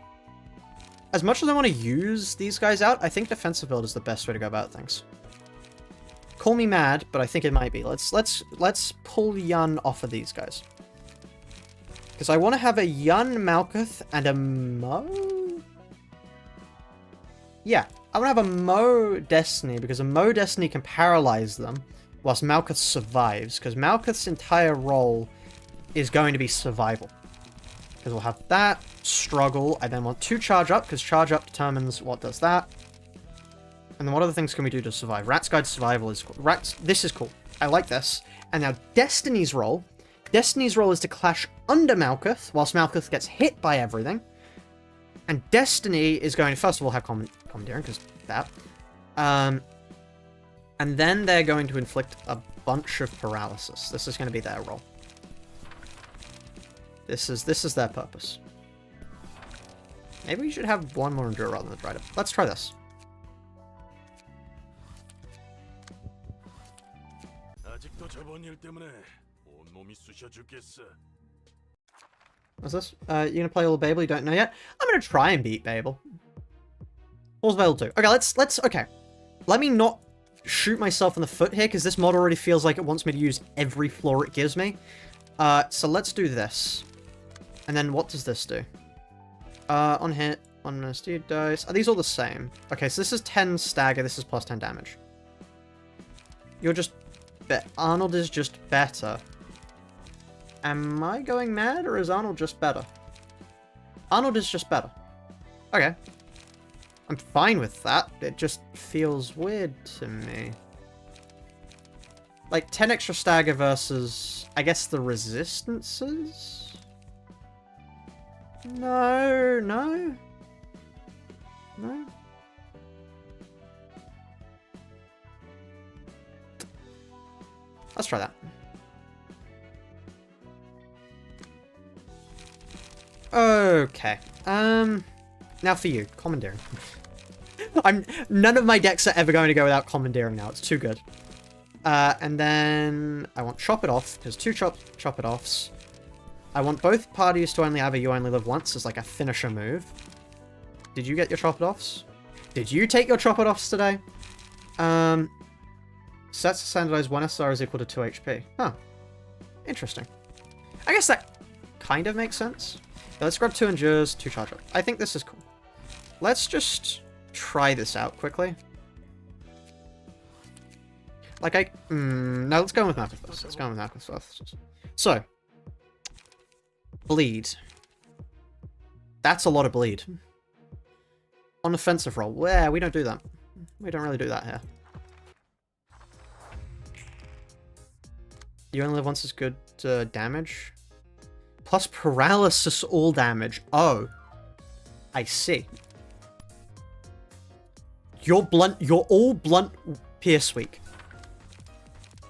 A: as much as I want to use these guys out, I think defensive build is the best way to go about things. Call me mad, but I think it might be. Let's pull Yun off of these guys. Because I want to have a Yun Malkuth and a Mo? Yeah, I want to have a Mo Destiny, because a Mo Destiny can paralyze them, whilst Malkuth survives, because Malkuth's entire role is going to be survival. Because we'll have that, struggle, I then want 2 charge up, because charge up determines what does that. And then what other things can we do to survive? Rat's Guide Survival is cool. This is cool. I like this. And now Destiny's role. Destiny's role is to clash under Malkuth, whilst Malkuth gets hit by everything. And Destiny is going to, first of all, have commandeering, because that. And then they're going to inflict a bunch of paralysis. This is going to be their role. This is their purpose. Maybe we should have one more endure rather than try to. Let's try this.
D: 아직도 저번 일 때문에 온몸이 쑤셔 죽겠어.
A: What's this? You gonna play all of Babel? You don't know yet? I'm gonna try and beat Babel. What's Babel 2? Okay, okay. Let me not shoot myself in the foot here, because this mod already feels like it wants me to use every floor it gives me. So let's do this. And then what does this do? On hit, on steed dice. Are these all the same? Okay, so this is 10 stagger, this is plus 10 damage. You're just... Arnold is just better. Am I going mad, or is Arnold just better? Arnold is just better. Okay. I'm fine with that. It just feels weird to me. Like, 10 extra stagger versus, I guess, the resistances? No, no. No. Let's try that. Okay. Now for you, commandeering. None of my decks are ever going to go without commandeering now. It's too good. And then I want chop it off, because two chop it offs. I want both parties to only have a you only live once as like a finisher move. Did you get your chop it offs? Did you take your chop it offs today? Sets standardized 1 SR is equal to 2 HP. Huh. Interesting. I guess that kind of makes sense. Yeah, let's grab 2 endures, 2 charge up. I think this is cool. Let's just try this out quickly. Like no, let's go with Malcolm first. Let's go with Malcolm first. So, bleed. That's a lot of bleed. On offensive roll. Yeah, we don't do that. We don't really do that here. You only live once is good damage. Plus paralysis all damage. Oh. I see. You're all blunt pierce weak.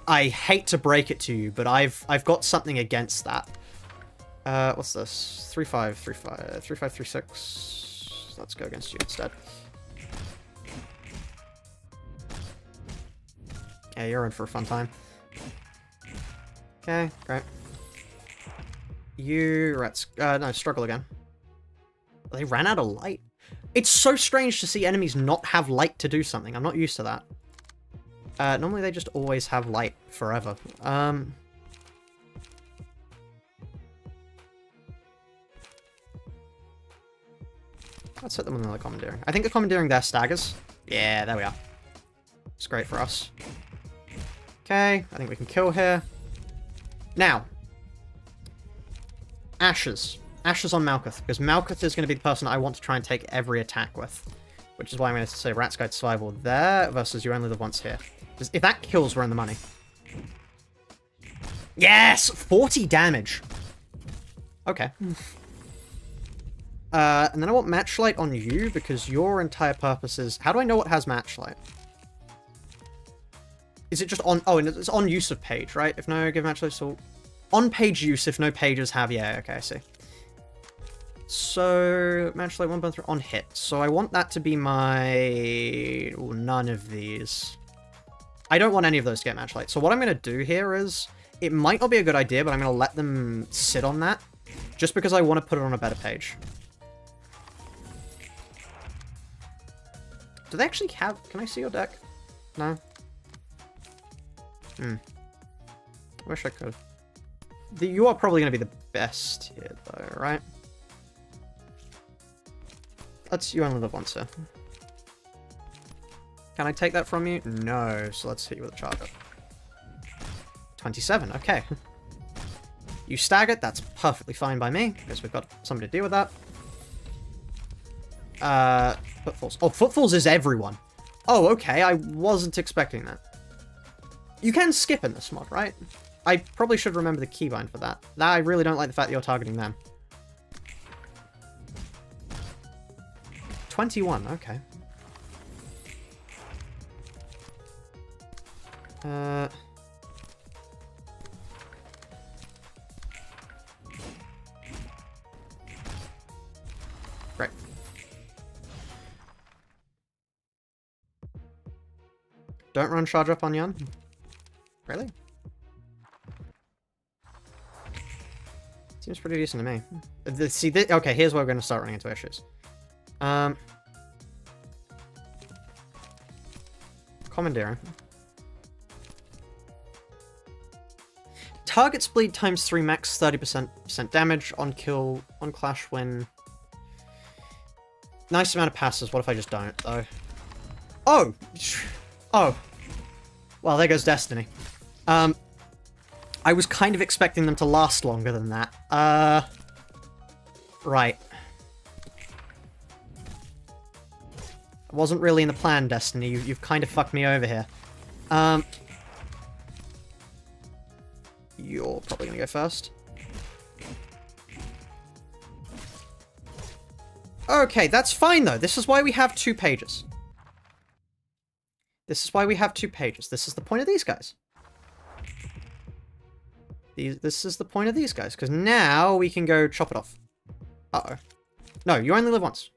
A: I hate to break it to you, but I've got something against that. What's this? 3-5, 3-5, 3-5, 3-6. Let's go against you instead. Yeah, you're in for a fun time. Okay, great. You rats. No, struggle again. They ran out of light. It's so strange to see enemies not have light to do something. I'm not used to that. Normally they just always have light forever. Let's hit them with another commandeering. I think the commandeering there staggers. Yeah, there we are. It's great for us. Okay, I think we can kill here. Now, Ashes. Ashes on Malkuth, because Malkuth is going to be the person I want to try and take every attack with. Which is why I'm going to say Rat's Guide Survival there versus you only live once here. Because if that kills, we're in the money. Yes! 40 damage! Okay. And then I want Matchlight on you, because your entire purpose is... How do I know what has Matchlight? Is it just on... Oh, and it's on use of page, right? If no, give Matchlight, so... On page use, if no pages have... Yeah, okay, I see. So, Matchlight 1.3 on hit. So I want that to be my... Ooh, none of these. I don't want any of those to get Matchlight. So what I'm going to do here is... It might not be a good idea, but I'm going to let them sit on that. Just because I want to put it on a better page. Do they actually have... Can I see your deck? No? Wish I could. You are probably going to be the best here, though, right? You only live once, sir. Can I take that from you? No, so let's hit you with a charge up. 27, okay. You staggered, that's perfectly fine by me, because we've got somebody to deal with that. Footfalls. Oh, Footfalls is everyone. Oh, okay, I wasn't expecting that. You can skip in this mod, right? I probably should remember the keybind for that. I really don't like the fact that you're targeting them. 21, okay. Great. Don't run charge up on Yun. Really? Seems pretty decent to me. See, okay, here's where we're going to start running into issues. Commandeering. Target's bleed times 3 max 30% damage on kill on clash when. Nice amount of passes. What if I just don't though? Oh, oh. Well, there goes Destiny. I was kind of expecting them to last longer than that. Right. It wasn't really in the plan, Destiny. You've kind of fucked me over here. You're probably gonna go first. Okay, that's fine though. This is why we have 2 pages. This is why we have 2 pages. This is the point of these guys. This is the point of these guys, because now we can go chop it off. Uh-oh. No, you only live once.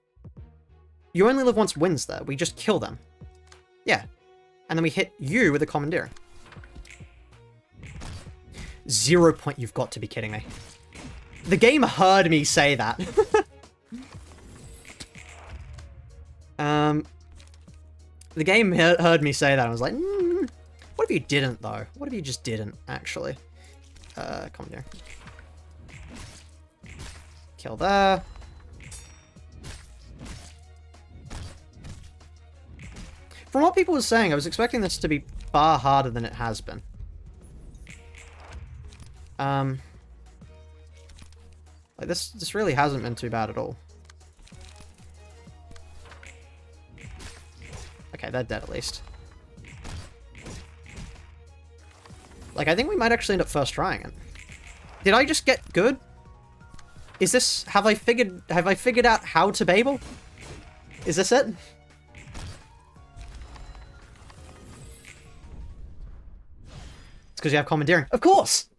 A: You only live once wins there. We just kill them. Yeah. And then we hit you with a commandeering. 0 point. You've got to be kidding me. The game heard me say that. The game heard me say that. I was like, what if you didn't, though? What if you just didn't, actually? Commandeering. Kill there. From what people were saying, I was expecting this to be far harder than it has been. Like this really hasn't been too bad at all. Okay, they're dead at least. Like, I think we might actually end up first trying it. Did I just get good? Is this... Have I figured out how to Babel? Is this it? It's because you have commandeering. Of course!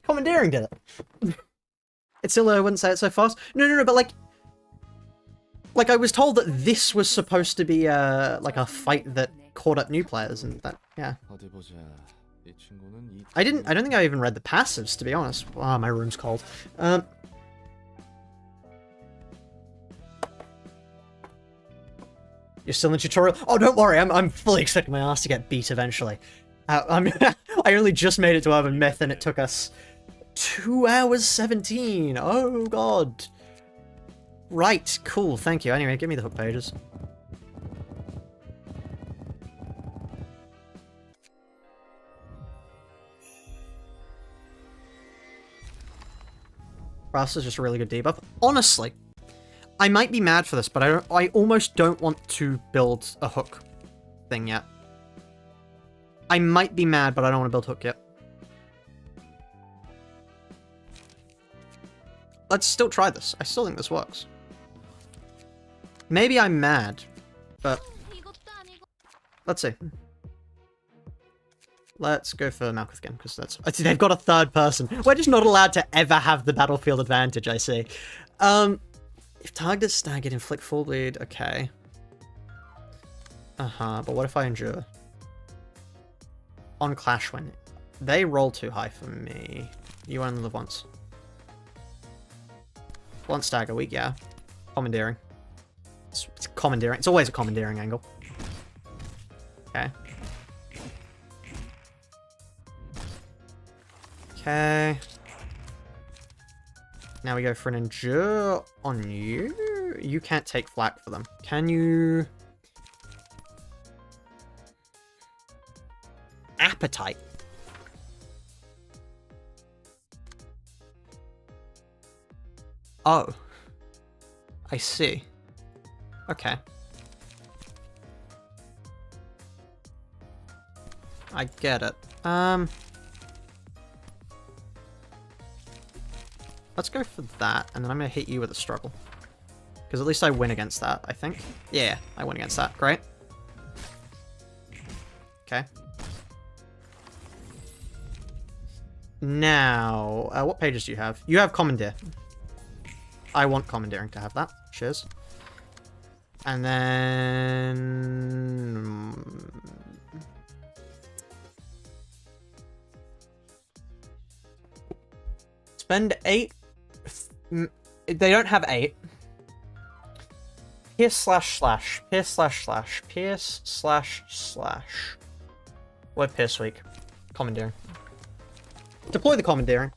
A: Commandeering did it. It's still, I wouldn't say it so fast. No, but like I was told that this was supposed to be like a fight that caught up new players, and that, yeah. I don't think I even read the passives, to be honest. Wow, my room's cold. You're still in the tutorial? Oh, don't worry, I'm fully expecting my ass to get beat eventually. I only just made it to Urban Myth, and it took us 2 hours 17. Oh god. Right, cool, thank you. Anyway, give me the hook pages. Brass is just a really good debuff. Honestly, I might be mad for this, but I almost don't want to build a hook thing yet. I might be mad, but I don't want to build hook yet. Let's still try this. I still think this works. Maybe I'm mad, but let's see. Let's go for Malkuth again, because they've got a third person. We're just not allowed to ever have the battlefield advantage, I see. If target is staggered, inflict full bleed, okay. But what if I endure? On clash when they roll too high for me. You only live once. One stagger weak, yeah. Commandeering. It's commandeering. It's always a commandeering angle. Okay. Okay. Now we go for an endure on you. You can't take flak for them. Can you? Appetite. Oh. I see. Okay. I get it. Let's go for that, and then I'm going to hit you with a struggle. Because at least I win against that, I think. Yeah, I win against that. Great. Okay. Now, what pages do you have? You have Commandeer. I want Commandeering to have that. Cheers. And then... Spend 8 They don't have 8. Pierce slash slash. Pierce slash slash. Pierce slash slash. Word pierce weak. Commandeering. Deploy the commandeering.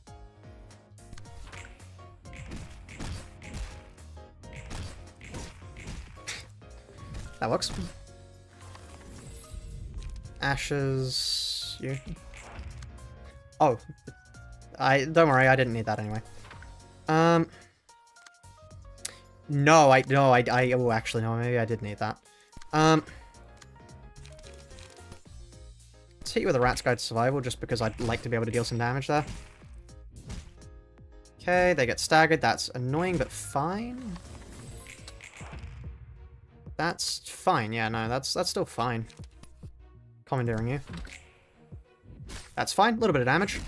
A: That works. Ashes. You. Oh. Don't worry, I didn't need that anyway. No, oh, actually, no, maybe I did need that. Let's hit you with a Rat's Guide to Survival, just because I'd like to be able to deal some damage there. Okay, they get staggered, that's annoying, but fine. That's fine, yeah, no, that's still fine. Commandeering you. That's fine, a little bit of damage.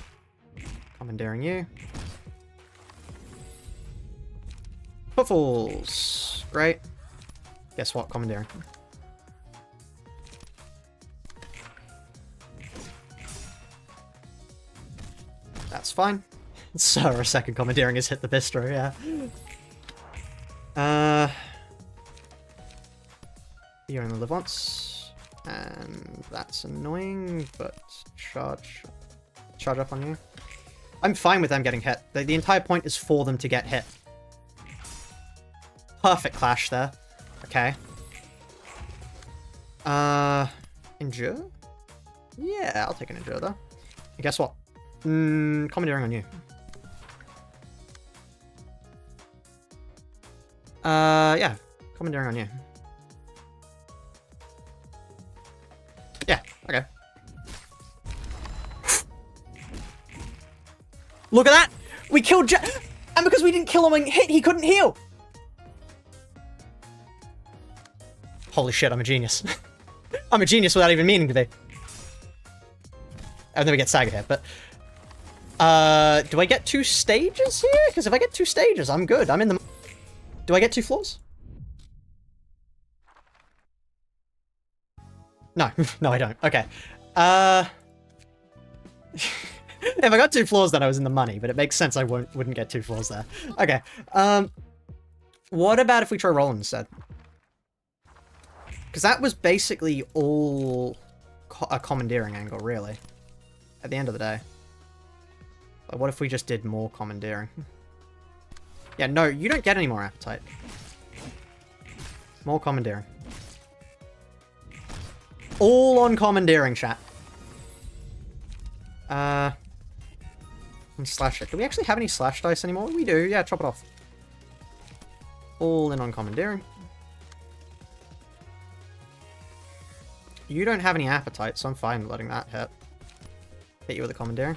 A: Commandeering you. Footfalls. Great. Guess what? Commandeering. That's fine. So our second commandeering has hit the bistro, yeah. You only live once. And that's annoying, but charge up on you. I'm fine with them getting hit. The entire point is for them to get hit. Perfect clash there. Okay. Endure? Yeah, I'll take an endure though. And guess what? Commandeering on you. Yeah. Commandeering on you. Yeah, okay. Look at that! We killed and because we didn't kill him and hit, he couldn't heal! Holy shit, I'm a genius. I'm a genius without even meaning to be. I've never get staggered here, but... do I get 2 stages here? Because if I get 2 stages, I'm good. I'm in the... Do I get 2 floors? No. No, I don't. Okay. If I got 2 floors, then I was in the money, but it makes sense I wouldn't get 2 floors there. Okay. What about if we try roll instead? Because that was basically all a commandeering angle, really. At the end of the day. Like, what if we just did more commandeering? Yeah, no, you don't get any more appetite. More commandeering. All on commandeering, chat. And slash it. Do we actually have any slash dice anymore? We do, yeah, chop it off. All in on commandeering. You don't have any appetite, so I'm fine letting that hit. Hit you with a commandeering.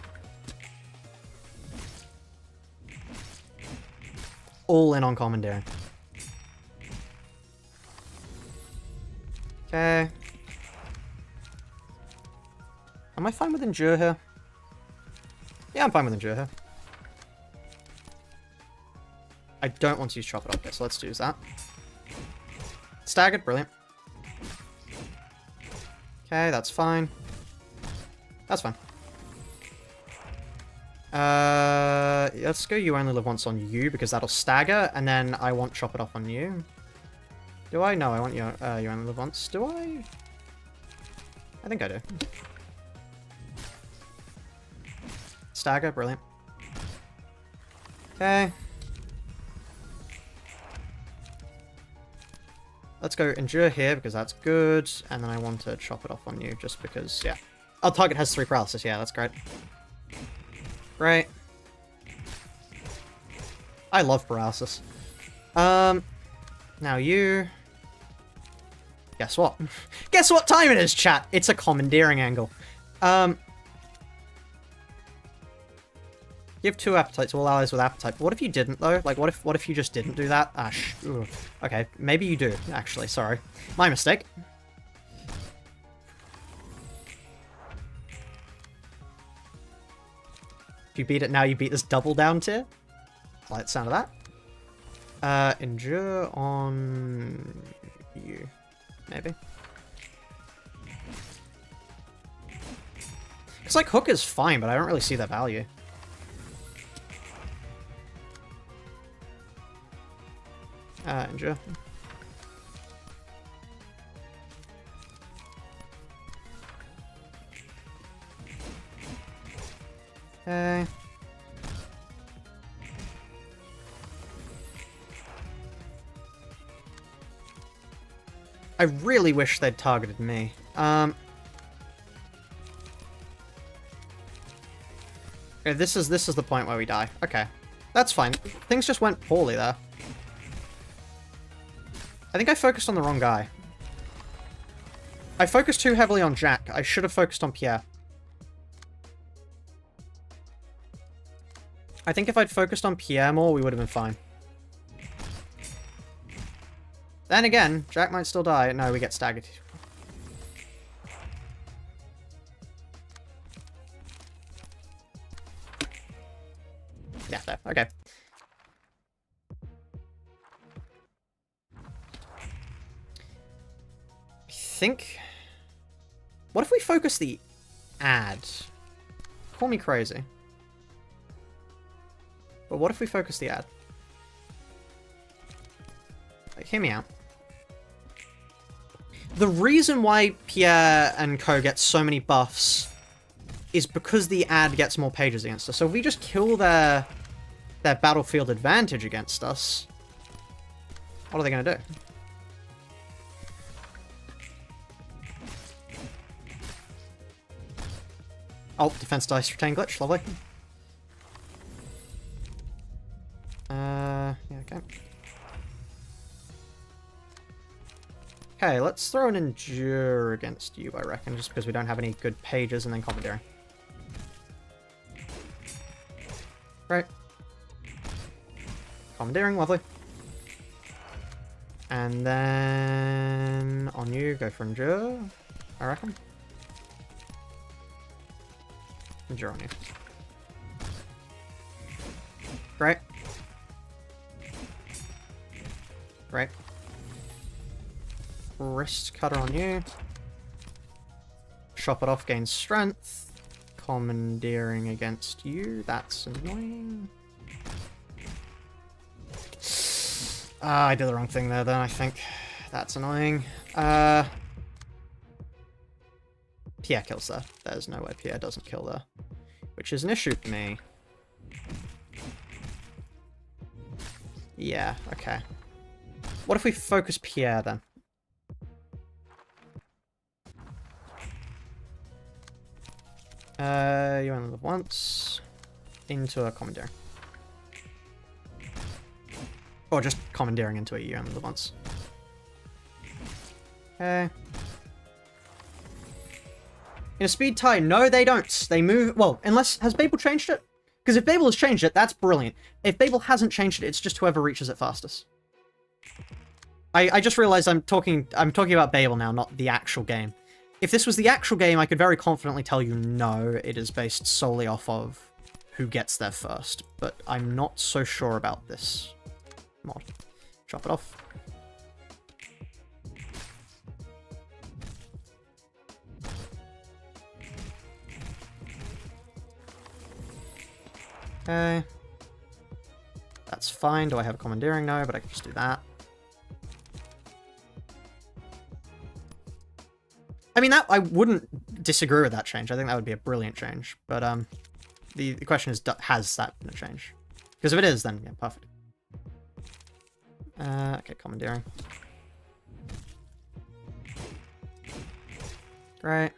A: All in on commandeering. Okay. Am I fine with endure here? Yeah, I'm fine with endure here. I don't want to use chop it off, so let's use that. Staggered, brilliant. Okay, that's fine. That's fine. Let's go you only live once on you, because that'll stagger, and then I want chop it off on you. Do I? No, I want you only live once. Do I? I think I do. Stagger, brilliant. Okay. Let's go endure here, because that's good, and then I want to chop it off on you, just because, yeah. Oh, target has 3 paralysis, yeah, that's great. Great. I love paralysis. Now you... Guess what? Guess what time it is, chat? It's a commandeering angle. Give 2 appetite to all allies with appetite. But what if you didn't, though? Like, what if you just didn't do that? Ah, okay, maybe you do, actually. Sorry. My mistake. If you beat it now, you beat this double down tier. I like the sound of that. Endure on you. Maybe. Because, like, hook is fine, but I don't really see that value. Endure. Okay. I really wish they'd targeted me. Okay, this is the point where we die. Okay. That's fine. Things just went poorly there. I think I focused on the wrong guy. I focused too heavily on Jack. I should have focused on Pierre. I think if I'd focused on Pierre more, we would have been fine. Then again, Jack might still die. No, we get staggered. Yeah, there. Okay. I think... What if we focus the ad? Call me crazy. But what if we focus the ad? Like, hear me out. The reason why Pierre and co get so many buffs is because the ad gets more pages against us. So if we just kill their battlefield advantage against us, what are they going to do? Oh, defense dice retain glitch, lovely. Yeah, okay. Okay, let's throw an endure against you, I reckon, just because we don't have any good pages, and then commandeering. Right. Commandeering, lovely. And then on you, go for endure, I reckon. Endure on you. Great. Great. Wrist cutter on you. Chop it off, gain strength. Commandeering against you. That's annoying. I did the wrong thing there then, I think. That's annoying. Pierre kills there. There's no way Pierre doesn't kill there. Which is an issue for me. Yeah, okay. What if we focus Pierre then? You only live once. Into a commandeering. Or just commandeering into a you only live once. Okay. In a speed tie, no they don't. They move, well, unless, has Babel changed it? Because if Babel has changed it, that's brilliant. If Babel hasn't changed it, it's just whoever reaches it fastest. I just realized I'm talking about Babel now, not the actual game. If this was the actual game, I could very confidently tell you no, it is based solely off of who gets there first. But I'm not so sure about this mod. Chop it off. Okay. That's fine. Do I have commandeering? No, but I can just do that. I mean, that I wouldn't disagree with that change. I think that would be a brilliant change. But the question is, has that been a change? Because if it is, then yeah, perfect. Okay, commandeering. Great.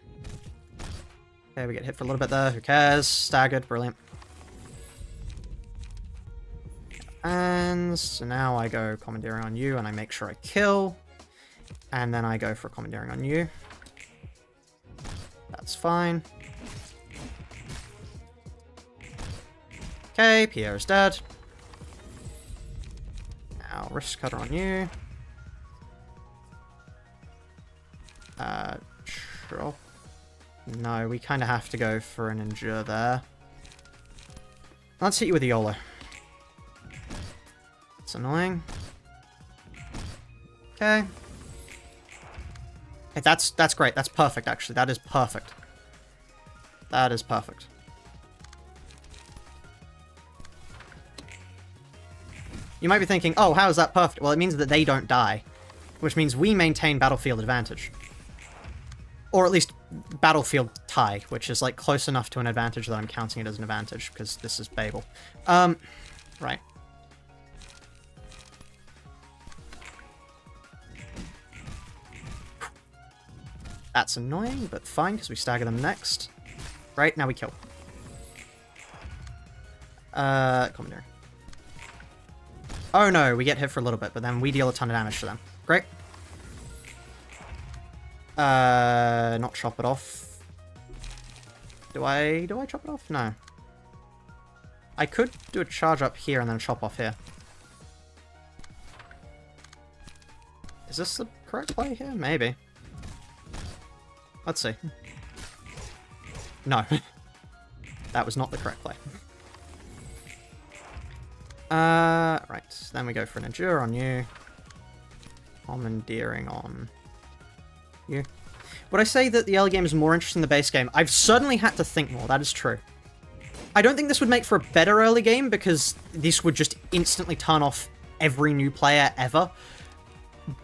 A: Okay, we get hit for a little bit there. Who cares? Staggered. Brilliant. And so now I go commandeering on you, and I make sure I kill. And then I go for commandeering on you. That's fine. Okay, Pierre is dead. Now, wrist cutter on you. Sure. No, we kind of have to go for an endure there. Let's hit you with a YOLO. It's annoying. Okay. Hey, that's great. That's perfect, actually. That is perfect. That is perfect. You might be thinking, oh, how is that perfect? Well, it means that they don't die, which means we maintain battlefield advantage. Or at least battlefield tie, which is like close enough to an advantage that I'm counting it as an advantage, because this is Babel. Right. That's annoying, but fine, because we stagger them next. Right, now we kill. Commandeering. Oh no, we get hit for a little bit, but then we deal a ton of damage to them. Great. Not chop it off. Do I chop it off? No. I could do a charge up here and then chop off here. Is this the correct play here? Maybe. Let's see. No. That was not the correct play. Right. Then we go for an endure on you. Commandeering on you. Would I say that the early game is more interesting than the base game? I've certainly had to think more, that is true. I don't think this would make for a better early game, because this would just instantly turn off every new player ever.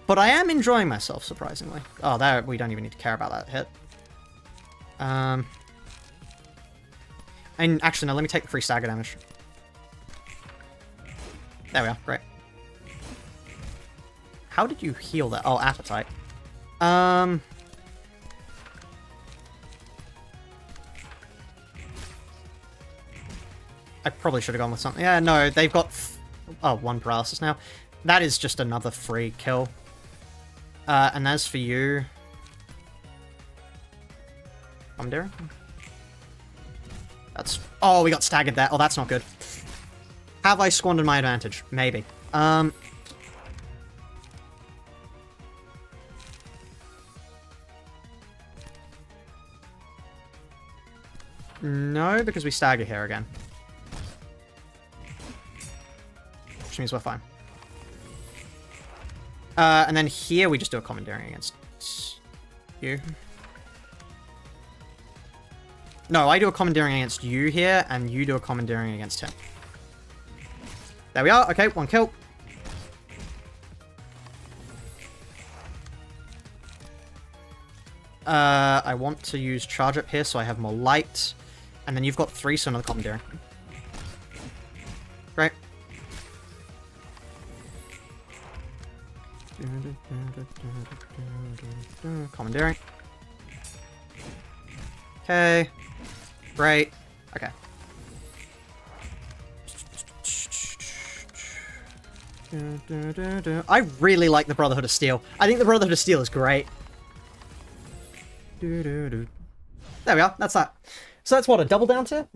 A: But I am enjoying myself, surprisingly. Oh, there, we don't even need to care about that hit. And actually, no, let me take the free stagger damage. There we are, great. How did you heal that? Oh, appetite. I probably should have gone with something. Yeah, no, they've got... Oh, 1 paralysis now. That is just another free kill. And as for you... Commandeering? That's... Oh, we got staggered there. Oh, that's not good. Have I squandered my advantage? Maybe. No, because we stagger here again. Which means we're fine. And then here we just do a commandeering against you. No, I do a commandeering against you here, and you do a commandeering against him. There we are. Okay, 1 kill. I want to use charge up here so I have more light. And then you've got 3, so another commandeering. Great. Commandeering. Okay. Great. Okay. I really like the Brotherhood of Steel. I think the Brotherhood of Steel is great. There we are. That's that. So that's what, a double down tier?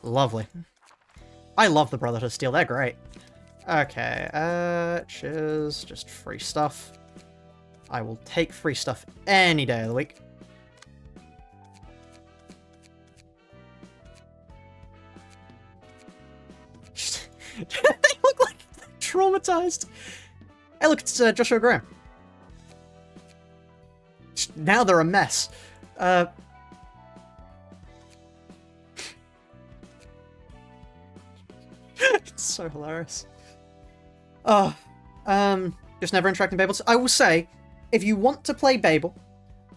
A: Lovely. I love the Brotherhood of Steel. They're great. Okay, cheers. Just free stuff. I will take free stuff any day of the week. They look like they're traumatized. Hey, look, it's Joshua Graham. Now they're a mess. It's so hilarious. Oh, just never interacting with Babel. I will say, if you want to play Babel,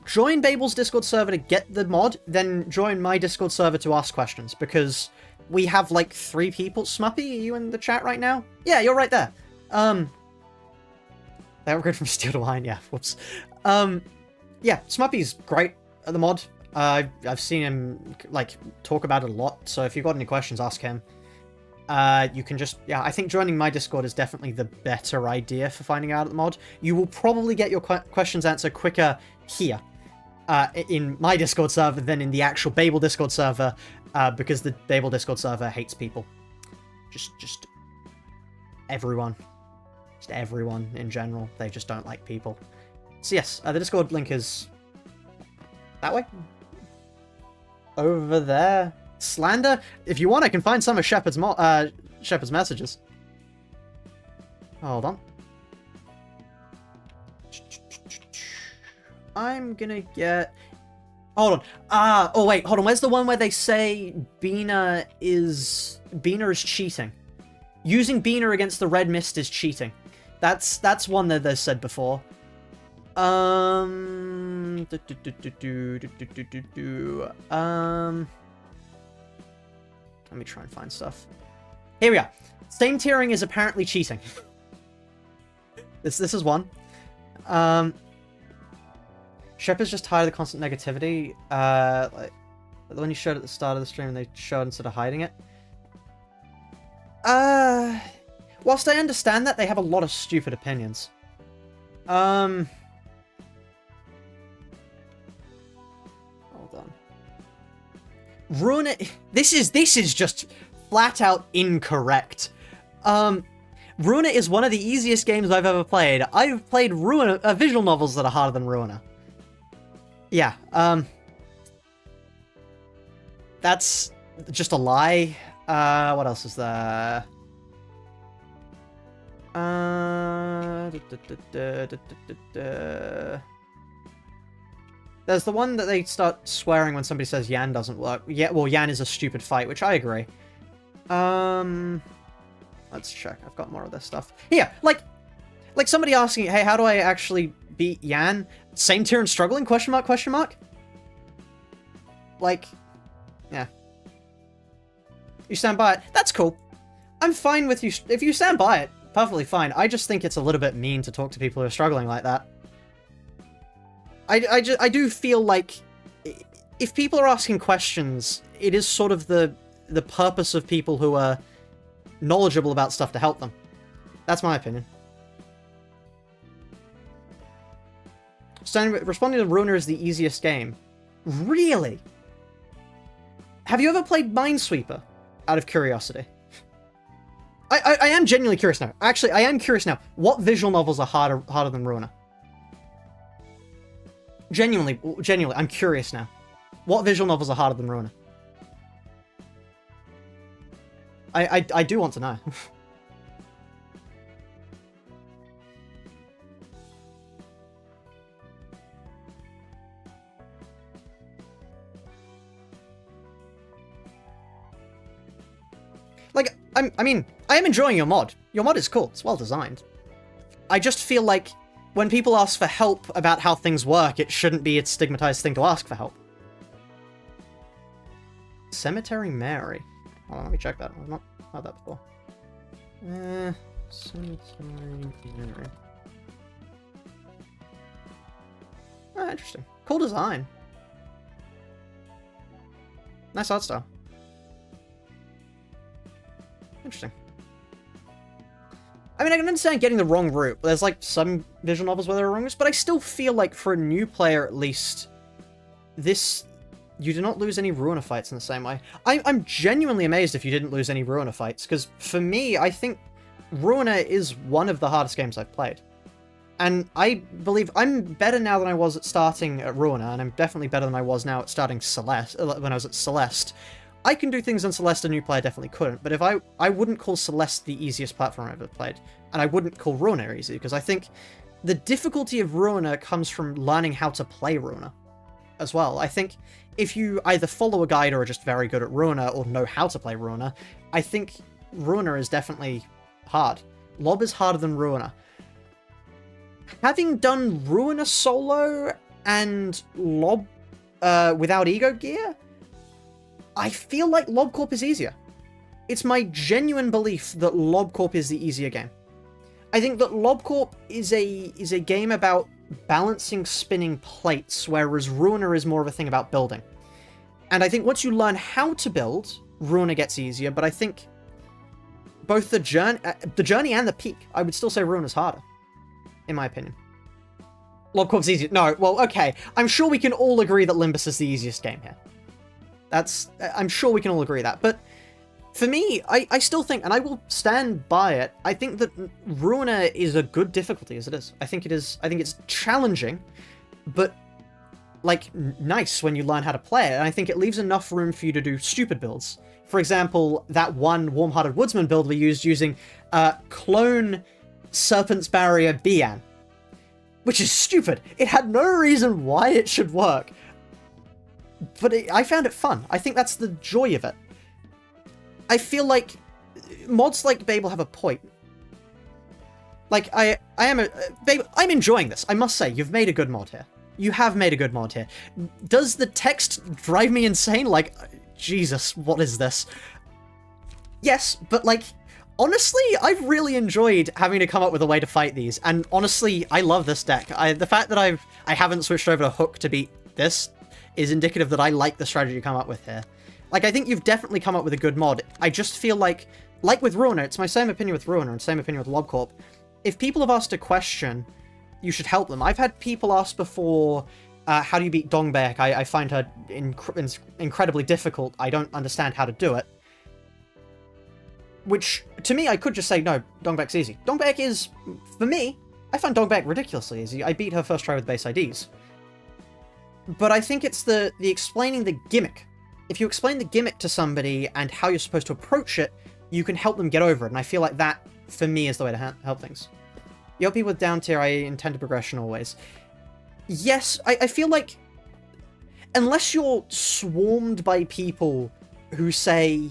A: join Babel's Discord server to get the mod, then join my Discord server to ask questions, because we have like 3 people. Smuppy, are you in the chat right now? Yeah, you're right there. They upgrade from steel to iron, yeah, whoops. Yeah, Smuppy's great at the mod. I've seen him, like, talk about it a lot, so if you've got any questions, ask him. You can just, yeah, I think joining my Discord is definitely the better idea for finding out the mod. You will probably get your questions answered quicker here, in my Discord server than in the actual Babel Discord server, because the Babel Discord server hates people. Just everyone. Just everyone in general. They just don't like people. So yes, the Discord link is that way. Over there. Slander? If you want, I can find some of Shepard's messages. Hold on. I'm gonna get... Hold on. Oh wait, hold on. Where's the one where they say Bina is cheating? Using Bina against the red mist is cheating. That's one that they said before. Let me try and find stuff. Here we are. Same tiering is apparently cheating. This is one. Shepard's just tired of the constant negativity. Like the one you showed at the start of the stream, and they showed instead of hiding it. Whilst I understand that, they have a lot of stupid opinions. Hold on. Ruin it. This is just flat out incorrect. Ruiner is one of the easiest games I've ever played. I've played visual novels that are harder than Ruiner. Yeah, that's just a lie. What else is there? There's the one that they start swearing when somebody says Yan doesn't work. Yeah, well, Yan is a stupid fight, which I agree. Let's check. I've got more of this stuff. Yeah, like somebody asking, hey, how do I actually beat Yan? Same tier and struggling? Question mark, question mark? Like, yeah. You stand by it. That's cool. I'm fine with you. If you stand by it, perfectly fine. I just think it's a little bit mean to talk to people who are struggling like that. I do feel like if people are asking questions, it is sort of the purpose of people who are knowledgeable about stuff to help them. That's my opinion. Responding to Ruiner is the easiest game. Really? Have you ever played Minesweeper? Out of curiosity. I am genuinely curious now. Actually, I am curious now. What visual novels are harder than Ruiner? Genuinely, I'm curious now. What visual novels are harder than Ruiner? I do want to know. Like, I mean, I am enjoying your mod. Your mod is cool. It's well designed. I just feel like when people ask for help about how things work, it shouldn't be a stigmatized thing to ask for help. Cemetery Mary. Hold on, let me check that. I've not heard that before. Cemetery Mary. Ah, interesting. Cool design. Nice art style. Interesting. I mean, I can understand getting the wrong route. There's like some visual novels where there are wrong routes, but I still feel like for a new player at least, you do not lose any Ruiner fights in the same way. I'm genuinely amazed if you didn't lose any Ruiner fights, because for me, I think Ruiner is one of the hardest games I've played. And I believe I'm better now than I was at starting at Ruiner, and I'm definitely better than I was now at starting Celeste, when I was at Celeste. I can do things on Celeste a new player definitely couldn't, but if I wouldn't call Celeste the easiest platform I've ever played, and I wouldn't call Ruiner easy, because I think the difficulty of Ruiner comes from learning how to play Ruiner as well. I think if you either follow a guide or are just very good at Ruiner or know how to play Ruiner, I think Ruiner is definitely hard. Lob is harder than Ruiner. Having done Ruiner solo and Lob without ego gear, I feel like LobCorp is easier. It's my genuine belief that LobCorp is the easier game. I think that LobCorp is a game about balancing spinning plates, whereas Ruiner is more of a thing about building. And I think once you learn how to build, Ruiner gets easier, but I think both the journey and the peak, I would still say Ruiner's harder, in my opinion. LobCorp's easier. No, well, okay. I'm sure we can all agree that Limbus is the easiest game here. I'm sure we can all agree that. But for me, I still think, and I will stand by it, I think that Ruiner is a good difficulty as it is. I think it's challenging, but like nice when you learn how to play it. And I think it leaves enough room for you to do stupid builds. For example, that one Warm-Hearted Woodsman build we used using clone Serpent's Barrier Bian, which is stupid. It had no reason why it should work. but I found it fun. I think that's the joy of it. I feel like mods like Babel have a point. Like, I'm enjoying this. I must say, you've made a good mod here. You have made a good mod here. Does the text drive me insane? Like, Jesus, what is this? Yes, but like, honestly, I've really enjoyed having to come up with a way to fight these, and honestly, I love this deck. The fact that I haven't switched over to Hook to beat this is indicative that I like the strategy you come up with here. Like, I think you've definitely come up with a good mod. I just feel like with Ruiner, it's my same opinion with Ruiner and same opinion with LobCorp. If people have asked a question, you should help them. I've had people ask before, how do you beat Dongbaek? I find her incredibly difficult. I don't understand how to do it. Which, to me, I could just say, no, Dongbaek's easy. Dongbaek is, for me, I find Dongbaek ridiculously easy. I beat her first try with base IDs. But I think it's the explaining the gimmick. If you explain the gimmick to somebody and how you're supposed to approach it, you can help them get over it. And I feel like that, for me, is the way to help things. Yo, people with down tier, I intend to progression always. Yes, I feel like, unless you're swarmed by people who say,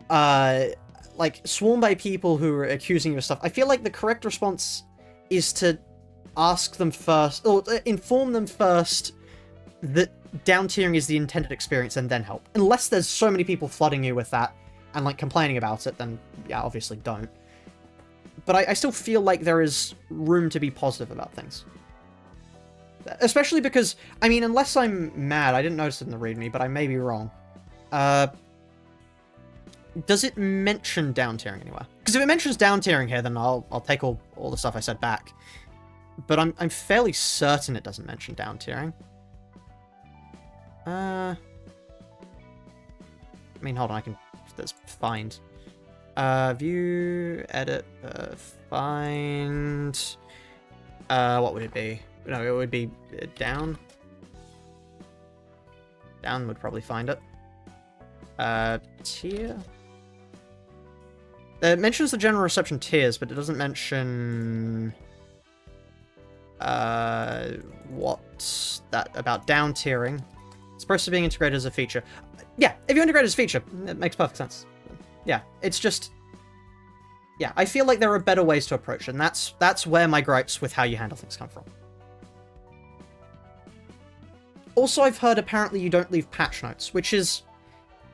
A: like, swarmed by people who are accusing you of stuff, I feel like the correct response is to ask them first, or inform them first that down tiering is the intended experience and then help. Unless there's so many people flooding you with that and, like, complaining about it, then, yeah, obviously don't. But I still feel like there is room to be positive about things. Especially because, I mean, unless I'm mad, I didn't notice it in the readme, but I may be wrong. Does it mention down tiering anywhere? Because if it mentions down tiering here, then I'll take all the stuff I said back. But I'm fairly certain it doesn't mention down tiering. I mean, hold on, let's find. View, edit, find. What would it be? No, it would be down. Down would probably find it. Tier. It mentions the general reception tiers, but it doesn't mention what's that about down tiering. It's supposed to be integrated as a feature. Yeah, if you integrate it as a feature, it makes perfect sense. Yeah, it's just... Yeah, I feel like there are better ways to approach it, and that's where my gripes with how you handle things come from. Also, I've heard apparently you don't leave patch notes, which is...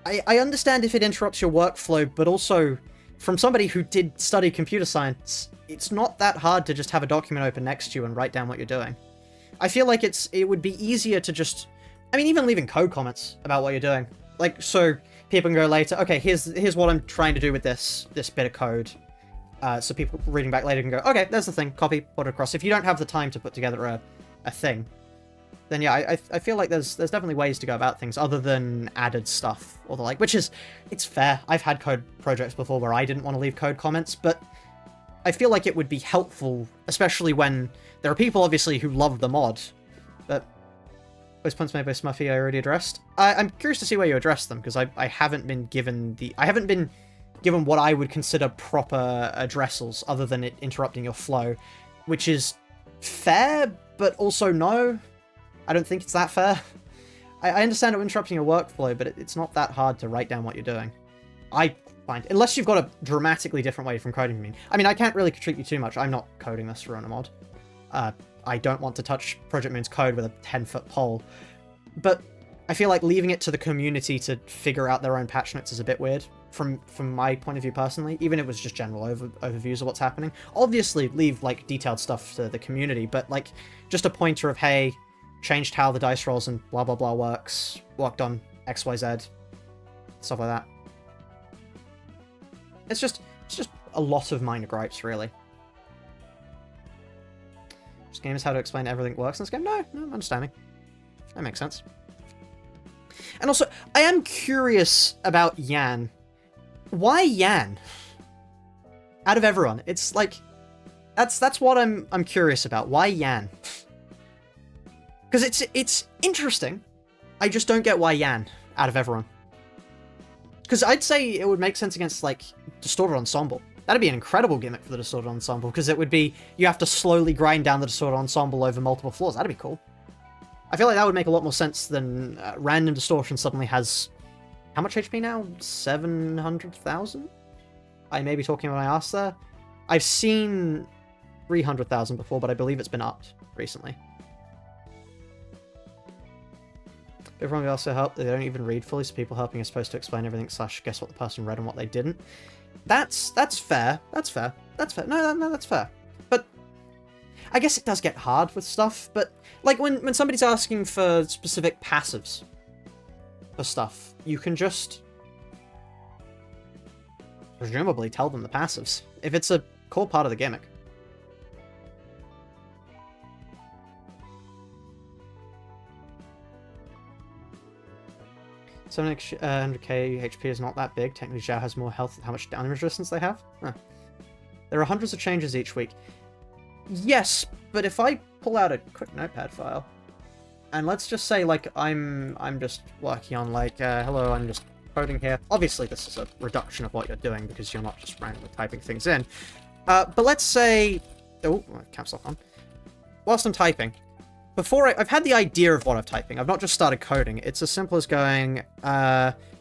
A: I understand if it interrupts your workflow, but also, from somebody who did study computer science, it's not that hard to just have a document open next to you and write down what you're doing. I feel like it would be easier to just... I mean, even leaving code comments about what you're doing. Like, so people can go later, okay, here's what I'm trying to do with this bit of code. So people reading back later can go, okay, there's the thing, copy, put it across. If you don't have the time to put together a thing, then yeah, I feel like there's definitely ways to go about things other than added stuff or the like, which is, it's fair. I've had code projects before where I didn't want to leave code comments, but I feel like it would be helpful, especially when there are people, obviously, who love the mod, but those points made by Smuffy I already addressed. I'm curious to see where you address them, because I haven't been given given what I would consider proper addressals, other than it interrupting your flow, which is fair, but also no. I don't think it's that fair. I understand it interrupting your workflow, but it's not that hard to write down what you're doing. I find, unless you've got a dramatically different way from coding me. I mean, I can't really critique you too much. I'm not coding this for a mod. I don't want to touch Project Moon's code with a 10-foot pole, but I feel like leaving it to the community to figure out their own patch notes is a bit weird, from my point of view personally, even if it was just general overviews of what's happening. Obviously, leave, like, detailed stuff to the community, but, like, just a pointer of, hey, changed how the dice rolls and blah blah blah works, worked on XYZ, stuff like that. It's just a lot of minor gripes, really. This game is how to explain everything works in this game? No, I'm understanding. That makes sense. And also, I am curious about Yan. Why Yan? Out of everyone, it's like, that's what I'm curious about. Why Yan? Because it's interesting. I just don't get why Yan out of everyone. Because I'd say it would make sense against, like, Distorted Ensemble. That'd be an incredible gimmick for the Distorted Ensemble, because it would be, you have to slowly grind down the Distorted Ensemble over multiple floors. That'd be cool. I feel like that would make a lot more sense than random distortion suddenly has... How much HP now? 700,000? I may be talking about my ass there. I've seen 300,000 before, but I believe it's been upped recently. Everyone also help. They don't even read fully, so people helping are supposed to explain everything / guess what the person read and what they didn't. That's fair. That's fair. That's fair. No, that's fair. But I guess it does get hard with stuff. But like when somebody's asking for specific passives for stuff, you can just presumably tell them the passives if it's a core part of the gimmick. 700k HP is not that big. Technically, Zhao has more health. How much damage resistance they have? Huh. There are hundreds of changes each week. Yes, but if I pull out a quick notepad file, and let's just say, like, I'm just working on, like, hello, I'm just coding here. Obviously, this is a reduction of what you're doing because you're not just randomly typing things in. But let's say... Oh, caps lock on. Whilst I'm typing, before I've had the idea of what I'm typing. I've not just started coding. It's as simple as going,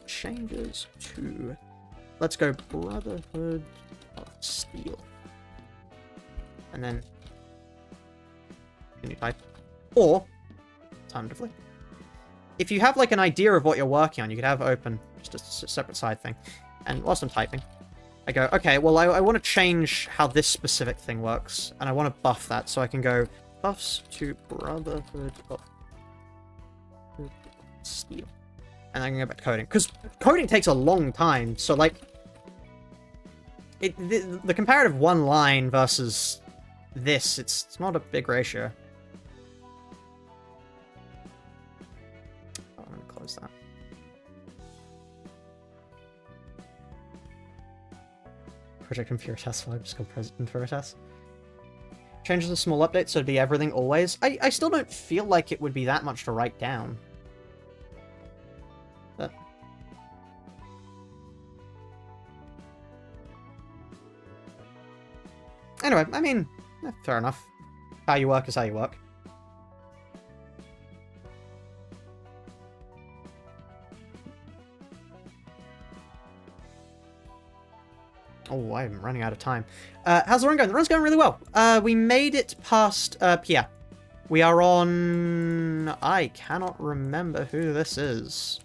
A: changes to, let's go Brotherhood of Steel. And then, can you type? Or, alternatively, if you have like an idea of what you're working on, you could have open just a separate side thing. And whilst I'm typing, I go, okay, well, I want to change how this specific thing works, and I want to buff that, so I can go buffs to Brotherhood of Steel. And I can go back to coding. Because coding takes a long time, so, like, the comparative one line versus this, it's not a big ratio. Oh, I'm going to close that. Project Infuritas 5, just called President Infuritas. Changes a small update, so it'd be everything always. I still don't feel like it would be that much to write down. But... Anyway, I mean, fair enough. How you work is how you work. Oh, I'm running out of time. How's the run going? The run's going really well. We made it past Pierre. We are on... I cannot remember who this is.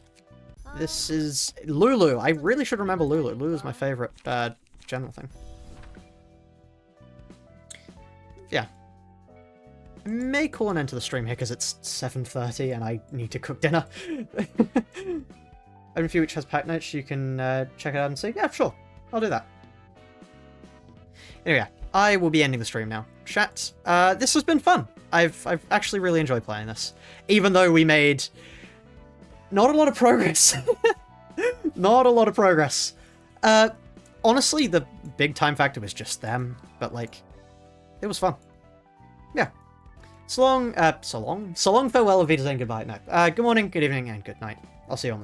A: This is Lulu. I really should remember Lulu. Lulu's my favorite general thing. Yeah. I may call an end to the stream here because it's 7:30 and I need to cook dinner. Every few which has pack notes, you can check it out and see. Yeah, sure. I'll do that. Anyway, I will be ending the stream now. Chat, this has been fun. I've actually really enjoyed playing this. Even though we made not a lot of progress. Not a lot of progress. Honestly, the big time factor was just them. But, like, it was fun. Yeah. So long, farewell, Auf Wiedersehen, goodbye. No. Good morning, good evening, and good night. I'll see you on the